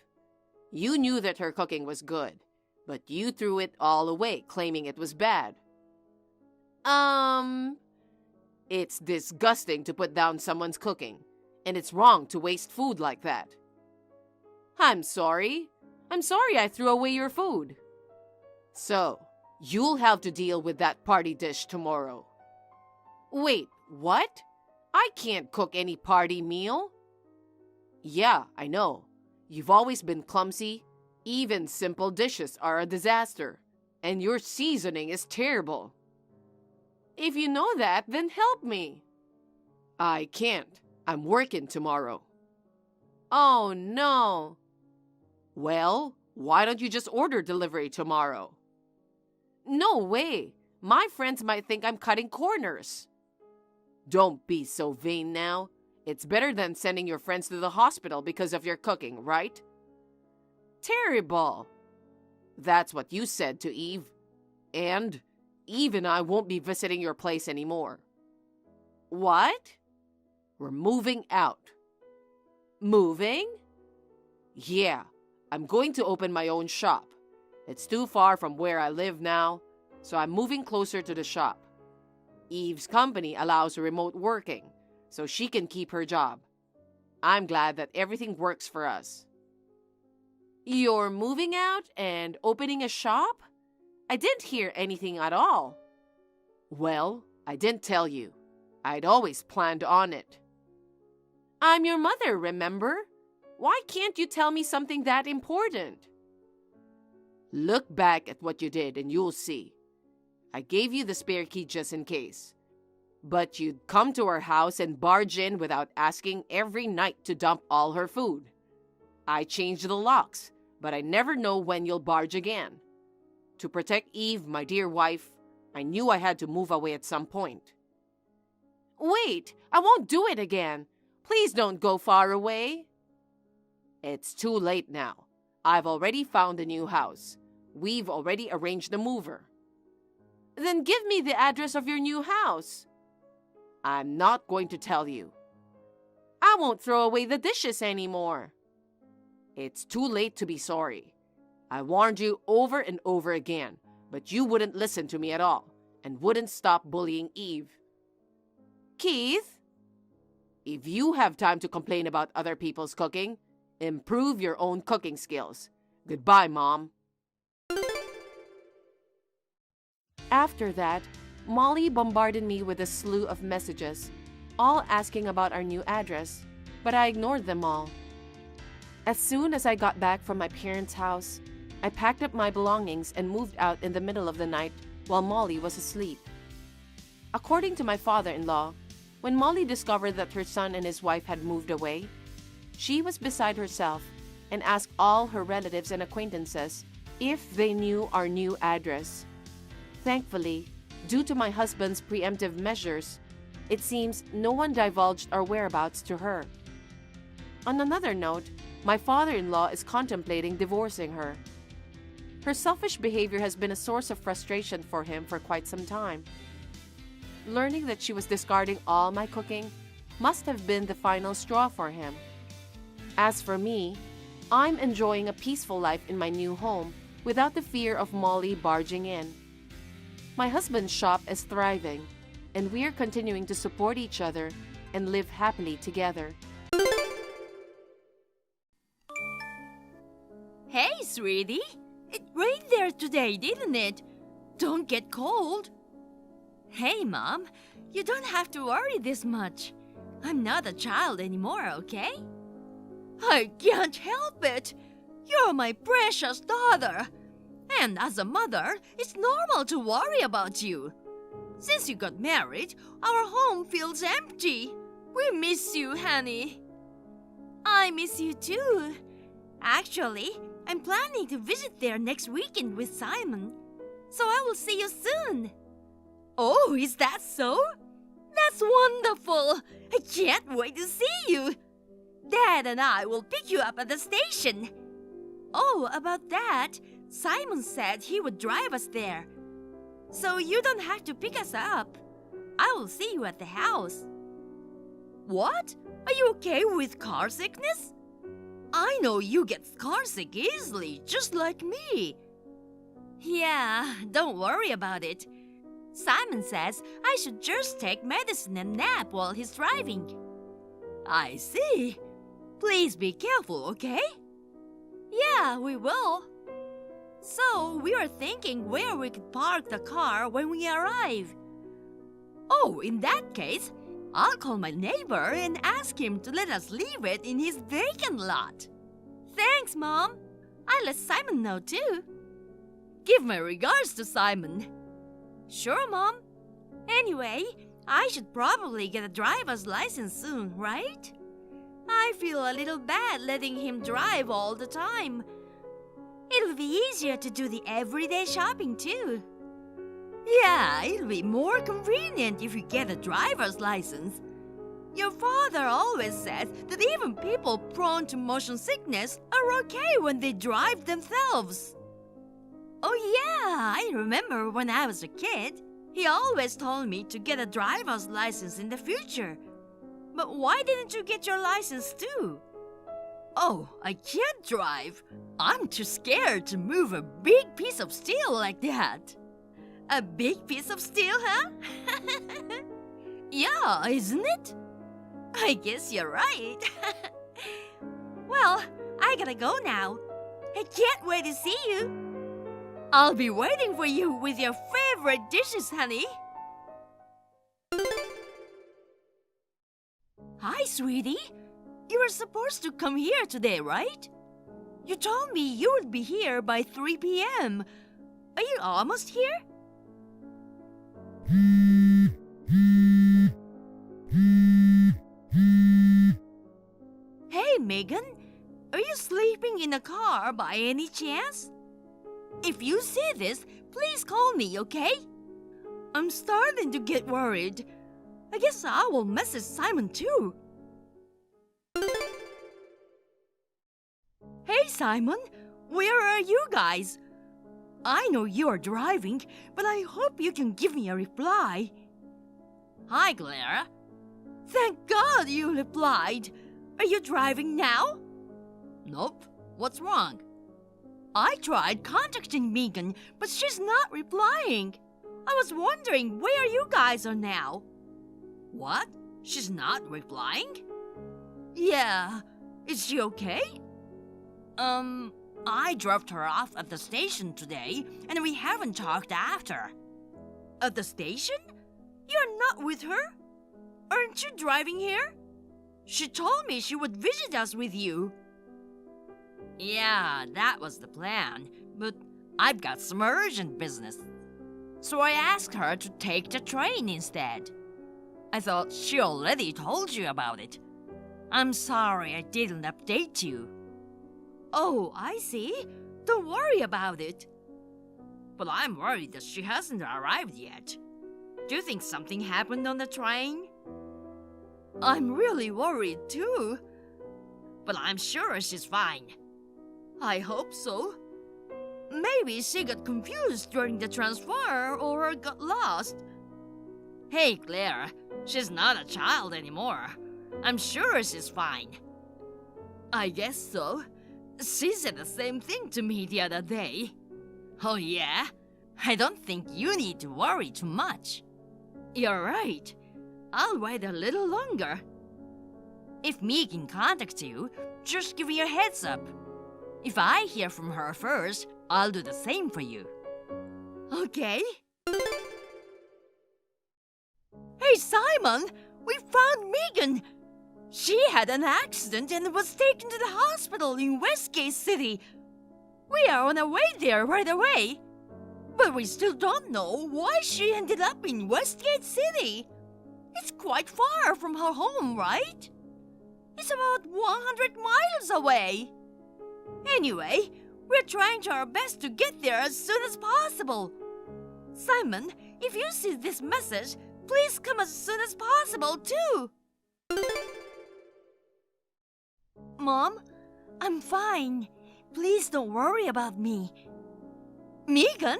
You knew that her cooking was good, but you threw it all away, claiming it was bad. It's disgusting to put down someone's cooking, and it's wrong to waste food like that. I'm sorry. I'm sorry I threw away your food. So, you'll have to deal with that party dish tomorrow. Wait, what? I can't cook any party meal. Yeah, I know. You've always been clumsy. Even simple dishes are a disaster. And your seasoning is terrible. If you know that, then help me. I can't. I'm working tomorrow. Oh, no. Well, why don't you just order delivery tomorrow? No way. My friends might think I'm cutting corners. Don't be so vain now. It's better than sending your friends to the hospital because of your cooking, right? Terrible. That's what you said to Eve. And Eve and I won't be visiting your place anymore. What? We're moving out. Moving? Yeah, I'm going to open my own shop. It's too far from where I live now, so I'm moving closer to the shop. Eve's company allows remote working, so she can keep her job. I'm glad that everything works for us. You're moving out and opening a shop? I didn't hear anything at all. Well, I didn't tell you. I'd always planned on it. I'm your mother, remember? Why can't you tell me something that important? Look back at what you did and you'll see. I gave you the spare key just in case. But you'd come to our house and barge in without asking every night to dump all her food. I changed the locks, but I never know when you'll barge again. To protect Eve, my dear wife, I knew I had to move away at some point. Wait, I won't do it again. Please don't go far away. It's too late now. I've already found a new house. We've already arranged the mover. Then give me the address of your new house. I'm not going to tell you. I won't throw away the dishes anymore. It's too late to be sorry. I warned you over and over again, but you wouldn't listen to me at all and wouldn't stop bullying Eve. Keith? If you have time to complain about other people's cooking, improve your own cooking skills. Goodbye, Mom. After that, Molly bombarded me with a slew of messages, all asking about our new address, but I ignored them all. As soon as I got back from my parents' house, I packed up my belongings and moved out in the middle of the night while Molly was asleep. According to my father-in-law, when Molly discovered that her son and his wife had moved away, she was beside herself and asked all her relatives and acquaintances if they knew our new address. Thankfully, due to my husband's preemptive measures, it seems no one divulged our whereabouts to her. On another note, my father-in-law is contemplating divorcing her. Her selfish behavior has been a source of frustration for him for quite some time. Learning that she was discarding all my cooking must have been the final straw for him. As for me, I'm enjoying a peaceful life in my new home without the fear of Molly barging in. My husband's shop is thriving, and we are continuing to support each other and live happily together. Hey, sweetie. It rained there today, didn't it? Don't get cold. Hey, Mom. You don't have to worry this much. I'm not a child anymore, okay? I can't help it. You're my precious daughter. And as a mother, it's normal to worry about you. Since you got married, our home feels empty. We miss you, honey. I miss you too. Actually, I'm planning to visit there next weekend with Simon. So I will see you soon. Oh, is that so? That's wonderful. I can't wait to see you. Dad and I will pick you up at the station. Oh, about that, Simon said he would drive us there. So you don't have to pick us up. I will see you at the house. What? Are you okay with car sickness? I know you get car sick easily, just like me. Yeah, don't worry about it. Simon says I should just take medicine and nap while he's driving. I see. Please be careful, okay? Yeah, we will. So, we were thinking where we could park the car when we arrive. Oh, in that case, I'll call my neighbor and ask him to let us leave it in his vacant lot. Thanks, Mom. I'll let Simon know too. Give my regards to Simon. Sure, Mom. Anyway, I should probably get a driver's license soon, right? I feel a little bad letting him drive all the time. It'll be easier to do the everyday shopping too. Yeah, it'll be more convenient if you get a driver's license. Your father always says that even people prone to motion sickness are okay when they drive themselves. Oh yeah, I remember when I was a kid. He always told me to get a driver's license in the future. But why didn't you get your license too? Oh, I can't drive. I'm too scared to move a big piece of steel like that. A big piece of steel, huh? Yeah, isn't it? I guess you're right. Well, I gotta go now. I can't wait to see you. I'll be waiting for you with your favorite dishes, honey. Hi, sweetie. You were supposed to come here today, right? You told me you would be here by 3 p.m. Are you almost here? Hey, Megan. Are you sleeping in a car by any chance? If you see this, please call me, okay? I'm starting to get worried. I guess I will message Simon too. Hey, Simon. Where are you guys? I know you are driving, but I hope you can give me a reply. Hi, Clara. Thank God you replied. Are you driving now? Nope. What's wrong? I tried contacting Megan, but she's not replying. I was wondering where you guys are now. What? She's not replying? Yeah. Is she okay? I dropped her off at the station today, and we haven't talked after. At the station? You're not with her? Aren't you driving here? She told me she would visit us with you. Yeah, that was the plan, but I've got some urgent business. So I asked her to take the train instead. I thought she already told you about it. I'm sorry I didn't update you. Oh, I see. Don't worry about it. But I'm worried that she hasn't arrived yet. Do you think something happened on the train? I'm really worried too. But I'm sure she's fine. I hope so. Maybe she got confused during the transfer or got lost. Hey, Claire, she's not a child anymore. I'm sure she's fine. I guess so. She said the same thing to me the other day. Oh yeah? I don't think you need to worry too much. You're right. I'll wait a little longer. If Megan contacts you, just give me a heads up. If I hear from her first, I'll do the same for you. Okay? Hey, Simon! We found Megan! She had an accident and was taken to the hospital in Westgate City. We are on our way there right away. But we still don't know why she ended up in Westgate City. It's quite far from her home, right? It's about 100 miles away. Anyway, we're trying our best to get there as soon as possible. Simon, if you see this message, please come as soon as possible, too. Mom, I'm fine. Please don't worry about me. Megan?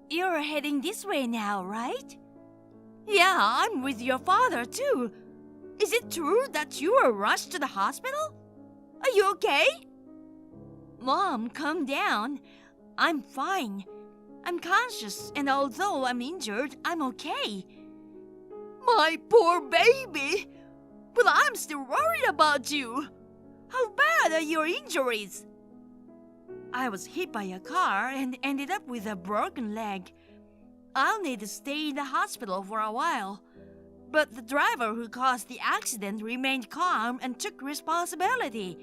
You're heading this way now, right? Yeah, I'm with your father, too. Is it true that you were rushed to the hospital? Are you okay? Mom, calm down. I'm fine. I'm conscious, and although I'm injured, I'm okay. My poor baby! But I'm still worried about you. How bad are your injuries? I was hit by a car and ended up with a broken leg. I'll need to stay in the hospital for a while. But the driver who caused the accident remained calm and took responsibility.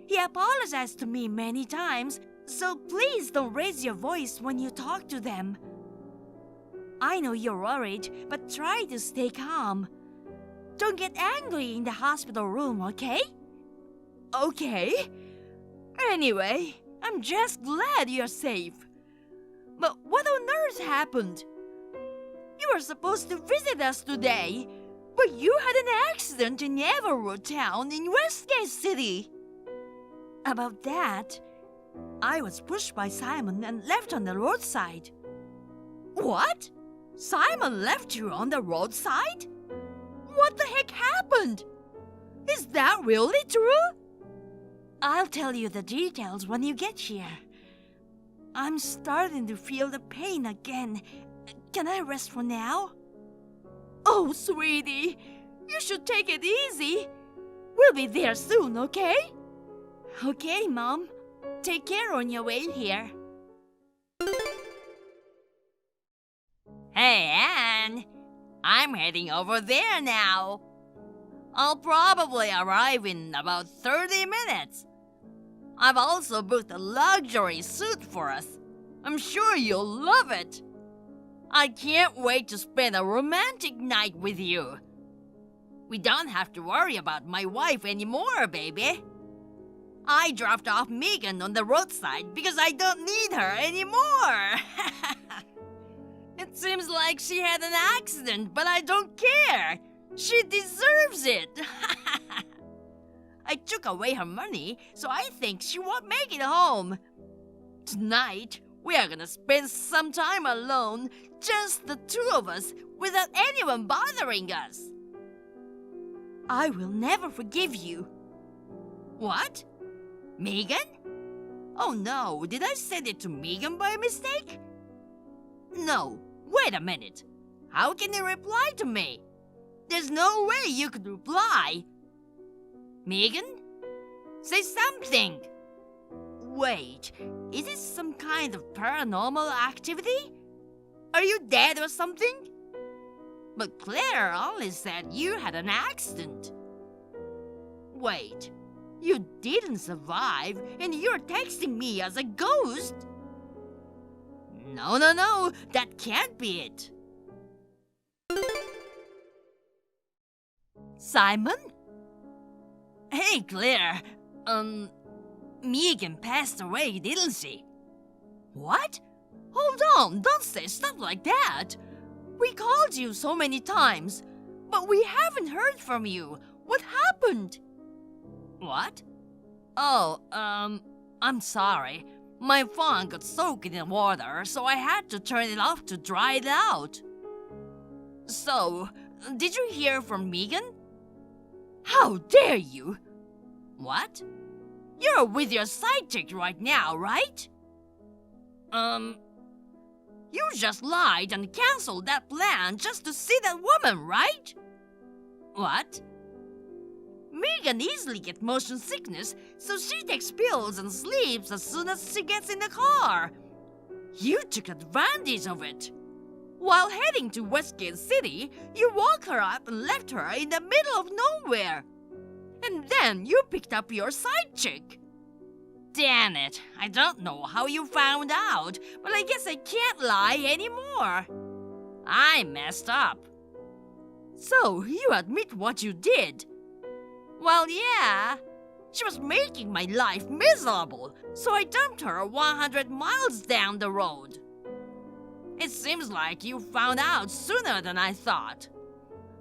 He apologized to me many times, so please don't raise your voice when you talk to them. I know you're worried, but try to stay calm. Don't get angry in the hospital room, okay? Okay. Anyway, I'm just glad you're safe. But what on earth happened? You were supposed to visit us today, but you had an accident in Everwood Town in Westgate City. About that, I was pushed by Simon and left on the roadside. What? Simon left you on the roadside? What the heck happened? Is that really true? I'll tell you the details when you get here. I'm starting to feel the pain again. Can I rest for now? Oh, sweetie, you should take it easy. We'll be there soon, okay? Okay, Mom. Take care on your way here. Hey, Anne. I'm heading over there now. I'll probably arrive in about 30 minutes. I've also booked a luxury suite for us. I'm sure you'll love it. I can't wait to spend a romantic night with you. We don't have to worry about my wife anymore, baby. I dropped off Megan on the roadside because I don't need her anymore. It seems like she had an accident, but I don't care. She deserves it. I took away her money, so I think she won't make it home. Tonight, we are gonna spend some time alone, just the two of us, without anyone bothering us. I will never forgive you. What? Megan? Oh no, did I send it to Megan by mistake? No, wait a minute. How can you reply to me? There's no way you could reply. Megan? Say something. Wait, is this some kind of paranormal activity? Are you dead or something? But Claire only said you had an accident. Wait, you didn't survive and you're texting me as a ghost? No, that can't be it. Simon? Hey, Claire. Megan passed away, didn't she? What? Hold on, don't say stuff like that. We called you so many times, but we haven't heard from you. What happened? What? Oh, I'm sorry. My phone got soaked in water, so I had to turn it off to dry it out. So, did you hear from Megan? How dare you? What? You're with your side chick right now, right? You just lied and canceled that plan just to see that woman, right? What? Megan easily gets motion sickness, so she takes pills and sleeps as soon as she gets in the car. You took advantage of it. While heading to Westgate City, you woke her up and left her in the middle of nowhere. And then you picked up your side chick. Damn it, I don't know how you found out, but I guess I can't lie anymore. I messed up. So, you admit what you did. Well, yeah. She was making my life miserable, so I dumped her 100 miles down the road. It seems like you found out sooner than I thought.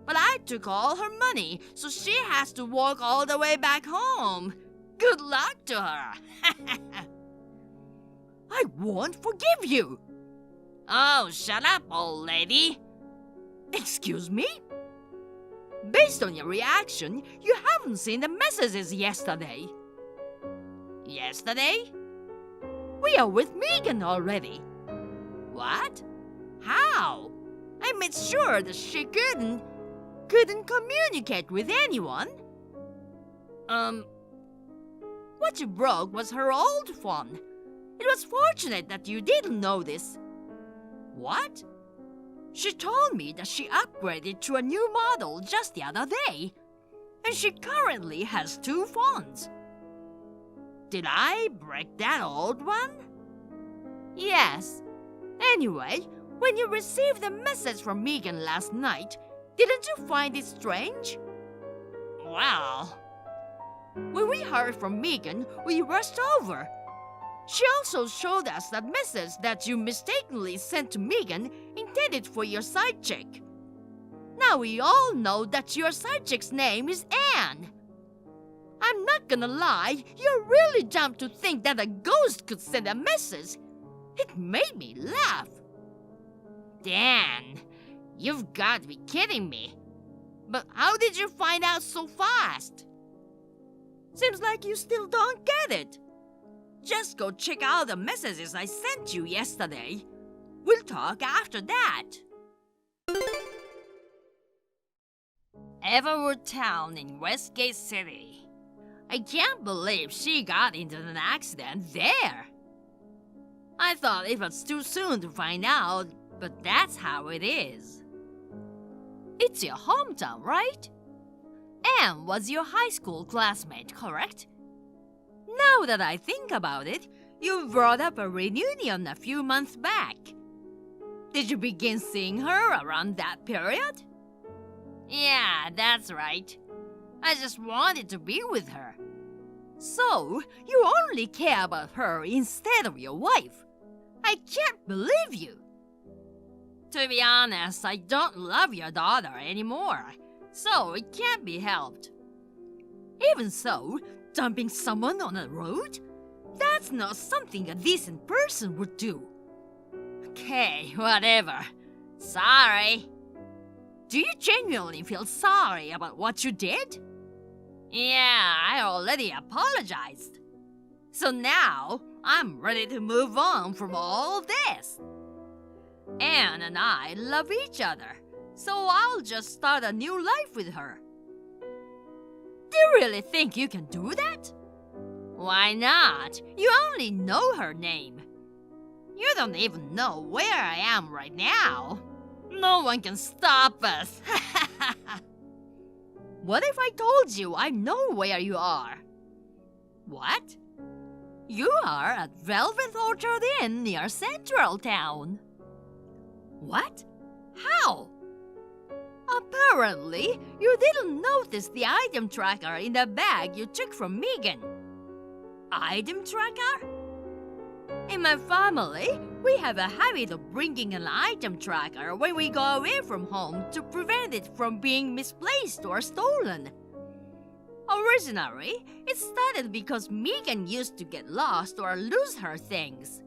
But I took all her money, so she has to walk all the way back home. Good luck to her. I won't forgive you. Oh, shut up, old lady. Excuse me? Based on your reaction, you haven't seen the messages yesterday. Yesterday? We are with Megan already. What? How? I made sure that she couldn't communicate with anyone. What you broke was her old phone. It was fortunate that you didn't notice. What? She told me that she upgraded to a new model just the other day, and she currently has 2 phones. Did I break that old one? Yes. Anyway, when you received the message from Megan last night, didn't you find it strange? Well, when we heard from Megan, we rushed over. She also showed us that message that you mistakenly sent to Megan intended for your side chick. Now we all know that your side chick's name is Anne. I'm not gonna lie, you're really dumb to think that a ghost could send a message. It made me laugh. Dan, you've got to be kidding me. But how did you find out so fast? Seems like you still don't get it. Just go check out the messages I sent you yesterday. We'll talk after that. Everwood Town in Westgate City. I can't believe she got into an accident there. I thought it was too soon to find out, but that's how it is. It's your hometown, right? Anne was your high school classmate, correct? Now that I think about it, you brought up a reunion a few months back. Did you begin seeing her around that period? Yeah, that's right. I just wanted to be with her. So, you only care about her instead of your wife. I can't believe you. To be honest, I don't love your daughter anymore, so it can't be helped. Even so, dumping someone on the road? That's not something a decent person would do. Okay, whatever. Sorry. Do you genuinely feel sorry about what you did? Yeah, I already apologized. So now, I'm ready to move on from all this. Anne and I love each other, so I'll just start a new life with her. Do you really think you can do that? Why not? You only know her name. You don't even know where I am right now. No one can stop us. What if I told you I know where you are? What? You are at Velvet Orchard Inn near Central Town. What? How? Apparently, you didn't notice the item tracker in the bag you took from Megan. Item tracker? In my family, we have a habit of bringing an item tracker when we go away from home to prevent it from being misplaced or stolen. Originally, it started because Megan used to get lost or lose her things.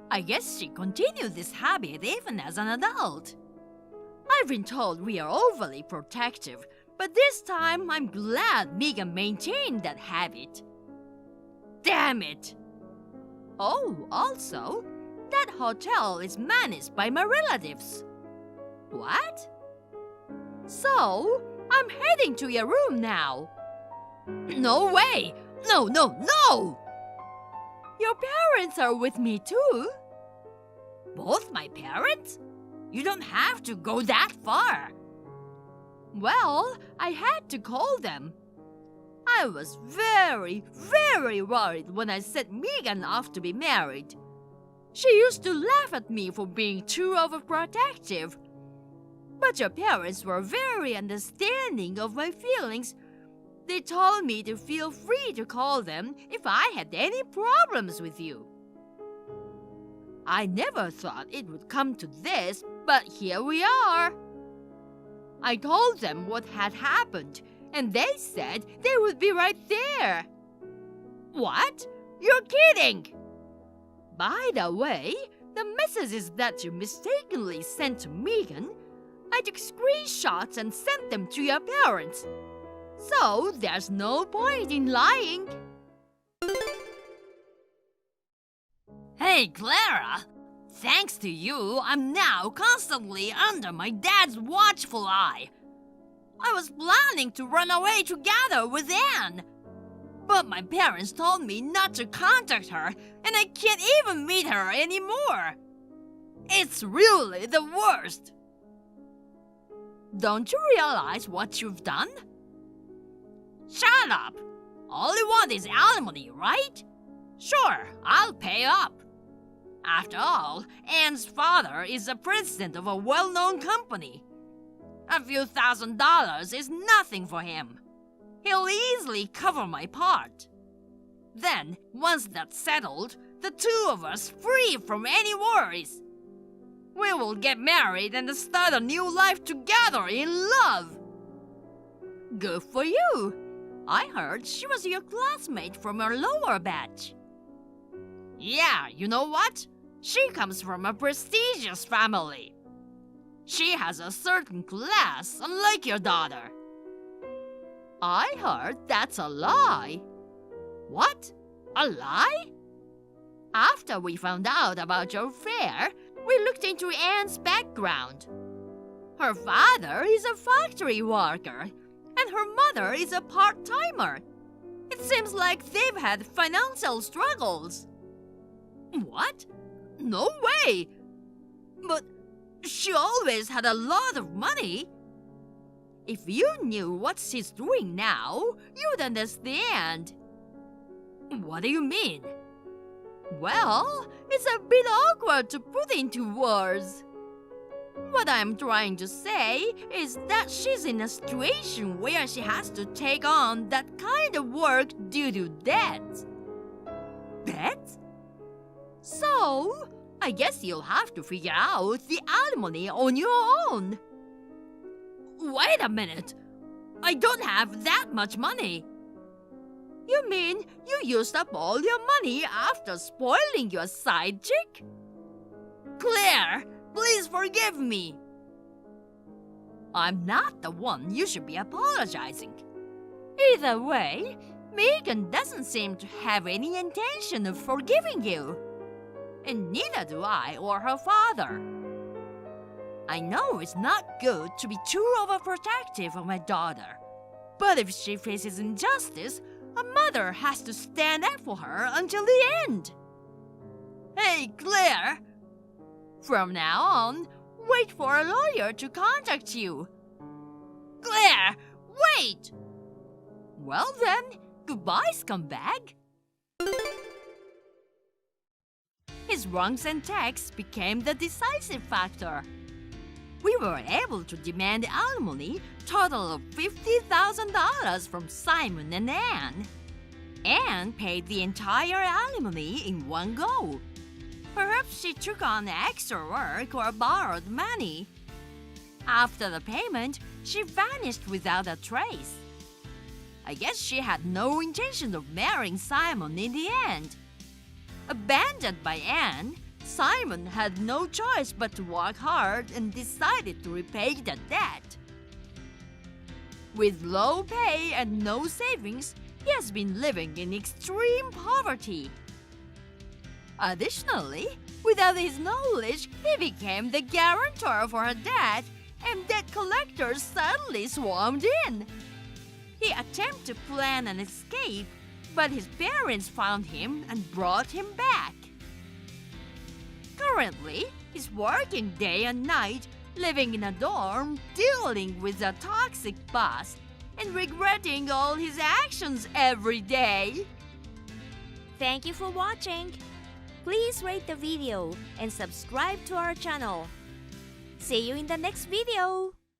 I guess she continued this habit even as an adult. I've been told we are overly protective, but this time I'm glad Megan maintained that habit. Damn it! Oh, also, that hotel is managed by my relatives. What? So, I'm heading to your room now. No way! No! Your parents are with me too. Both my parents? You don't have to go that far. Well, I had to call them. I was very, very worried when I sent Megan off to be married. She used to laugh at me for being too overprotective. But your parents were very understanding of my feelings. They told me to feel free to call them if I had any problems with you. I never thought it would come to this, but here we are. I told them what had happened, and they said they would be right there. What? You're kidding! By the way, the messages that you mistakenly sent to Megan, I took screenshots and sent them to your parents. So there's no point in lying. Hey, Clara! Thanks to you, I'm now constantly under my dad's watchful eye. I was planning to run away together with Anne. But my parents told me not to contact her, and I can't even meet her anymore. It's really the worst. Don't you realize what you've done? Shut up! All you want is alimony, right? Sure, I'll pay up. After all, Anne's father is the president of a well-known company. A few $1,000s is nothing for him. He'll easily cover my part. Then, once that's settled, the two of us free from any worries. We will get married and start a new life together in love. Good for you. I heard she was your classmate from your lower batch. Yeah, you know what? She comes from a prestigious family. She has a certain class, unlike your daughter. I heard that's a lie. What? A lie? After we found out about your affair, we looked into Anne's background. Her father is a factory worker, and her mother is a part-timer. It seems like they've had financial struggles. What? No way! But she always had a lot of money. If you knew what she's doing now, you'd understand. What do you mean? Well, it's a bit awkward to put into words. What I'm trying to say is that she's in a situation where she has to take on that kind of work due to debt. Debt? So, I guess you'll have to figure out the alimony on your own. Wait a minute. I don't have that much money. You mean you used up all your money after spoiling your side chick? Claire, please forgive me. I'm not the one you should be apologizing. Either way, Megan doesn't seem to have any intention of forgiving you. And neither do I or her father. I know it's not good to be too overprotective of my daughter. But if she faces injustice, a mother has to stand up for her until the end. Hey, Claire! From now on, wait for a lawyer to contact you. Claire, wait! Well then, goodbye, scumbag. His wrongs and texts became the decisive factor. We were able to demand alimony total of $50,000 from Simon and Anne, and paid the entire alimony in one go. Perhaps she took on extra work or borrowed money. After the payment, she vanished without a trace. I guess she had no intention of marrying Simon in the end. Abandoned by Anne, Simon had no choice but to work hard and decided to repay the debt. With low pay and no savings, he has been living in extreme poverty. Additionally, without his knowledge, he became the guarantor for her debt, and debt collectors suddenly swarmed in. He attempted to plan an escape, but his parents found him and brought him back. Currently, he's working day and night, living in a dorm, dealing with a toxic boss, and regretting all his actions every day. Thank you for watching. Please rate the video and subscribe to our channel. See you in the next video.